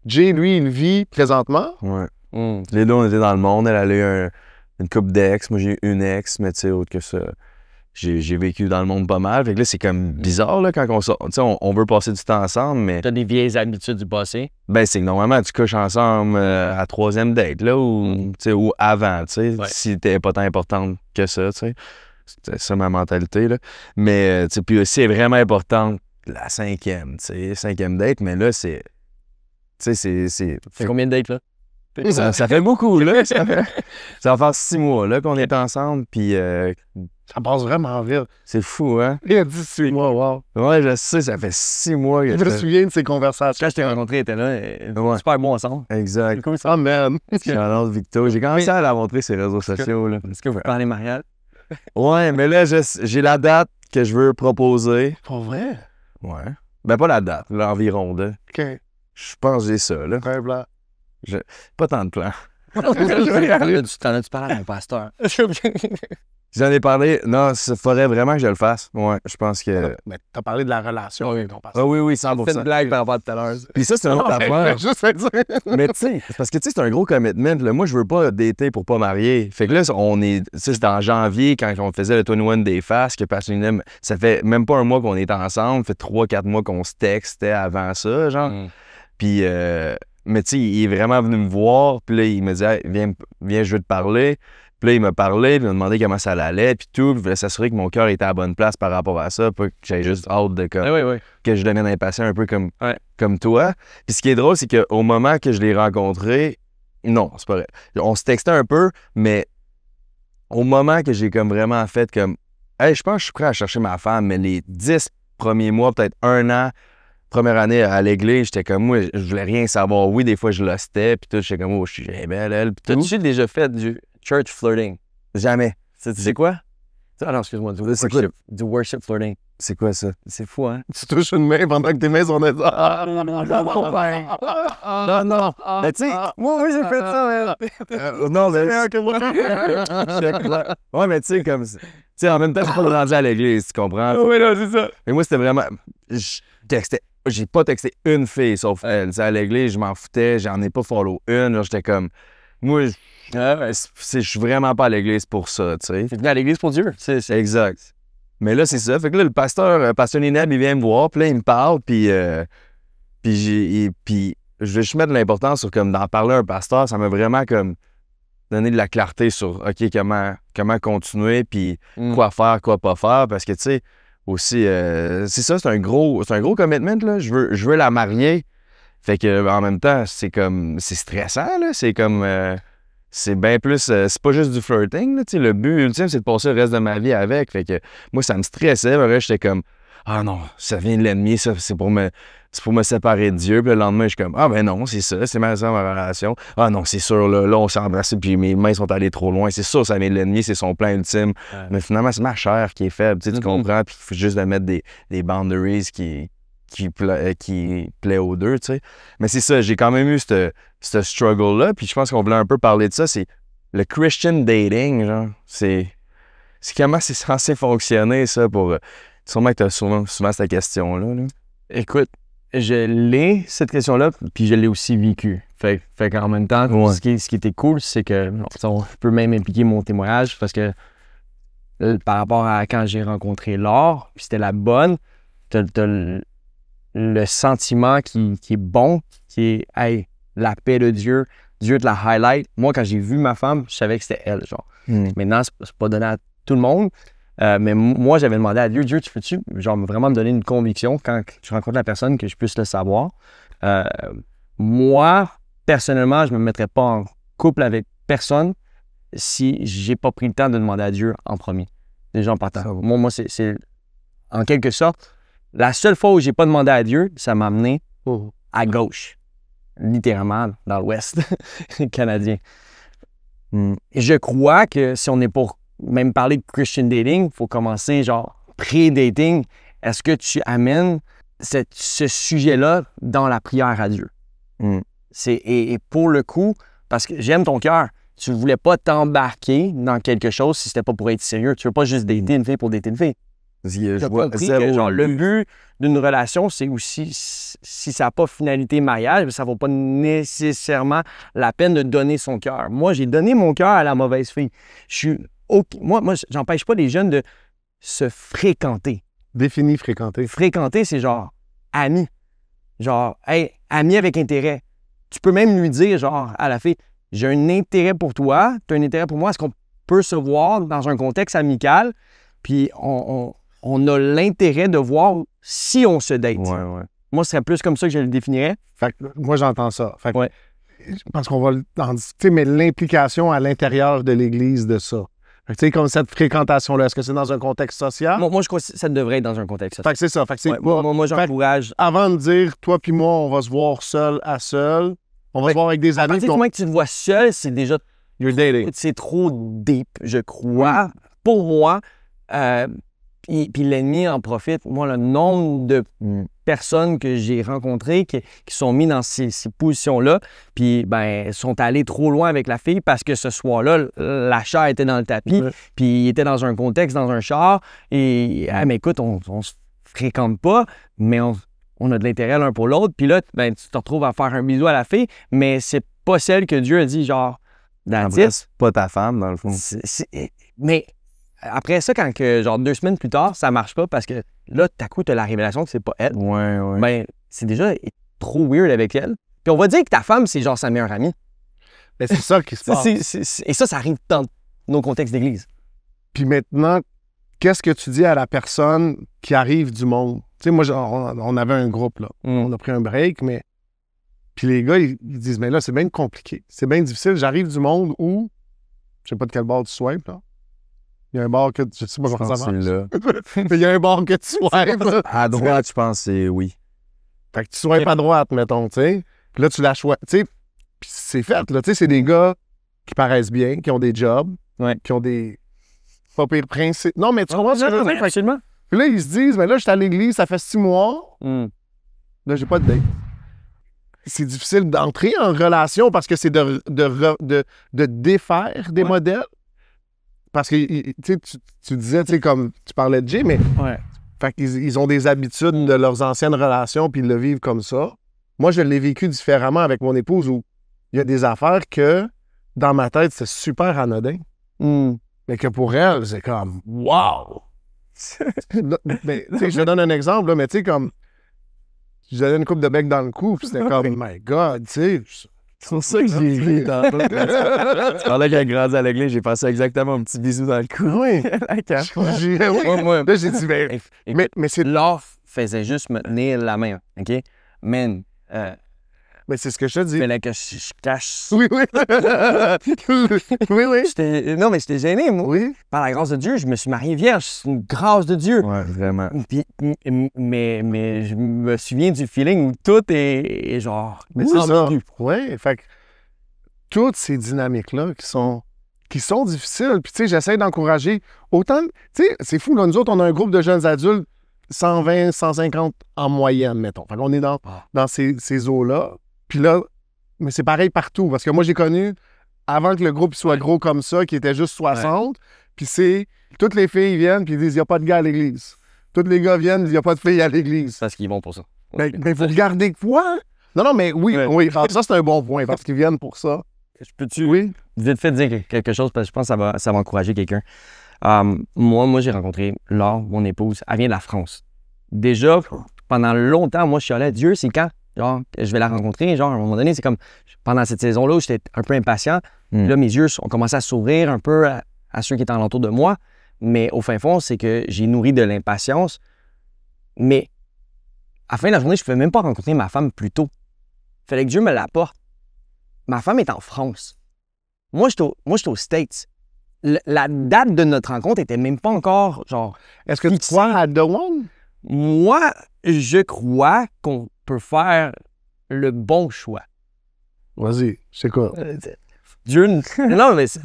Jay, lui, il vit présentement. Ouais. Les deux, on était dans le monde. Elle a eu une couple d'ex. Moi, j'ai eu une ex, mais tu sais, autre que ça, j'ai vécu dans le monde pas mal. Fait que là, c'est comme bizarre, là, quand on sort. Tu sais, on veut passer du temps ensemble, mais... T'as des vieilles habitudes du passé? C'est que normalement, tu couches ensemble à 3e date, là, ou avant, tu sais, si t'es pas tant importante que ça, tu sais. C'était ça, ma mentalité, là. Mais, tu sais, puis aussi, c'est vraiment important la 5e, tu sais, 5e date, mais là, c'est... Tu sais, c'est... C'est combien de dates, là? Ça fait beaucoup, là. Ça va faire 6 mois, là, qu'on est ensemble, puis... Ça passe vraiment vite. C'est fou, hein? Il y a 18 mois, wow. Ouais, je sais, ça fait 6 mois que... Je me souviens de ces conversations. Quand je t'ai rencontré, elle était là. Super bon ensemble. Exact. Cool, ça, man. Charlotte Victo. J'ai commencé à la montrer sur les réseaux sociaux, là. Est-ce que vous parlez mariage? Ouais, mais là, j'ai la date que je veux proposer. Pour vrai? Ouais. Pas la date, l'environ, là. OK. Je pense que j'ai ça, là. Un plan. Pas tant de plans. T'en as-tu parlé à mon pasteur? J'en ai parlé. Non, il faudrait vraiment que je le fasse. Ouais, je pense que... Mais t'as parlé de la relation avec ton pasteur. Ah oui, 100%. C'est une blague par rapport à tout à l'heure. Puis ça, c'est une autre affaire. Juste à dire. Mais tu sais, parce que tu sais, c'est un gros commitment. Là. Moi, je veux pas dater pour pas marier. Fait que là, on est... Tu sais, c'était en janvier, quand on faisait le 21 Day Fast, que Passionné, ça fait même pas un mois qu'on est ensemble. Ça fait 3-4 mois qu'on se textait avant ça, genre. Puis... mais tu sais, il est vraiment venu me voir, puis là, il me dit hey, viens, je veux te parler. Puis là, il m'a parlé, puis il m'a demandé comment ça allait, puis tout. Puis il voulait s'assurer que mon cœur était à la bonne place par rapport à ça, pas que j'avais juste hâte de que je devienne impatient un peu comme toi. Puis ce qui est drôle, c'est qu'au moment que je l'ai rencontré, non, c'est pas vrai. On se textait un peu, mais au moment que j'ai comme vraiment fait comme hey, je pense que je suis prêt à chercher ma femme, mais les 10 premiers mois, peut-être 1 an, première année à l'église, j'étais comme moi, je voulais rien savoir. Oui, des fois, je l'hostais, puis tout, j'étais comme, oh, je suis belle, elle, puis tout. T'as-tu déjà fait du church flirting? Jamais. C'est quoi? Ah non, excuse-moi, du worship flirting. C'est quoi ça? C'est fou, hein? Tu touches une main pendant que tes mains sont... Non. Mais tu sais, moi, oui, j'ai fait ça, non, mais... Ouais, mais tu sais, comme... Tu sais, en même temps, je suis pas rendu à l'église, tu comprends? Oui, non, c'est ça. Mais moi, c'était vraiment... J'ai pas texté une fille, sauf elle. Tu sais, à l'église, je m'en foutais, j'en ai pas follow une. J'étais comme... Moi, je suis vraiment pas à l'église pour ça, tu sais. T'es venu à l'église pour Dieu. C'est... Exact. Mais là, c'est ça. Fait que là, le pasteur Neb, il vient me voir, puis là, il me parle, puis Puis je vais juste mettre de l'importance sur comme d'en parler à un pasteur, ça m'a vraiment comme donné de la clarté sur OK, comment continuer, puis quoi faire, quoi pas faire. Parce que tu sais, aussi, c'est ça, c'est un gros commitment, là. Je veux la marier. Fait que en même temps, c'est stressant, là. C'est comme c'est bien plus. C'est pas juste du flirting, là. Tu sais, le but ultime, c'est de passer le reste de ma vie avec. Fait que moi, ça me stressait. Mais j'étais comme ah non, ça vient de l'ennemi, ça, c'est pour me séparer de Dieu. Puis le lendemain, je suis comme ah ben non, c'est ça ma relation. Ah non, c'est sûr, là on s'est embrassé, puis mes mains sont allées trop loin. C'est sûr, ça vient de l'ennemi, c'est son plan ultime. Ouais. Mais finalement, c'est ma chair qui est faible. Tu comprends? Puis il faut juste de mettre des boundaries qui plaît aux deux, tu sais. Mais c'est ça, j'ai quand même eu ce struggle-là, puis je pense qu'on voulait un peu parler de ça, c'est le Christian dating, genre. C'est comment c'est censé fonctionner, ça, pour... Sûrement que tu as souvent cette question-là. Là. Écoute, je l'ai, cette question-là, puis je l'ai aussi vécue. Fait qu'en même temps, ce qui était cool, c'est que je peux même impliquer mon témoignage, parce que par rapport à quand j'ai rencontré Laure, puis c'était la bonne, t'as le sentiment qui est bon, qui est hey, la paix de Dieu te la highlight. Moi, quand j'ai vu ma femme, je savais que c'était elle, genre. Maintenant, c'est pas donné à tout le monde, mais moi, j'avais demandé à Dieu, tu peux-tu genre vraiment me donner une conviction quand je rencontre la personne que je puisse le savoir? Moi, personnellement, je me mettrais pas en couple avec personne si j'ai pas pris le temps de demander à Dieu en premier. Déjà en partant. Moi, c'est en quelque sorte, la seule fois où j'ai pas demandé à Dieu, ça m'a amené à gauche. Littéralement, dans l'Ouest canadien. Et je crois que si on est pour même parler de Christian dating, il faut commencer genre pré-dating. Est-ce que tu amènes ce sujet-là dans la prière à Dieu? Et pour le coup, parce que j'aime ton cœur, tu ne voulais pas t'embarquer dans quelque chose si c'était pas pour être sérieux. Tu veux pas juste dater une fille pour dater une fille. Le but d'une relation, c'est aussi, si ça n'a pas finalité mariage, ça ne vaut pas nécessairement la peine de donner son cœur. Moi, j'ai donné mon cœur à la mauvaise fille. Moi, j'empêche pas les jeunes de se fréquenter. Définis fréquenter. Fréquenter, c'est genre ami. Genre, hey, ami avec intérêt. Tu peux même lui dire, genre, à la fille, j'ai un intérêt pour toi, tu as un intérêt pour moi, est-ce qu'on peut se voir dans un contexte amical? Puis on a l'intérêt de voir si on se date. Ouais. Moi, ce serait plus comme ça que je le définirais. Fait que moi, j'entends ça. Fait que, parce qu'on va en discuter, mais l'implication à l'intérieur de l'Église de ça. Fait que, tu sais, comme cette fréquentation-là, est-ce que c'est dans un contexte social? Moi, je crois que ça devrait être dans un contexte social. Fait que c'est ça. Fait que c'est, moi, j'encourage. Avant de dire, toi puis moi, on va se voir seul à seul, on va se voir avec des amis. À partir du moment que tu te vois seul, c'est déjà... You're dating. C'est trop deep, je crois. Pour moi... Puis l'ennemi en profite. Moi, le nombre de personnes que j'ai rencontrées qui sont mis dans ces positions-là, puis ben sont allées trop loin avec la fille parce que ce soir-là, la chair était dans le tapis, puis il était dans un contexte, dans un char, et mais écoute, on se fréquente pas, mais on a de l'intérêt l'un pour l'autre, puis là, ben, tu te retrouves à faire un bisou à la fille, mais c'est pas celle que Dieu a dit, genre, c'est pas ta femme, dans le fond. Mais... Après ça, quand genre 2 semaines plus tard, ça marche pas parce que là, tout à coup, tu as la révélation que c'est pas elle. Ouais. Ben, c'est déjà trop weird avec elle. Puis on va dire que ta femme, c'est genre sa meilleure amie. Mais c'est ça qui se passe. Et ça arrive dans nos contextes d'église. Puis maintenant, qu'est-ce que tu dis à la personne qui arrive du monde? Tu sais, moi, on avait un groupe, là. On a pris un break, mais... Puis les gars, ils disent, mais là, c'est bien compliqué. C'est bien difficile. J'arrive du monde où... Je sais pas de quel bord tu swipes, là. Il y a un bar que tu sais pas comment ça marche. Mais il y a un bar que tu swipes. À droite, je pense, c'est oui. Fait que tu swipes à droite, mettons, tu sais. Puis là, tu la choisis. Tu sais, puis c'est fait, là. Tu sais, c'est des gars qui paraissent bien, qui ont des jobs, qui ont des pas pires principes. Non, mais tu comprends ce que je veux dire? Facilement. Puis là, ils se disent, mais là, je suis à l'église, ça fait 6 mois. Là, j'ai pas de date. C'est difficile d'entrer en relation parce que c'est de défaire des modèles. Parce que tu disais, tu sais, comme tu parlais de Jay, mais fait qu'ils ont des habitudes de leurs anciennes relations puis ils le vivent comme ça. Moi, je l'ai vécu différemment avec mon épouse où il y a des affaires que, dans ma tête, c'est super anodin. Mais que pour elle, c'est comme « wow! » Mais tu sais, je donne un exemple, là, mais tu sais, comme Je donnais une coupe de bec dans le cou, puis c'était comme, my God, tu sais. C'est pour ça que j'ai ri dans Tu parlais qu'elle grandit à l'église, j'ai passé exactement un petit bisou dans le cou. Oui. La cache. Moi, Là, j'ai dit, mais c'est l'or faisait juste me tenir la main, OK? Man, mais c'est ce que je te dis. fallait que je cache. Oui, oui. oui, oui. Non, mais j'étais gêné, moi. Oui. Par la grâce de Dieu, je me suis marié vierge. C'est une grâce de Dieu. Ouais, vraiment. Puis, mais je me souviens du feeling où tout est genre... Mais c'est ça. ambigu. Oui, fait que toutes ces dynamiques-là qui sont difficiles, puis tu sais, j'essaie d'encourager autant... Tu sais, c'est fou, là, nous autres, on a un groupe de jeunes adultes, 120, 150 en moyenne, mettons. Fait qu'on est dans ces eaux-là. Puis là, mais c'est pareil partout, parce que moi, j'ai connu, avant que le groupe soit gros comme ça, qui était juste 60, puis c'est... Toutes les filles viennent, puis ils disent, il n'y a pas de gars à l'église. Tous les gars viennent, il n'y a pas de filles à l'église. Parce qu'ils vont pour ça. Mais vous regardez quoi? Non, mais oui, Ouais. oui. Alors, ça, c'est un bon point, parce qu'ils viennent pour ça. Je peux-tu Oui. vite fait dire quelque chose, parce que je pense que ça va encourager quelqu'un. Moi, j'ai rencontré Laure, mon épouse. Elle vient de la France. Déjà, pendant longtemps, moi, je suis allé, Dieu, c'est quand? Genre, je vais la rencontrer. Genre, à un moment donné, c'est comme, pendant cette saison-là où j'étais un peu impatient, là, mes yeux ont commencé à s'ouvrir un peu à ceux qui étaient alentour de moi. Mais au fin fond, c'est que j'ai nourri de l'impatience. Mais à la fin de la journée, je ne pouvais même pas rencontrer ma femme plus tôt. Il fallait que Dieu me l'apporte. Ma femme est en France. Moi, j'étais aux States. La date de notre rencontre était même pas encore, genre... Est-ce que tu fixée. crois à The One? Moi, je crois qu'on peut faire le bon choix. Vas-y, c'est quoi? Dieu... non, mais tu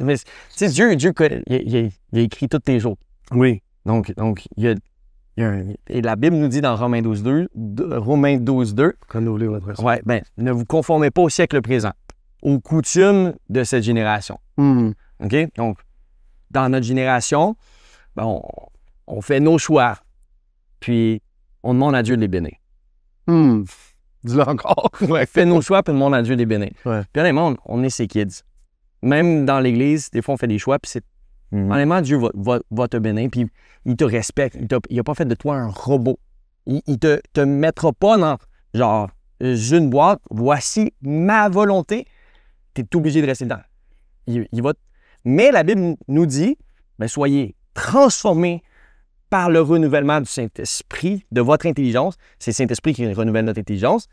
sais, Dieu il a écrit tous tes jours. Oui. Donc et la Bible nous dit dans Romains 12:2, Renouveler votre esprit. ouais, ben, ne vous conformez pas au siècle présent, aux coutumes de cette génération. OK? Donc, dans notre génération, ben, on fait nos choix, puis on demande à Dieu de les bénir. Dis-le encore. On fait nos choix, puis on demande à Dieu de les bénir. Ouais. Puis honnêtement, on est ses kids. Même dans l'Église, des fois, on fait des choix, puis c'est... Honnêtement, Dieu va te bénir, puis il te respecte. Il n'a pas fait de toi un robot. Il te mettra pas dans, genre, une boîte, voici ma volonté. Tu es obligé de rester dedans. Il va... Mais la Bible nous dit, ben, soyez transformés par le renouvellement du Saint-Esprit, de votre intelligence. C'est le Saint-Esprit qui renouvelle notre intelligence,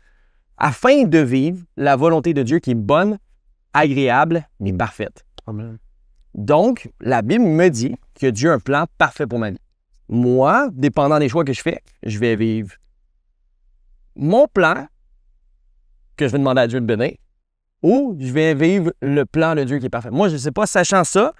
afin de vivre la volonté de Dieu qui est bonne, agréable, mais parfaite. Amen. Donc, la Bible me dit que Dieu a un plan parfait pour ma vie. Moi, dépendant des choix que je fais, je vais vivre mon plan que je vais demander à Dieu de bénir, ou je vais vivre le plan de Dieu qui est parfait. Moi, je ne sais pas, sachant ça,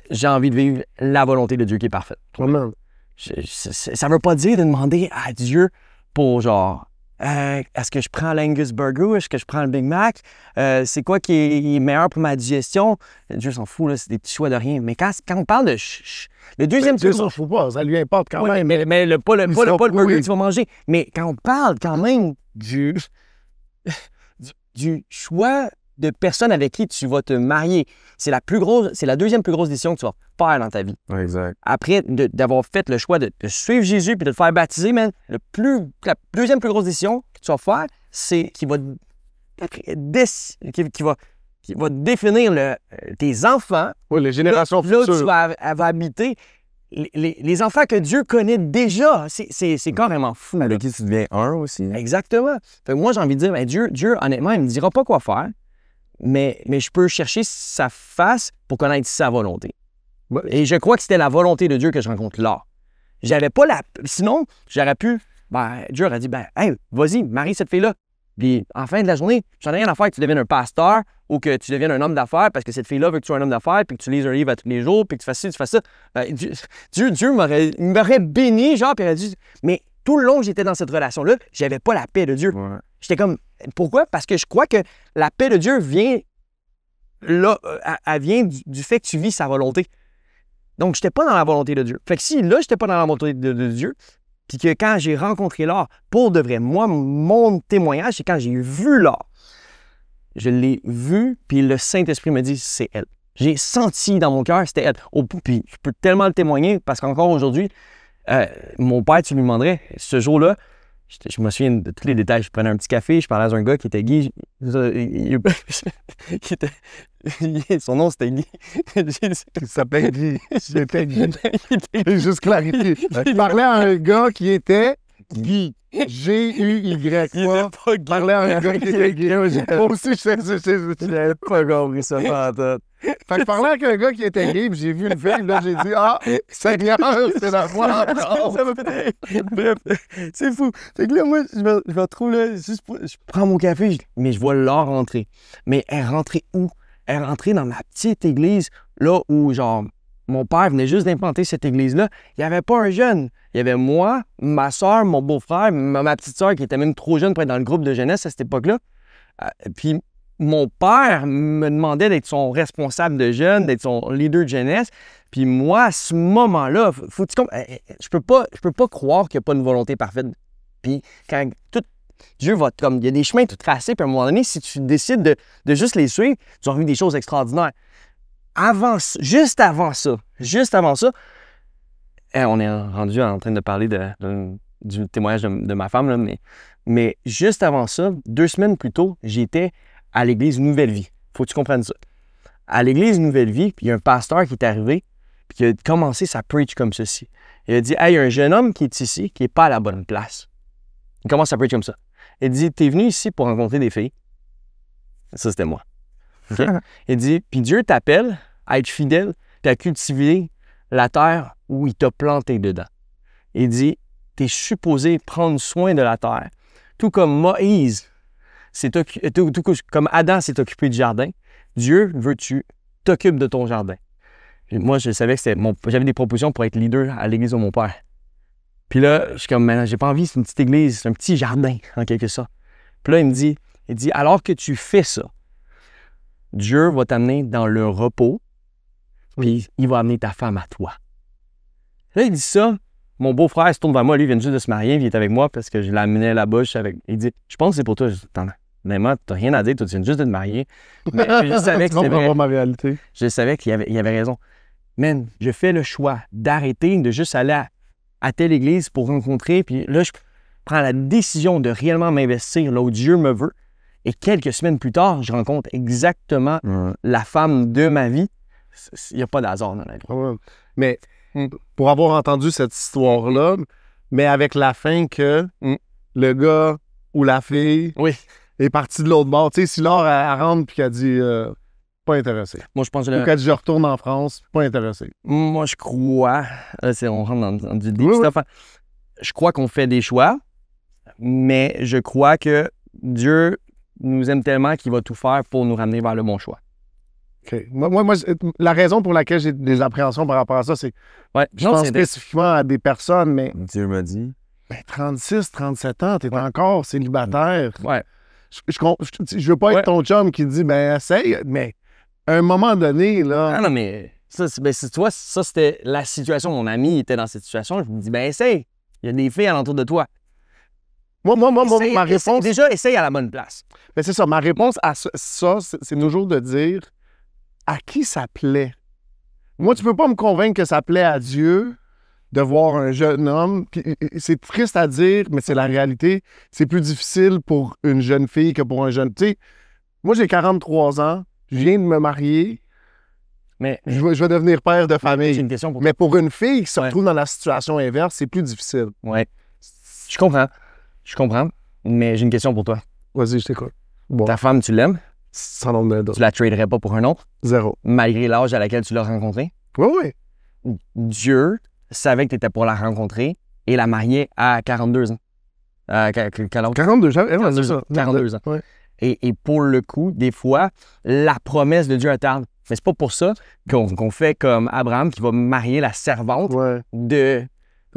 j'ai envie de vivre la volonté de Dieu qui est parfaite. Amen. Ça ne veut pas dire de demander à Dieu pour genre, est-ce que je prends l'Angus Burger ou est-ce que je prends le Big Mac? C'est quoi qui est meilleur pour ma digestion? Dieu s'en fout, là, c'est des petits choix de rien. Mais quand on parle de... le deuxième... Dieu s'en fout pas, ça lui importe quand Ouais, même. mais pas le burger oui. que tu vas manger. Mais quand on parle quand même du choix de personne avec qui tu vas te marier, c'est la deuxième plus grosse décision que tu vas faire dans ta vie. Exact. Après d'avoir fait le choix de suivre Jésus puis de te faire baptiser, man, la deuxième plus grosse décision que tu vas faire, c'est qui va définir tes enfants. Oui, les générations Là, futures. tu vas habiter les enfants que Dieu connaît déjà. C'est carrément fou. Avec qui tu deviens un aussi. Exactement. Fait que moi, j'ai envie de dire, ben, Dieu, honnêtement, il ne me dira pas quoi faire, mais je peux chercher sa face pour connaître sa volonté. Ouais. Et je crois que c'était la volonté de Dieu que je rencontre là. J'avais pas Sinon, j'aurais pu... Ben, Dieu aurait dit, ben, hey, vas-y, marie cette fille-là. Puis, en fin de la journée, j'en ai rien à faire que tu deviennes un pasteur ou que tu deviennes un homme d'affaires parce que cette fille-là veut que tu sois un homme d'affaires puis que tu lises un livre à tous les jours puis que tu fasses ci, tu fasses ça. Dieu m'aurait béni, genre, puis il aurait dit... Mais tout le long que j'étais dans cette relation-là, j'avais pas la paix de Dieu. Ouais. J'étais comme... Pourquoi? Parce que je crois que la paix de Dieu vient... Là, elle vient du fait que tu vis sa volonté. Donc, j'étais pas dans la volonté de Dieu. Fait que si, là, j'étais pas dans la volonté de Dieu, puis que quand j'ai rencontré Laure, pour de vrai, moi, mon témoignage, c'est quand j'ai vu Laure. Je l'ai vue, puis le Saint-Esprit me dit, c'est elle. J'ai senti dans mon cœur, c'était elle. Puis je peux tellement le témoigner, parce qu'encore aujourd'hui, mon père, tu lui demanderais, ce jour-là, Je me souviens de tous les détails. Je prenais un petit café, je parlais à un gars qui était gay. Son nom, c'était Guy. Il s'appelait Guy. J'étais Guy. Juste clarifier. Je parlais à un gars qui était Guy. G-U-Y. Je parlais à un gars qui était Guy. Moi aussi, je n'avais pas compris ça en tête. Fait que je parlais avec un gars qui était gay, puis j'ai vu une fille, là, j'ai dit, ah, Seigneur, c'est la foi. Ça m'a fait. Bref, c'est fou. Fait que là, moi, je me retrouve là, je prends mon café, mais je vois Laure rentrer. Mais elle rentrait où? Elle rentrait dans ma petite église, là où, genre, mon père venait juste d'implanter cette église-là. Il n'y avait pas un jeune. Il y avait moi, ma soeur, mon beau-frère, ma petite soeur qui était même trop jeune pour être dans le groupe de jeunesse à cette époque-là. Puis mon père me demandait d'être son responsable de jeunes, d'être son leader de jeunesse. Puis moi, à ce moment-là, je peux pas croire qu'il n'y a pas une volonté parfaite. Puis quand Dieu va comme il y a des chemins tout tracés, puis à un moment donné, si tu décides de juste les suivre, tu vas vivre des choses extraordinaires. Juste avant ça, on est rendu en train de parler du témoignage de ma femme, là, mais juste avant ça, 2 semaines plus tôt, j'étais à l'église Nouvelle Vie. Faut que tu comprennes ça. À l'église Nouvelle Vie, puis il y a un pasteur qui est arrivé, puis qui a commencé sa preach comme ceci. Il a dit, « Hey, il y a un jeune homme qui est ici, qui n'est pas à la bonne place. » Il commence sa preach comme ça. Il dit, « T'es venu ici pour rencontrer des filles. » Ça, c'était moi. Okay? Il dit, « Puis Dieu t'appelle à être fidèle, puis à cultiver la terre où il t'a planté dedans. » Il dit, « T'es supposé prendre soin de la terre. Tout comme Moïse, comme Adam s'est occupé du jardin, Dieu veut que tu t'occupes de ton jardin. » Et moi, je savais que j'avais des propositions pour être leader à l'église de mon père. Puis là, je suis comme, mais j'ai pas envie, c'est une petite église, c'est un petit jardin, en quelque sorte. Puis là, il dit, alors que tu fais ça, Dieu va t'amener dans le repos, puis il va amener ta femme à toi. Là, il dit ça. Mon beau-frère se tourne vers moi, lui, il vient juste de se marier, puis il est avec moi parce que je l'amenais là-bas. Il dit, je pense que c'est pour toi. Je dis, attends, mais t'as rien à dire, toi, tu viens juste de te marier. Mais je savais que c'était vrai. Ma réalité. Je savais qu'il avait raison. Man, je fais le choix d'arrêter, de juste aller à telle église pour rencontrer, puis là, je prends la décision de réellement m'investir là où Dieu me veut. Et quelques semaines plus tard, je rencontre exactement la femme de ma vie. Il n'y a pas d'hasard dans la vie. Ouais. Mais pour avoir entendu cette histoire-là, mais avec la fin que le gars ou la fille est parti de l'autre bord. Tu sais, si Laure, elle rentre puis qu'elle dit pas intéressé. Moi, je pense que ou qu'elle dit je retourne en France, pas intéressé. Moi, je crois. Là, on rentre dans du deep stuff. Je crois qu'on fait des choix, mais je crois que Dieu nous aime tellement qu'il va tout faire pour nous ramener vers le bon choix. OK. Moi, la raison pour laquelle j'ai des appréhensions par rapport à ça, c'est je pense spécifiquement à des personnes, mais... Dieu m'a dit. 36, 37 ans, t'es encore célibataire. Ouais. Je veux pas être ton chum qui dit, essaye, mais à un moment donné, là... Ah non, mais tu vois, ça, c'était la situation. Mon ami était dans cette situation. Je me dis, essaye. Il y a des filles alentour de toi. Ma réponse... Déjà, essaye à la bonne place. Mais c'est ça. Ma réponse à ça, c'est toujours de dire à qui ça plaît. Moi, tu peux pas me convaincre que ça plaît à Dieu de voir un jeune homme. Puis, c'est triste à dire, mais c'est la réalité. C'est plus difficile pour une jeune fille que pour un jeune... Tu sais, moi, j'ai 43 ans. Je viens de me marier. Mais je vais devenir père de famille. J'ai une question pour toi. Mais pour une fille qui se retrouve dans la situation inverse, c'est plus difficile. Ouais. Je comprends. Mais j'ai une question pour toi. Vas-y, je t'écoute. Bon. Ta femme, tu l'aimes? Sans nombre de doute. Tu la traderais pas pour un autre? 0. Malgré l'âge à laquelle tu l'as rencontrée? Oui. Dieu savait que tu étais pour la rencontrer et la marier à 42 ans. Quel âge? 42 ans. 42 ans. Ouais. Et pour le coup, des fois, la promesse de Dieu attarde. Mais c'est pas pour ça qu'on fait comme Abraham qui va marier la servante de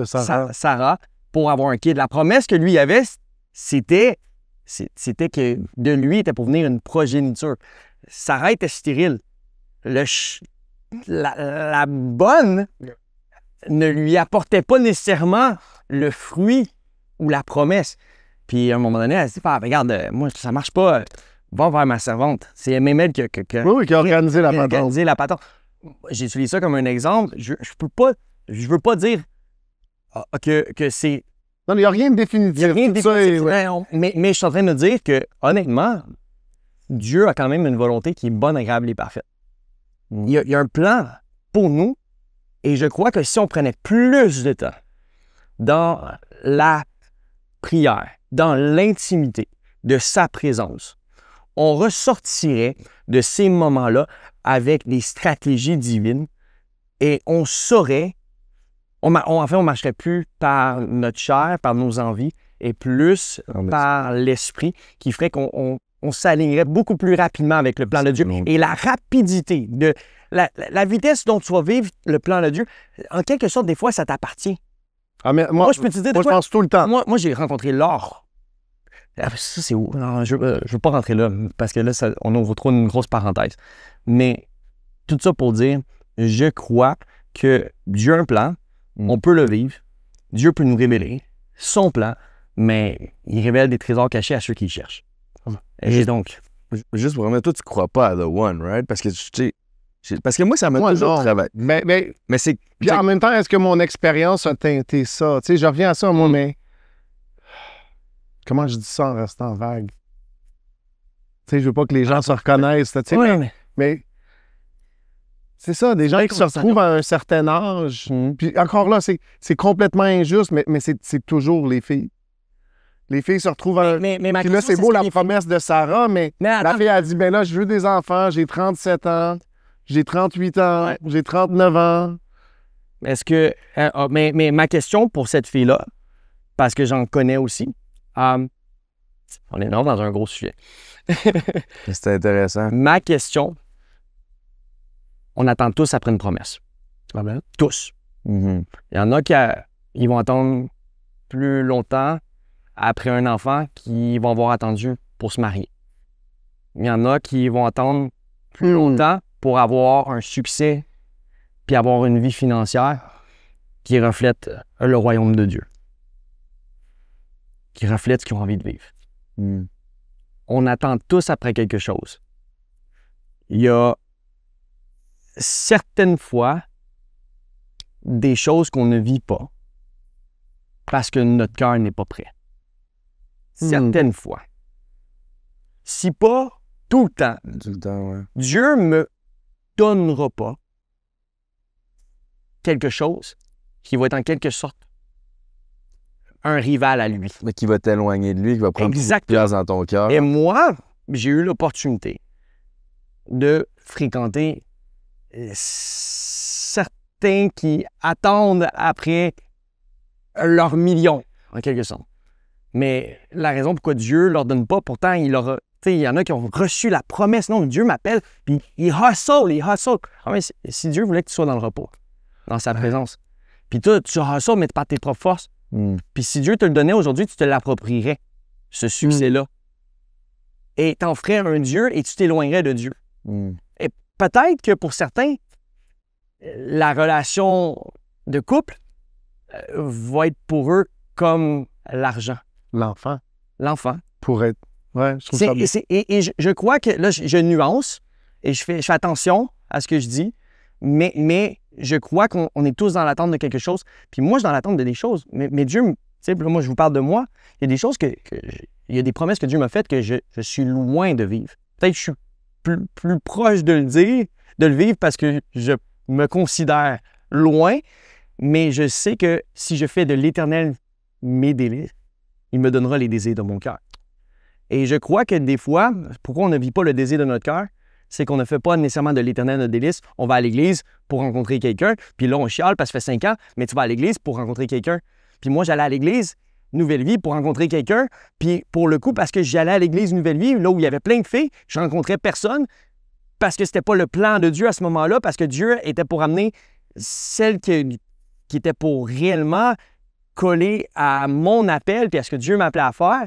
Sarah pour avoir un kid. La promesse que lui avait, c'était que de lui était pour venir une progéniture. Sarah était stérile. La bonne ne lui apportait pas nécessairement le fruit ou la promesse. Puis à un moment donné, elle se dit, regarde, moi, ça marche pas. Va vers ma servante. C'est même elle qui a organisé la patente. J'utilise ça comme un exemple. Je veux pas dire que c'est Non, il n'y a rien de définitif. Il n'y a rien de Tout ça est- définitif. ouais. Non, mais je suis en train de dire que, honnêtement, Dieu a quand même une volonté qui est bonne, agréable et parfaite. Il y a un plan pour nous et je crois que si on prenait plus de temps dans la prière, dans l'intimité de sa présence, on ressortirait de ces moments-là avec des stratégies divines et on saurait, on marcherait plus par notre chair, par nos envies et plus Non, mais par l'esprit qui ferait qu'on s'alignerait beaucoup plus rapidement avec le plan de Dieu. long. Et la rapidité, la vitesse dont tu vas vivre le plan de Dieu, en quelque sorte, des fois, ça t'appartient. Ah, mais Moi, je peux te dire de moi, je quoi? pense tout le temps. Moi, j'ai rencontré l'or. Ah, ça, c'est où? Non, je veux pas rentrer là, parce que là, on ouvre trop une grosse parenthèse. Mais tout ça pour dire, je crois que Dieu a un plan, on peut le vivre, Dieu peut nous révéler son plan, mais il révèle des trésors cachés à ceux qui le cherchent. Et donc, Juste pour remettre, toi, tu crois pas à The One, right? Parce que, tu sais, parce que moi, ça m'a Moi, toujours non. travaillé. Mais Mais c'est... puis en même temps, est-ce que mon expérience a teinté ça? Tu sais, je reviens à ça, moi, mais comment je dis ça en restant vague? Tu sais, je veux pas que les gens se reconnaissent, tu sais, ouais, mais c'est ça, des gens qui se retrouvent à un certain âge. Puis encore là, c'est complètement injuste, mais c'est toujours les filles. Les filles se retrouvent à un... mais ma Puis là, question, c'est beau ce la que les promesse de Sarah, mais Mais la attends, fille a dit, ben là, je veux des enfants, j'ai 37 ans, j'ai 38 ans, Ouais. j'ai 39 ans. est-ce que... mais ma question pour cette fille-là, parce que j'en connais aussi, on est vraiment dans un gros sujet. C'était intéressant. Ma question, on attend tous après une promesse. Amen. Tous. Mhm. Il y en a ils vont attendre plus longtemps après un enfant qu'ils vont avoir attendu pour se marier. Il y en a qui vont attendre plus longtemps pour avoir un succès puis avoir une vie financière qui reflète le royaume de Dieu, qui reflète ce qu'ils ont envie de vivre. Mhm. On attend tous après quelque chose. Il y a certaines fois des choses qu'on ne vit pas parce que notre cœur n'est pas prêt. Certaines fois. Si pas tout le temps, Tout le temps, ouais. Dieu me donnera pas quelque chose qui va être en quelque sorte un rival à lui. Mais qui va t'éloigner de lui, qui va prendre beaucoup de place dans ton cœur. Et moi, j'ai eu l'opportunité de fréquenter certains qui attendent après leur million, en quelque sorte. Mais la raison pourquoi Dieu ne leur donne pas, pourtant, il y en a qui ont reçu la promesse. Non, Dieu m'appelle, puis il hustle. Ah, mais si Dieu voulait que tu sois dans le repos, dans sa présence, puis toi, tu hustles, mais par tes propres forces, puis si Dieu te le donnait aujourd'hui, tu te l'approprierais, ce succès-là. Et t'en ferais un Dieu et tu t'éloignerais de Dieu. Et peut-être que pour certains, la relation de couple va être pour eux comme l'argent. L'enfant L'enfant. pour être... Ouais, je trouve ça bien. Et je crois que là, je nuance et je fais attention à ce que je dis, mais je crois qu'on est tous dans l'attente de quelque chose. Puis moi, je suis dans l'attente de des choses. Mais Dieu, tu sais, là, moi, je vous parle de moi. Il y a des choses il y a des promesses que Dieu m'a faites que je suis loin de vivre. Peut-être que je suis plus proche de le vivre parce que je me considère loin, mais je sais que si je fais de l'Éternel mes délices, il me donnera les désirs de mon cœur. Et je crois que des fois, pourquoi on ne vit pas le désir de notre cœur, c'est qu'on ne fait pas nécessairement de l'Éternel notre délice. On va à l'église pour rencontrer quelqu'un, puis là, on chiale parce que ça fait 5 ans, mais tu vas à l'église pour rencontrer quelqu'un. Puis moi, j'allais à l'église Nouvelle Vie pour rencontrer quelqu'un, puis pour le coup, parce que j'allais à l'église Nouvelle Vie, là où il y avait plein de filles, je rencontrais personne, parce que c'était pas le plan de Dieu à ce moment-là, parce que Dieu était pour amener celle qui était pour réellement coller à mon appel, puis à ce que Dieu m'appelait à faire.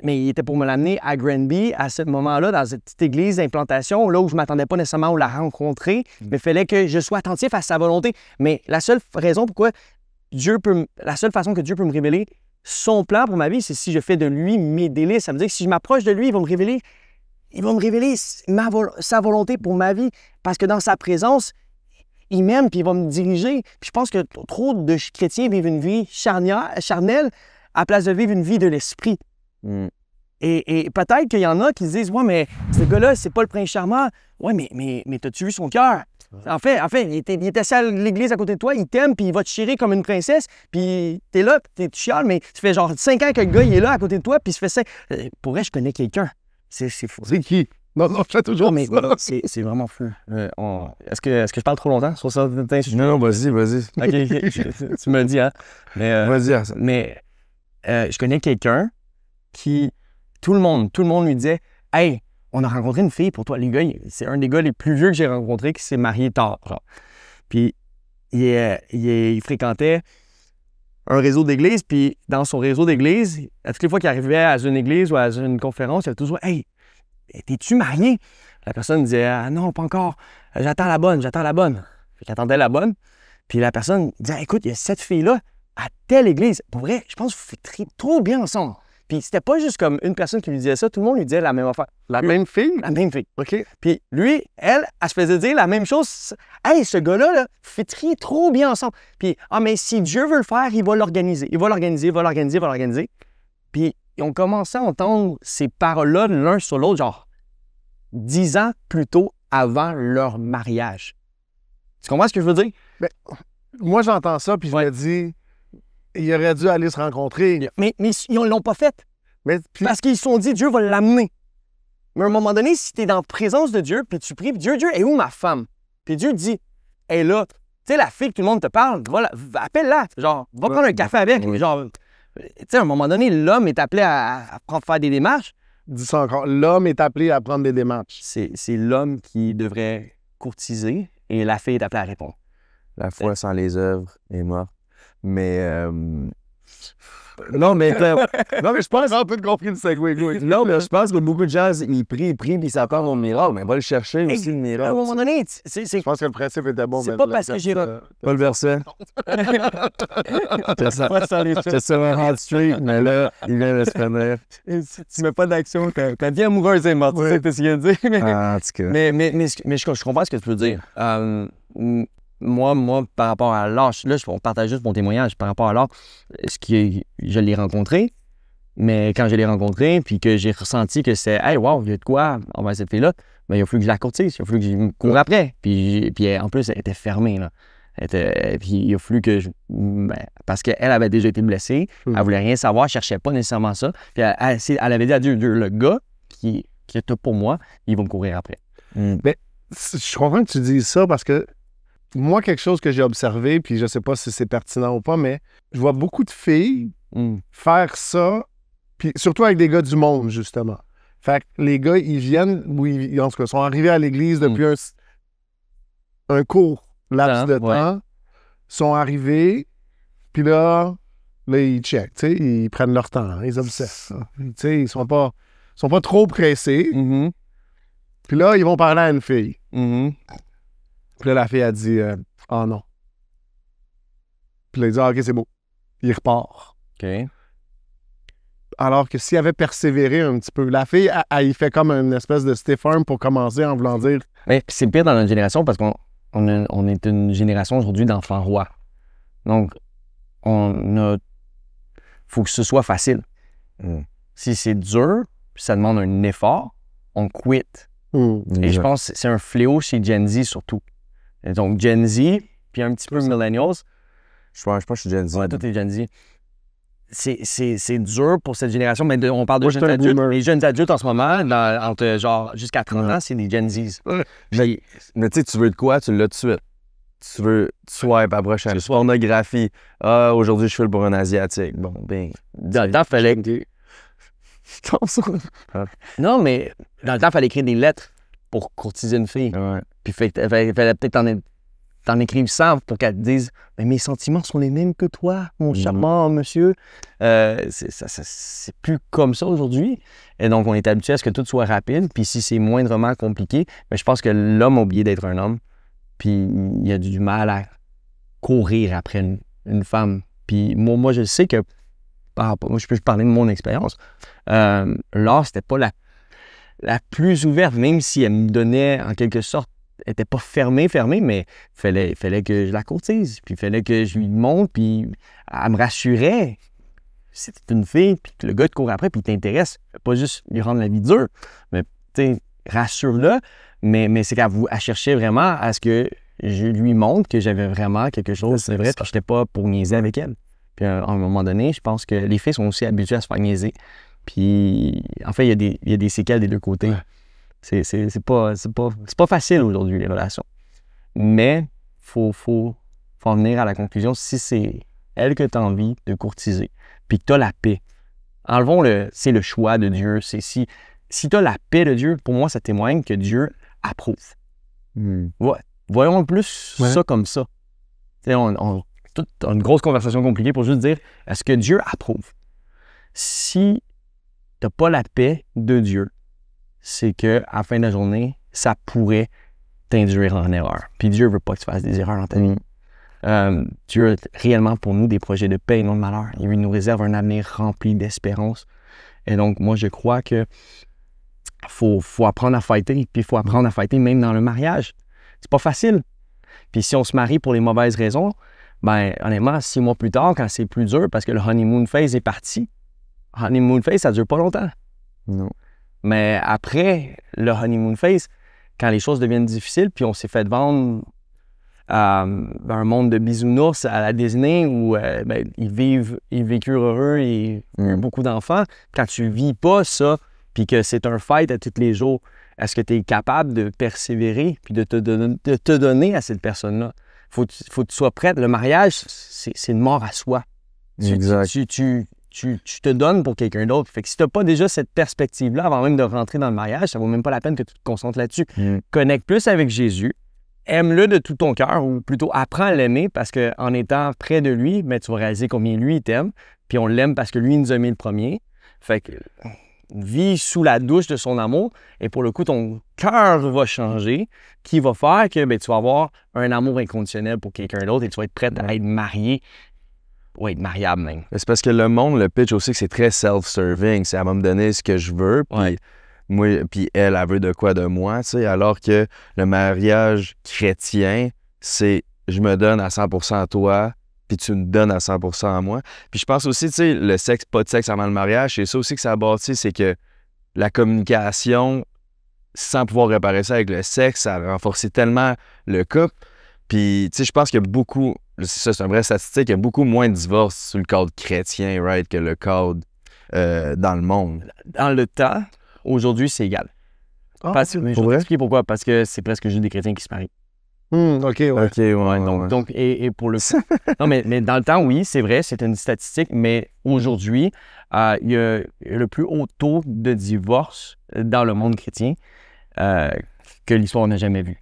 Mais il était pour me l'amener à Granby, à ce moment-là, dans cette petite église d'implantation, là où je ne m'attendais pas nécessairement à la rencontrer, mais il fallait que je sois attentif à sa volonté. Mais la seule raison pourquoi la seule façon que Dieu peut me révéler son plan pour ma vie, c'est si je fais de lui mes délices. Ça veut dire que si je m'approche de lui, il va me révéler sa volonté pour ma vie. Parce que dans sa présence, il m'aime, puis il va me diriger. Puis je pense que trop de chrétiens vivent une vie charnelle à place de vivre une vie de l'esprit. Mm. Et peut-être qu'il y en a qui se disent « Ouais, mais ce gars-là, c'est pas le prince charmant. Ouais, mais t'as-tu vu son cœur? En fait, il était assis à l'église à côté de toi, il t'aime, puis il va te chérir comme une princesse, puis t'es là, puis tu chiales, mais ça fait genre 5 ans que le gars, il est là à côté de toi, puis il se fait ça. Pour vrai, je connais quelqu'un. C'est fou. C'est qui? Non, je fais toujours Mais ça. c'est vraiment fou. Est-ce que je parle trop longtemps sur ça? Non, vas-y. OK. Tu me le dis, hein? Mais, Vas-y, Hassan. mais je connais quelqu'un qui... Tout le monde lui disait « Hey, on a rencontré une fille pour toi. » Les gars, c'est un des gars les plus vieux que j'ai rencontré qui s'est marié tard. Genre. Puis il fréquentait un réseau d'églises, puis dans son réseau d'églises, à toutes les fois qu'il arrivait à une église ou à une conférence, il avait toujours « Hey, t'es-tu marié? » La personne disait « Ah non, pas encore. J'attends la bonne. » Fait qu'il attendait la bonne. Puis la personne disait « Écoute, il y a cette fille-là à telle église. Pour vrai, je pense que vous faites trop bien ensemble. » Puis c'était pas juste comme une personne qui lui disait ça, tout le monde lui disait la même affaire. La même fille? La même fille. OK. Puis lui, elle se faisait dire la même chose. Hey, ce gars-là, là, fait trop bien ensemble. Puis, mais si Dieu veut le faire, il va l'organiser. Il va l'organiser. Puis ils ont commencé à entendre ces paroles-là l'un sur l'autre, genre 10 ans plus tôt avant leur mariage. Tu comprends ce que je veux dire? Ben, moi, j'entends ça, puis je me dis, il aurait dû aller se rencontrer. Mais ils ne l'ont pas fait. Puis, Parce qu'ils se sont dit, Dieu va l'amener. Mais à un moment donné, si tu es dans la présence de Dieu, puis tu pries, Dieu, est où ma femme? Puis Dieu dit, elle est là. Tu sais, la fille que tout le monde te parle, appelle-la. Genre, va prendre un café avec. Genre, tu sais, à un moment donné, l'homme est appelé à faire des démarches. dis ça encore, l'homme est appelé à prendre des démarches. C'est l'homme qui devrait courtiser et la fille est appelée à répondre. La foi sans les œuvres est morte. Mais non, mais je pense. J'ai un peu compris le segway. Non, mais je pense que beaucoup de gens, ils prient, puis ça part au miracle. Mais va le chercher aussi, le À un miracle. moment donné, Je pense que le principe était bon. c'est mais pas parce que j'ai... Pas le verset. Pas sans les C'est sur un hot street, mais là, il vient de se finir. Si tu mets pas d'action, ta vie amoureuse est morte. C'est ça que tu essayais de dire. En tout cas. Mais je comprends ce que tu veux dire. Moi, par rapport à l'âge, là, on partage juste mon témoignage par rapport à l'âge. Je l'ai rencontré, mais quand je l'ai rencontré, puis que j'ai ressenti que c'est « Hey, wow, il y a de quoi envers cette fille-là », ben, il a fallu que je la courtise, il a fallu que je me cours après. Puis en plus, elle était fermée, là. Puis il a fallu que parce qu'elle avait déjà été blessée, elle voulait rien savoir, elle cherchait pas nécessairement ça. Puis elle avait dit à Dieu, le gars qui est pour moi, il va me courir après. Mais je comprends que tu dises ça parce que moi, quelque chose que j'ai observé, puis je sais pas si c'est pertinent ou pas, mais je vois beaucoup de filles faire ça, puis surtout avec des gars du monde, justement. Fait que les gars, ils viennent, en tout cas, sont arrivés à l'église depuis un court laps de temps, sont arrivés, puis là, ils checkent, tu sais, ils prennent leur temps, ils observent. Tu sais, ils sont pas trop pressés. Puis là, ils vont parler à une fille. Puis là, la fille a dit « Ah non ». Puis là, il dit « Ah, OK, c'est beau ». Il repart. OK. Alors que s'il avait persévéré un petit peu, la fille, elle fait comme une espèce de stiff arm pour commencer en voulant dire Mais c'est pire dans notre génération parce qu'on est une génération aujourd'hui d'enfants rois. Donc, faut que ce soit facile. Si c'est dur, puis ça demande un effort, on quitte. Et je pense que c'est un fléau chez Gen Z surtout. Et donc, Gen Z, puis un petit peu Millennials. Je pense que je suis Gen Z. Ouais, toi, t'es Gen Z. C'est dur pour cette génération, mais on parle de jeunes adultes. Les jeunes adultes en ce moment, entre genre jusqu'à 30 ans, c'est des Gen Z. Mais tu sais, tu veux de quoi, tu l'as tout de suite. Tu veux swipe à la prochaine. Pornographie. Ah, aujourd'hui, je file pour un Asiatique. Bon, ben. Dans le temps, il fallait. Non, mais dans le temps, il fallait écrire des lettres pour courtiser une fille. Ouais. Puis il fallait peut-être t'en écrire 100 pour qu'elle te dise « Mes sentiments sont les mêmes que toi, mon charmant monsieur. » C'est plus comme ça aujourd'hui. Et donc, on est habitué à ce que tout soit rapide. Puis si c'est moindrement compliqué, mais je pense que l'homme a oublié d'être un homme. Puis il a du mal à courir après une femme. Puis moi, je sais que, moi, je peux parler de mon expérience. Laure, c'était pas la plus ouverte, même si elle me donnait en quelque sorte, était pas fermée, mais il fallait que je la courtise, puis il fallait que je lui montre, puis elle me rassurait. C'est une fille, puis le gars te court après, puis il t'intéresse. Pas juste lui rendre la vie dure, mais tu sais, rassure-le. Mais c'est qu'elle cherchait vraiment à ce que je lui montre que j'avais vraiment quelque chose, c'est vrai, puis j'étais pas pour niaiser avec elle. Puis à un moment donné, je pense que les filles sont aussi habituées à se faire niaiser. Puis en fait, il y a des séquelles des deux côtés. Ouais. C'est pas facile aujourd'hui, les relations. Mais faut en venir à la conclusion, si c'est elle que tu as envie de courtiser, puis que tu as la paix. Enlevons c'est le choix de Dieu. C'est si tu as la paix de Dieu, pour moi, ça témoigne que Dieu approuve. Ouais. Voyons plus ça comme ça. On a une grosse conversation compliquée pour juste dire, est-ce que Dieu approuve? Si tu n'as pas la paix de Dieu, c'est qu'à la fin de la journée, ça pourrait t'induire en erreur. Puis Dieu ne veut pas que tu fasses des erreurs dans ta vie. Dieu a réellement pour nous des projets de paix et non de malheur. Il nous réserve un avenir rempli d'espérance. Et donc, moi, je crois que faut apprendre à fighter, puis il faut apprendre à fighter même dans le mariage. C'est pas facile. Puis si on se marie pour les mauvaises raisons, ben honnêtement, 6 mois plus tard, quand c'est plus dur, parce que le honeymoon phase est parti, honeymoon phase, ça dure pas longtemps. Non. Mais après le honeymoon phase, quand les choses deviennent difficiles, puis on s'est fait vendre à un monde de bisounours à la Disney où ils vécurent heureux et ont beaucoup d'enfants. Quand tu vis pas ça, puis que c'est un fight à tous les jours, est-ce que tu es capable de persévérer puis de te donner à cette personne-là? Faut que tu sois prête. Le mariage, c'est une mort à soi. Exact. Tu te donnes pour quelqu'un d'autre. Fait que si tu n'as pas déjà cette perspective-là avant même de rentrer dans le mariage, ça ne vaut même pas la peine que tu te concentres là-dessus. Connecte plus avec Jésus. Aime-le de tout ton cœur, ou plutôt apprends à l'aimer parce qu'en étant près de lui, ben, tu vas réaliser combien lui il t'aime. Puis on l'aime parce que lui il nous a mis le premier. Fait que vis sous la douche de son amour et pour le coup, ton cœur va changer, qui va faire que ben, tu vas avoir un amour inconditionnel pour quelqu'un d'autre et tu vas être prête à être marié ou être mariable même. C'est parce que le monde, le pitch aussi, que c'est très self-serving. C'est elle va me donner ce que je veux, puis moi, puis elle veut de quoi de moi, tu sais, alors que le mariage chrétien, c'est je me donne à 100% à toi, puis tu me donnes à 100% à moi. Puis je pense aussi, tu sais, le sexe, pas de sexe avant le mariage, c'est ça aussi que ça a bâti, c'est que la communication, sans pouvoir réparer ça avec le sexe, ça a renforcé tellement le couple. Puis, tu sais, je pense qu'il y a beaucoup, c'est une vraie statistique, il y a beaucoup moins de divorces sous le cadre chrétien, right, que le cadre dans le monde. Dans le temps, aujourd'hui, c'est égal. Je vais t'expliquer pourquoi. Parce que c'est presque juste des chrétiens qui se marient. OK, ouais. Donc, et pour le coup... non, mais dans le temps, oui, c'est vrai, c'est une statistique, mais aujourd'hui, il y a le plus haut taux de divorce dans le monde chrétien que l'histoire n'a jamais vu.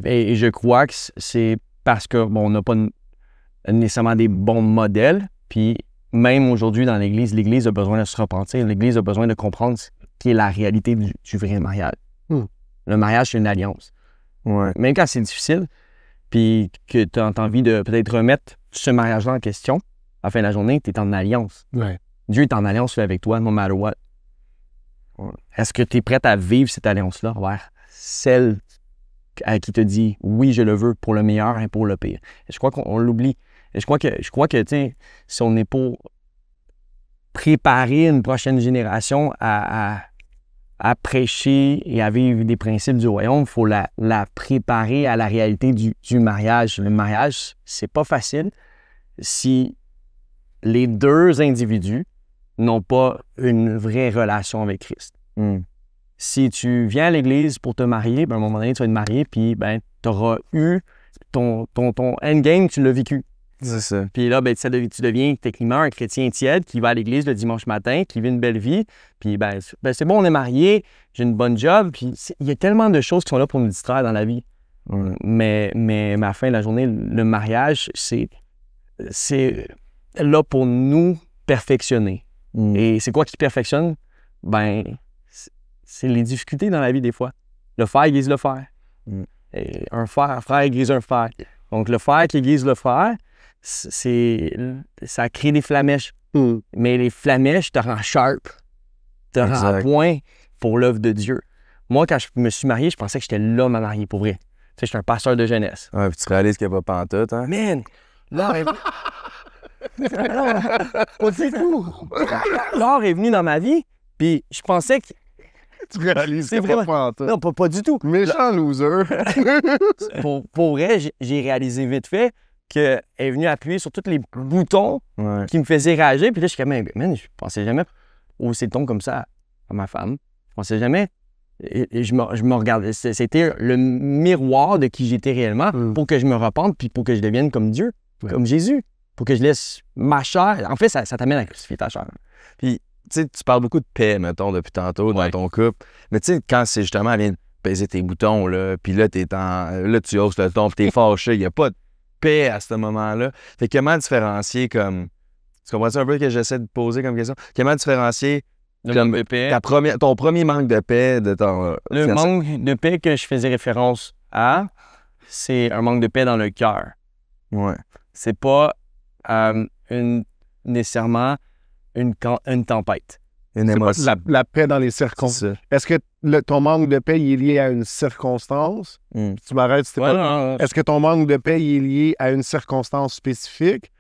Et je crois que c'est parce que on n'a pas nécessairement des bons modèles, puis même aujourd'hui dans l'Église a besoin de se repentir, l'Église a besoin de comprendre ce qui est la réalité du vrai mariage. Le mariage, c'est une alliance. Ouais. Même quand c'est difficile, puis que tu as envie de peut-être remettre ce mariage-là en question, à la fin de la journée, tu es en alliance. Ouais. Dieu est en alliance avec toi, no matter what. Ouais. Est-ce que tu es prête à vivre cette alliance-là envers celle à qui te dit « Oui, je le veux pour le meilleur et pour le pire ». Je crois qu'on l'oublie. Et je crois que tu sais, si on n'est pas préparer une prochaine génération à prêcher et à vivre des principes du royaume, il faut la préparer à la réalité du mariage. Le mariage, c'est pas facile si les deux individus n'ont pas une vraie relation avec Christ. Si tu viens à l'église pour te marier, ben à un moment donné, tu vas être marié, puis ben, tu auras eu ton endgame, tu l'as vécu. C'est ça. Puis là, ben, tu deviens techniquement un chrétien tiède qui va à l'église le dimanche matin, qui vit une belle vie. Puis ben c'est bon, on est marié, j'ai une bonne job. Puis il y a tellement de choses qui sont là pour nous distraire dans la vie. Mais à la fin de la journée, le mariage, c'est là pour nous perfectionner. Et c'est quoi qui perfectionne? Ben, c'est les difficultés dans la vie des fois. Le fer aiguise le fer. Et un frère aiguise un fer. Donc le fer qui aiguise le fer, ça crée des flamèches. Mais les flamèches te rendent sharp, te rendent à point pour l'œuvre de Dieu. Moi, quand je me suis marié, je pensais que j'étais l'homme à marier pour vrai. je suis un pasteur de jeunesse. Ouais, puis tu réalises qu'il n'y a pas pantoute, hein? Man, l'or est... On sait tout. L'or est venu dans ma vie, puis je pensais que... Tu réalises C'est que c'est vraiment- pas en tout. Non, pas du tout. Méchant loser. Pour vrai, j'ai réalisé vite fait qu'elle est venue appuyer sur tous les boutons Ouais. qui me faisaient réagir. Puis là, je suis comme, man, je pensais jamais hausser le ton comme ça à ma femme. Je pensais jamais. Et je me regardais. C'était le miroir de qui j'étais réellement pour que je me repente puis pour que je devienne comme Dieu, comme Jésus. Pour que je laisse ma chair. En fait, ça t'amène à crucifier ta chair. Puis, tu sais, tu parles beaucoup de paix, mettons, depuis tantôt dans ton couple. Mais tu sais, quand c'est justement, elle vient de peser tes boutons, là, puis là, là, tu hausses le ton, puis t'es fâché, il n'y a pas de paix à ce moment-là. Fait que comment différencier comme... Tu comprends-tu un peu que j'essaie de poser comme question? Comment différencier comme de paix. ton premier manque de paix de ton... Le manque de paix que je faisais référence à, c'est un manque de paix dans le cœur. Ouais. C'est pas nécessairement une tempête. Une C'est pas émotion. la paix dans les C'est circonstances. ça. Est-ce que ton manque de paix il est lié à une circonstance? Mm. Tu m'arrêtes si t'es pas... non. Est-ce que ton manque de paix il est lié à une circonstance spécifique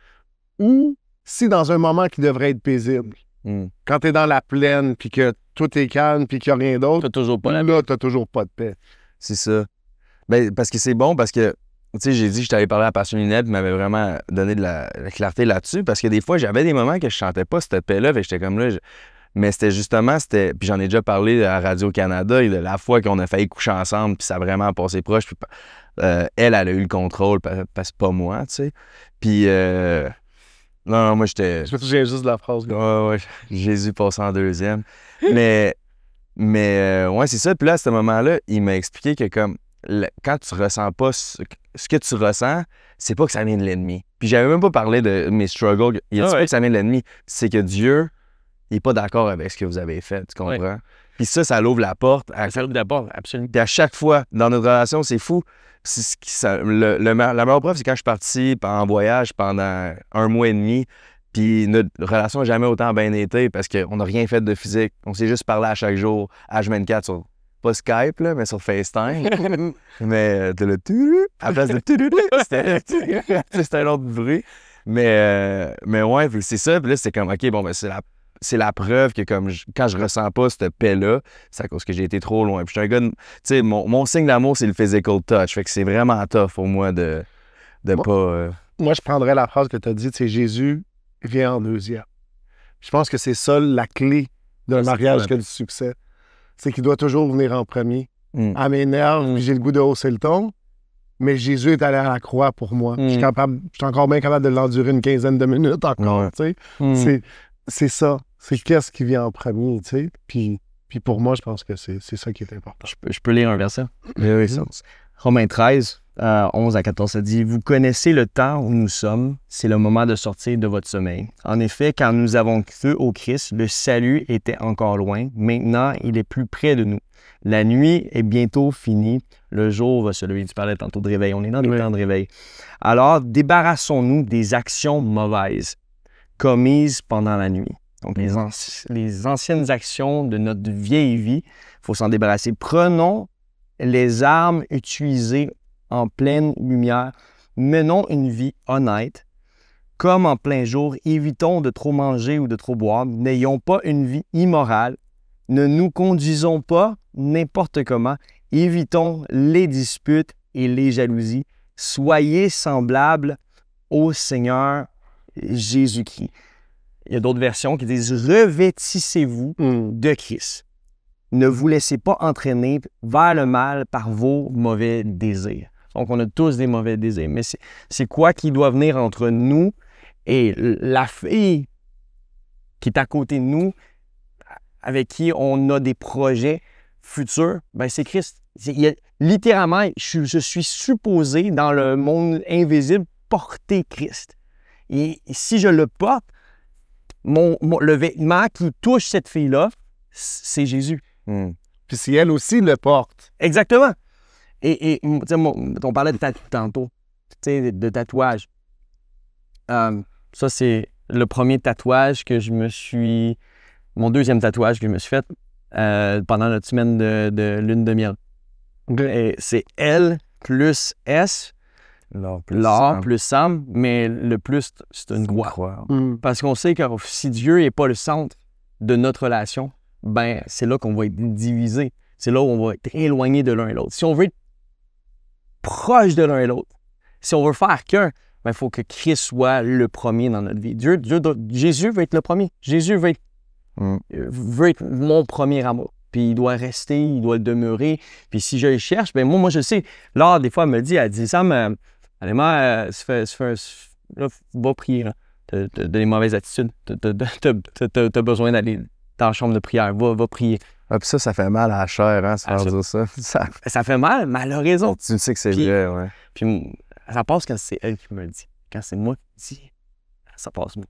ou si dans un moment qui devrait être paisible, Mm. quand tu es dans la plaine puis que tout est calme puis qu'il n'y a rien d'autre, T'as toujours pas la là, tu n'as toujours pas de paix. C'est ça. Ben, parce que c'est bon, parce que, tu sais, j'ai dit que je t'avais parlé à Passion Lunette, m'avait vraiment donné de la clarté là-dessus, parce que des fois, j'avais des moments que je chantais pas cette paix-là, fait que j'étais comme là, mais c'était justement, puis j'en ai déjà parlé à Radio-Canada, de la fois qu'on a failli coucher ensemble, puis ça a vraiment passé proche, puis elle a eu le contrôle, parce que pas moi, tu sais. Puis, non, moi, j'étais... Je me souviens juste de la phrase. Ouais, Jésus passe en deuxième. mais ouais, c'est ça. Puis là, à ce moment-là, il m'a expliqué que comme quand tu ressens pas ce que tu ressens, c'est pas que ça vient de l'ennemi. Puis j'avais même pas parlé de mes struggles. Il a dit pas que ça vient de l'ennemi. C'est que Dieu, il est pas d'accord avec ce que vous avez fait. Tu comprends? Ouais. Puis ça l'ouvre la porte. Ça ouvre d'abord, absolument. Puis à chaque fois, dans notre relation, c'est fou. La meilleure preuve, c'est quand je suis parti en voyage pendant 1 mois et demi, puis notre relation n'a jamais autant bien été parce qu'on n'a rien fait de physique. On s'est juste parlé à chaque jour, H24 sur, pas Skype, là, mais sur FaceTime. Mais de le tudu, à la place de tudu, c'était un autre bruit. Mais ouais, puis c'est ça. Puis là, c'était comme, OK, bon, ben c'est la preuve que comme quand je ressens pas cette paix-là, c'est à cause que j'ai été trop loin. Puis je suis un gars, tu sais, mon signe d'amour, c'est le physical touch. Fait que c'est vraiment tough pour moi de pas... Moi, je prendrais la phrase que tu as dit, c'est Jésus vient en deuxième. Je pense que c'est ça la clé d'un mariage qui a du succès. C'est qu'il doit toujours venir en premier. À mes nerfs, j'ai le goût de hausser le ton, mais Jésus est allé à la croix pour moi. Je suis encore bien capable de l'endurer une quinzaine de minutes encore, tu sais. C'est ça. C'est qu'est-ce qui vient en premier, tu sais. Puis pour moi, je pense que c'est ça qui est important. Je peux lire un verset? Oui, ça. Romains 13, 11 à 14, ça dit « Vous connaissez le temps où nous sommes, c'est le moment de sortir de votre sommeil. En effet, quand nous avons cru au Christ, le salut était encore loin. Maintenant, il est plus près de nous. La nuit est bientôt finie, le jour va se lever. » Tu parlais tantôt de réveil, on est dans des temps de réveil. Alors, débarrassons-nous des actions mauvaises commises pendant la nuit. Donc, les anciennes actions de notre vieille vie, il faut s'en débarrasser. Prenons les armes utilisées en pleine lumière. Menons une vie honnête, comme en plein jour. Évitons de trop manger ou de trop boire. N'ayons pas une vie immorale. Ne nous conduisons pas n'importe comment. Évitons les disputes et les jalousies. Soyez semblables au Seigneur Jésus-Christ. Il y a d'autres versions qui disent « Revêtissez-vous de Christ. Ne vous laissez pas entraîner vers le mal par vos mauvais désirs. » Donc, on a tous des mauvais désirs. Mais c'est quoi qui doit venir entre nous et la fille qui est à côté de nous, avec qui on a des projets futurs? Ben, c'est Christ. Littéralement, je suis supposé, dans le monde invisible, porter Christ. Et si je le porte, le vêtement qui touche cette fille-là, c'est Jésus. Puis si elle aussi le porte. Exactement. Et on parlait de tantôt, de tatouage. Ça, c'est le premier tatouage que je me suis... Mon deuxième tatouage que je me suis fait pendant notre semaine de lune de miel. Et c'est elle plus S, L'or plus Sam, mais le plus, c'est une croix. Mm. Parce qu'on sait que si Dieu n'est pas le centre de notre relation, ben c'est là qu'on va être divisé. C'est là où on va être éloigné de l'un et l'autre. Si on veut être proche de l'un et l'autre, si on veut faire qu'un, ben il faut que Christ soit le premier dans notre vie. Jésus veut être le premier. Jésus veut être mon premier amour. Puis il doit rester, il doit le demeurer. Puis si je le cherche, ben moi je sais. Laure, des fois, elle dit, Sam, allez-moi, va prier. T'as des mauvaises attitudes. T'as besoin d'aller dans la chambre de prière. Va prier. Ah, puis ça fait mal à la chair, hein, se faire dire ça. Ça fait mal, mais elle a raison. Tu sais que c'est Puis- vrai, ouais. Puis ça passe quand c'est elle qui me le dit. Quand c'est moi qui dis, ça passe mieux.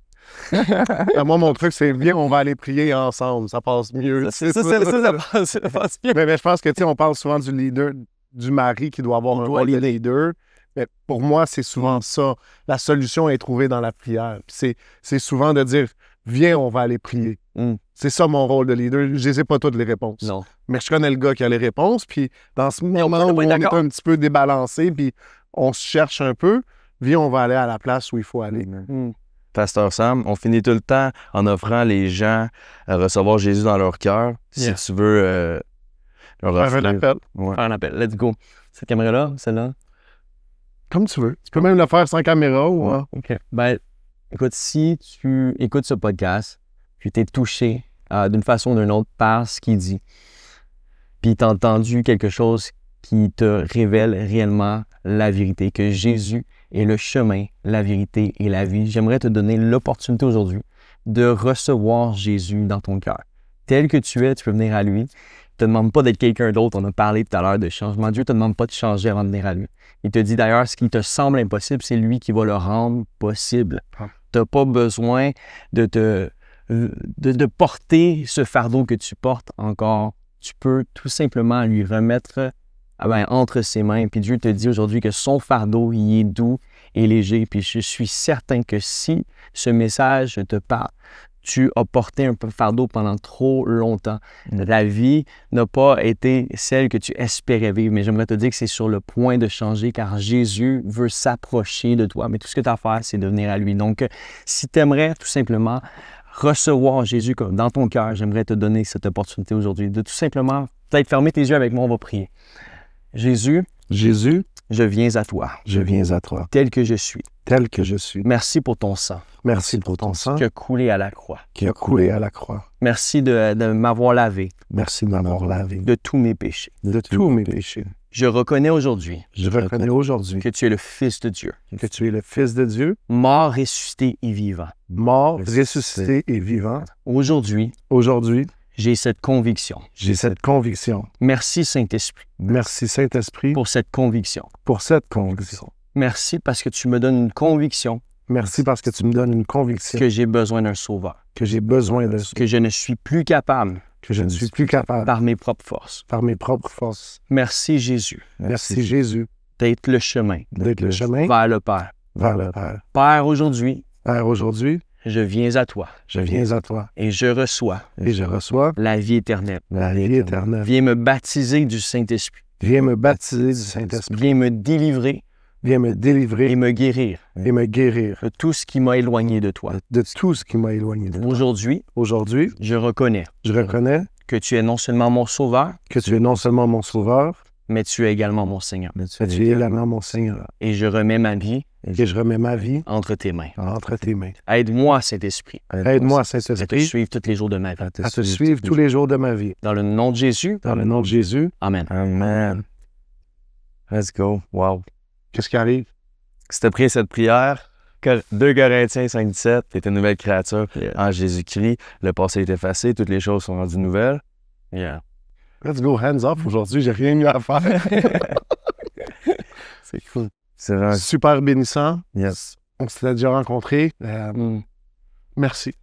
Moi, mon truc, c'est bien, on va aller prier ensemble. Ça passe mieux. Ça passe mieux. Mais je pense que, tu sais, on parle souvent du leader, du mari qui doit avoir un rôle de leader. Mais pour moi, c'est souvent ça. La solution est trouvée dans la prière. Puis c'est souvent de dire, viens, on va aller prier. Mm. C'est ça mon rôle de leader. Je ne sais pas toutes les réponses. Non. Mais je connais le gars qui a les réponses. Puis dans ce moment où on est un petit peu débalancé, puis on se cherche un peu, viens, on va aller à la place où il faut aller. Pasteur Sam, on finit tout le temps en offrant les gens à recevoir Jésus dans leur cœur. Yeah. Si tu veux leur Faire offrir. un appel. Ouais. Faire un appel. Let's go. Cette caméra-là, celle-là. Comme tu veux. Tu peux même le faire sans caméra ou... Ouais. OK. Ben, écoute, si tu écoutes ce podcast, puis t'es touché d'une façon ou d'une autre par ce qu'il dit, puis t'as entendu quelque chose qui te révèle réellement la vérité, que Jésus est le chemin, la vérité et la vie, j'aimerais te donner l'opportunité aujourd'hui de recevoir Jésus dans ton cœur. Tel que tu es, tu peux venir à lui. Il ne te demande pas d'être quelqu'un d'autre. On a parlé tout à l'heure de changement. Dieu ne te demande pas de changer avant de venir à lui. Il te dit d'ailleurs, ce qui te semble impossible, c'est lui qui va le rendre possible. Tu n'as pas besoin de porter ce fardeau que tu portes encore. Tu peux tout simplement lui remettre entre ses mains. Puis Dieu te dit aujourd'hui que son fardeau, il est doux et léger. Puis je suis certain que si ce message te parle, tu as porté un fardeau pendant trop longtemps. La vie n'a pas été celle que tu espérais vivre, mais j'aimerais te dire que c'est sur le point de changer car Jésus veut s'approcher de toi. Mais tout ce que tu as à faire, c'est de venir à lui. Donc, si tu aimerais tout simplement recevoir Jésus comme dans ton cœur, j'aimerais te donner cette opportunité aujourd'hui de tout simplement peut-être fermer tes yeux avec moi, on va prier. Jésus, je viens à toi, je viens à toi, tel que je suis. tel que je suis. Merci pour ton sang Merci pour ton sang qui a coulé à la croix. qui a coulé à la croix. Merci de m'avoir lavé Merci de m'avoir lavé de tous mes péchés. de tous mes péchés. Je reconnais aujourd'hui Je reconnais aujourd'hui que tu es le Fils de Dieu, que tu es le Fils de Dieu, mort, ressuscité et vivant. mort, ressuscité et vivant. Aujourd'hui, Aujourd'hui, j'ai cette conviction. j'ai cette conviction. Merci Saint-Esprit Merci Saint-Esprit pour cette conviction. pour cette conviction. Merci parce que tu me donnes une conviction Merci parce que tu me donnes une conviction que j'ai besoin d'un sauveur, que j'ai besoin de que je ne suis plus capable que je ne suis plus capable par mes propres forces. par mes propres forces. Merci Jésus Merci Jésus d'être le chemin d'être le chemin vers le Père. vers le Père. Père, aujourd'hui, Père, aujourd'hui, je viens à toi je viens à toi et je reçois et je reçois la vie éternelle. la vie éternelle. Viens me baptiser du Saint-Esprit. Viens me baptiser du Saint-Esprit. Viens me délivrer Viens me délivrer et me guérir et me guérir de tout ce qui m'a éloigné de toi. de tout ce qui m'a éloigné de toi. Aujourd'hui, Aujourd'hui, je reconnais je reconnais que tu es non seulement mon sauveur, que tu es non seulement mon sauveur, mais tu es également mon Seigneur. mais tu es également mon Seigneur. Et je remets ma vie Et je remets ma vie entre tes mains. entre tes mains. Aide-moi, Saint-Esprit, Aide-moi, à te Saint-Esprit, suivre tous les jours de ma vie. à te suivre tous les jours de ma vie. Dans le nom de Jésus, Dans le nom de Jésus, Amen. Amen. Let's go. Wow. qu'est-ce qui arrive? Si tu as pris cette prière, 2 Corinthiens 5,17, tu es une nouvelle créature en Jésus-Christ. Le passé est effacé, toutes les choses sont rendues nouvelles. Yeah. Let's go, hands off. Aujourd'hui, j'ai rien mieux à faire. C'est cool. C'est vraiment... Super bénissant. Yes. On s'était déjà rencontrés. Merci.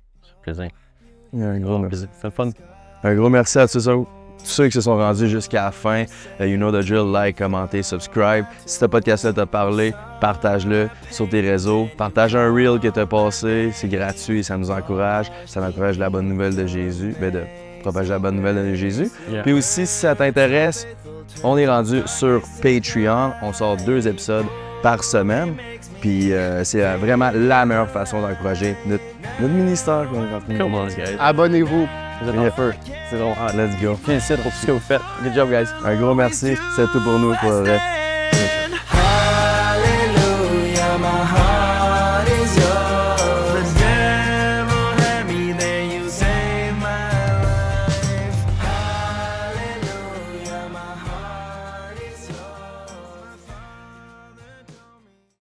Plaisir. Un gros merci. Plaisir. C'est le fun. Un gros merci à tous ceux qui se sont rendus jusqu'à la fin. You know the drill, like, commenter, subscribe. Si ce podcast-là t'a parlé, partage-le sur tes réseaux. Partage un reel que t'as passé. C'est gratuit, ça nous encourage. Ça encourage la bonne nouvelle de Jésus. De propager la bonne nouvelle de Jésus. Yeah. Puis aussi, si ça t'intéresse, On est rendu sur Patreon. On sort 2 épisodes par semaine. Puis c'est vraiment la meilleure façon d'encourager notre ministère qu'on est en train de Come on, guys. Abonnez-vous. Vous êtes en feu. C'est bon. Let's go. Félicite pour tout ce que vous faites. Good job, guys. Un gros merci. C'est tout pour nous. Pour vrai.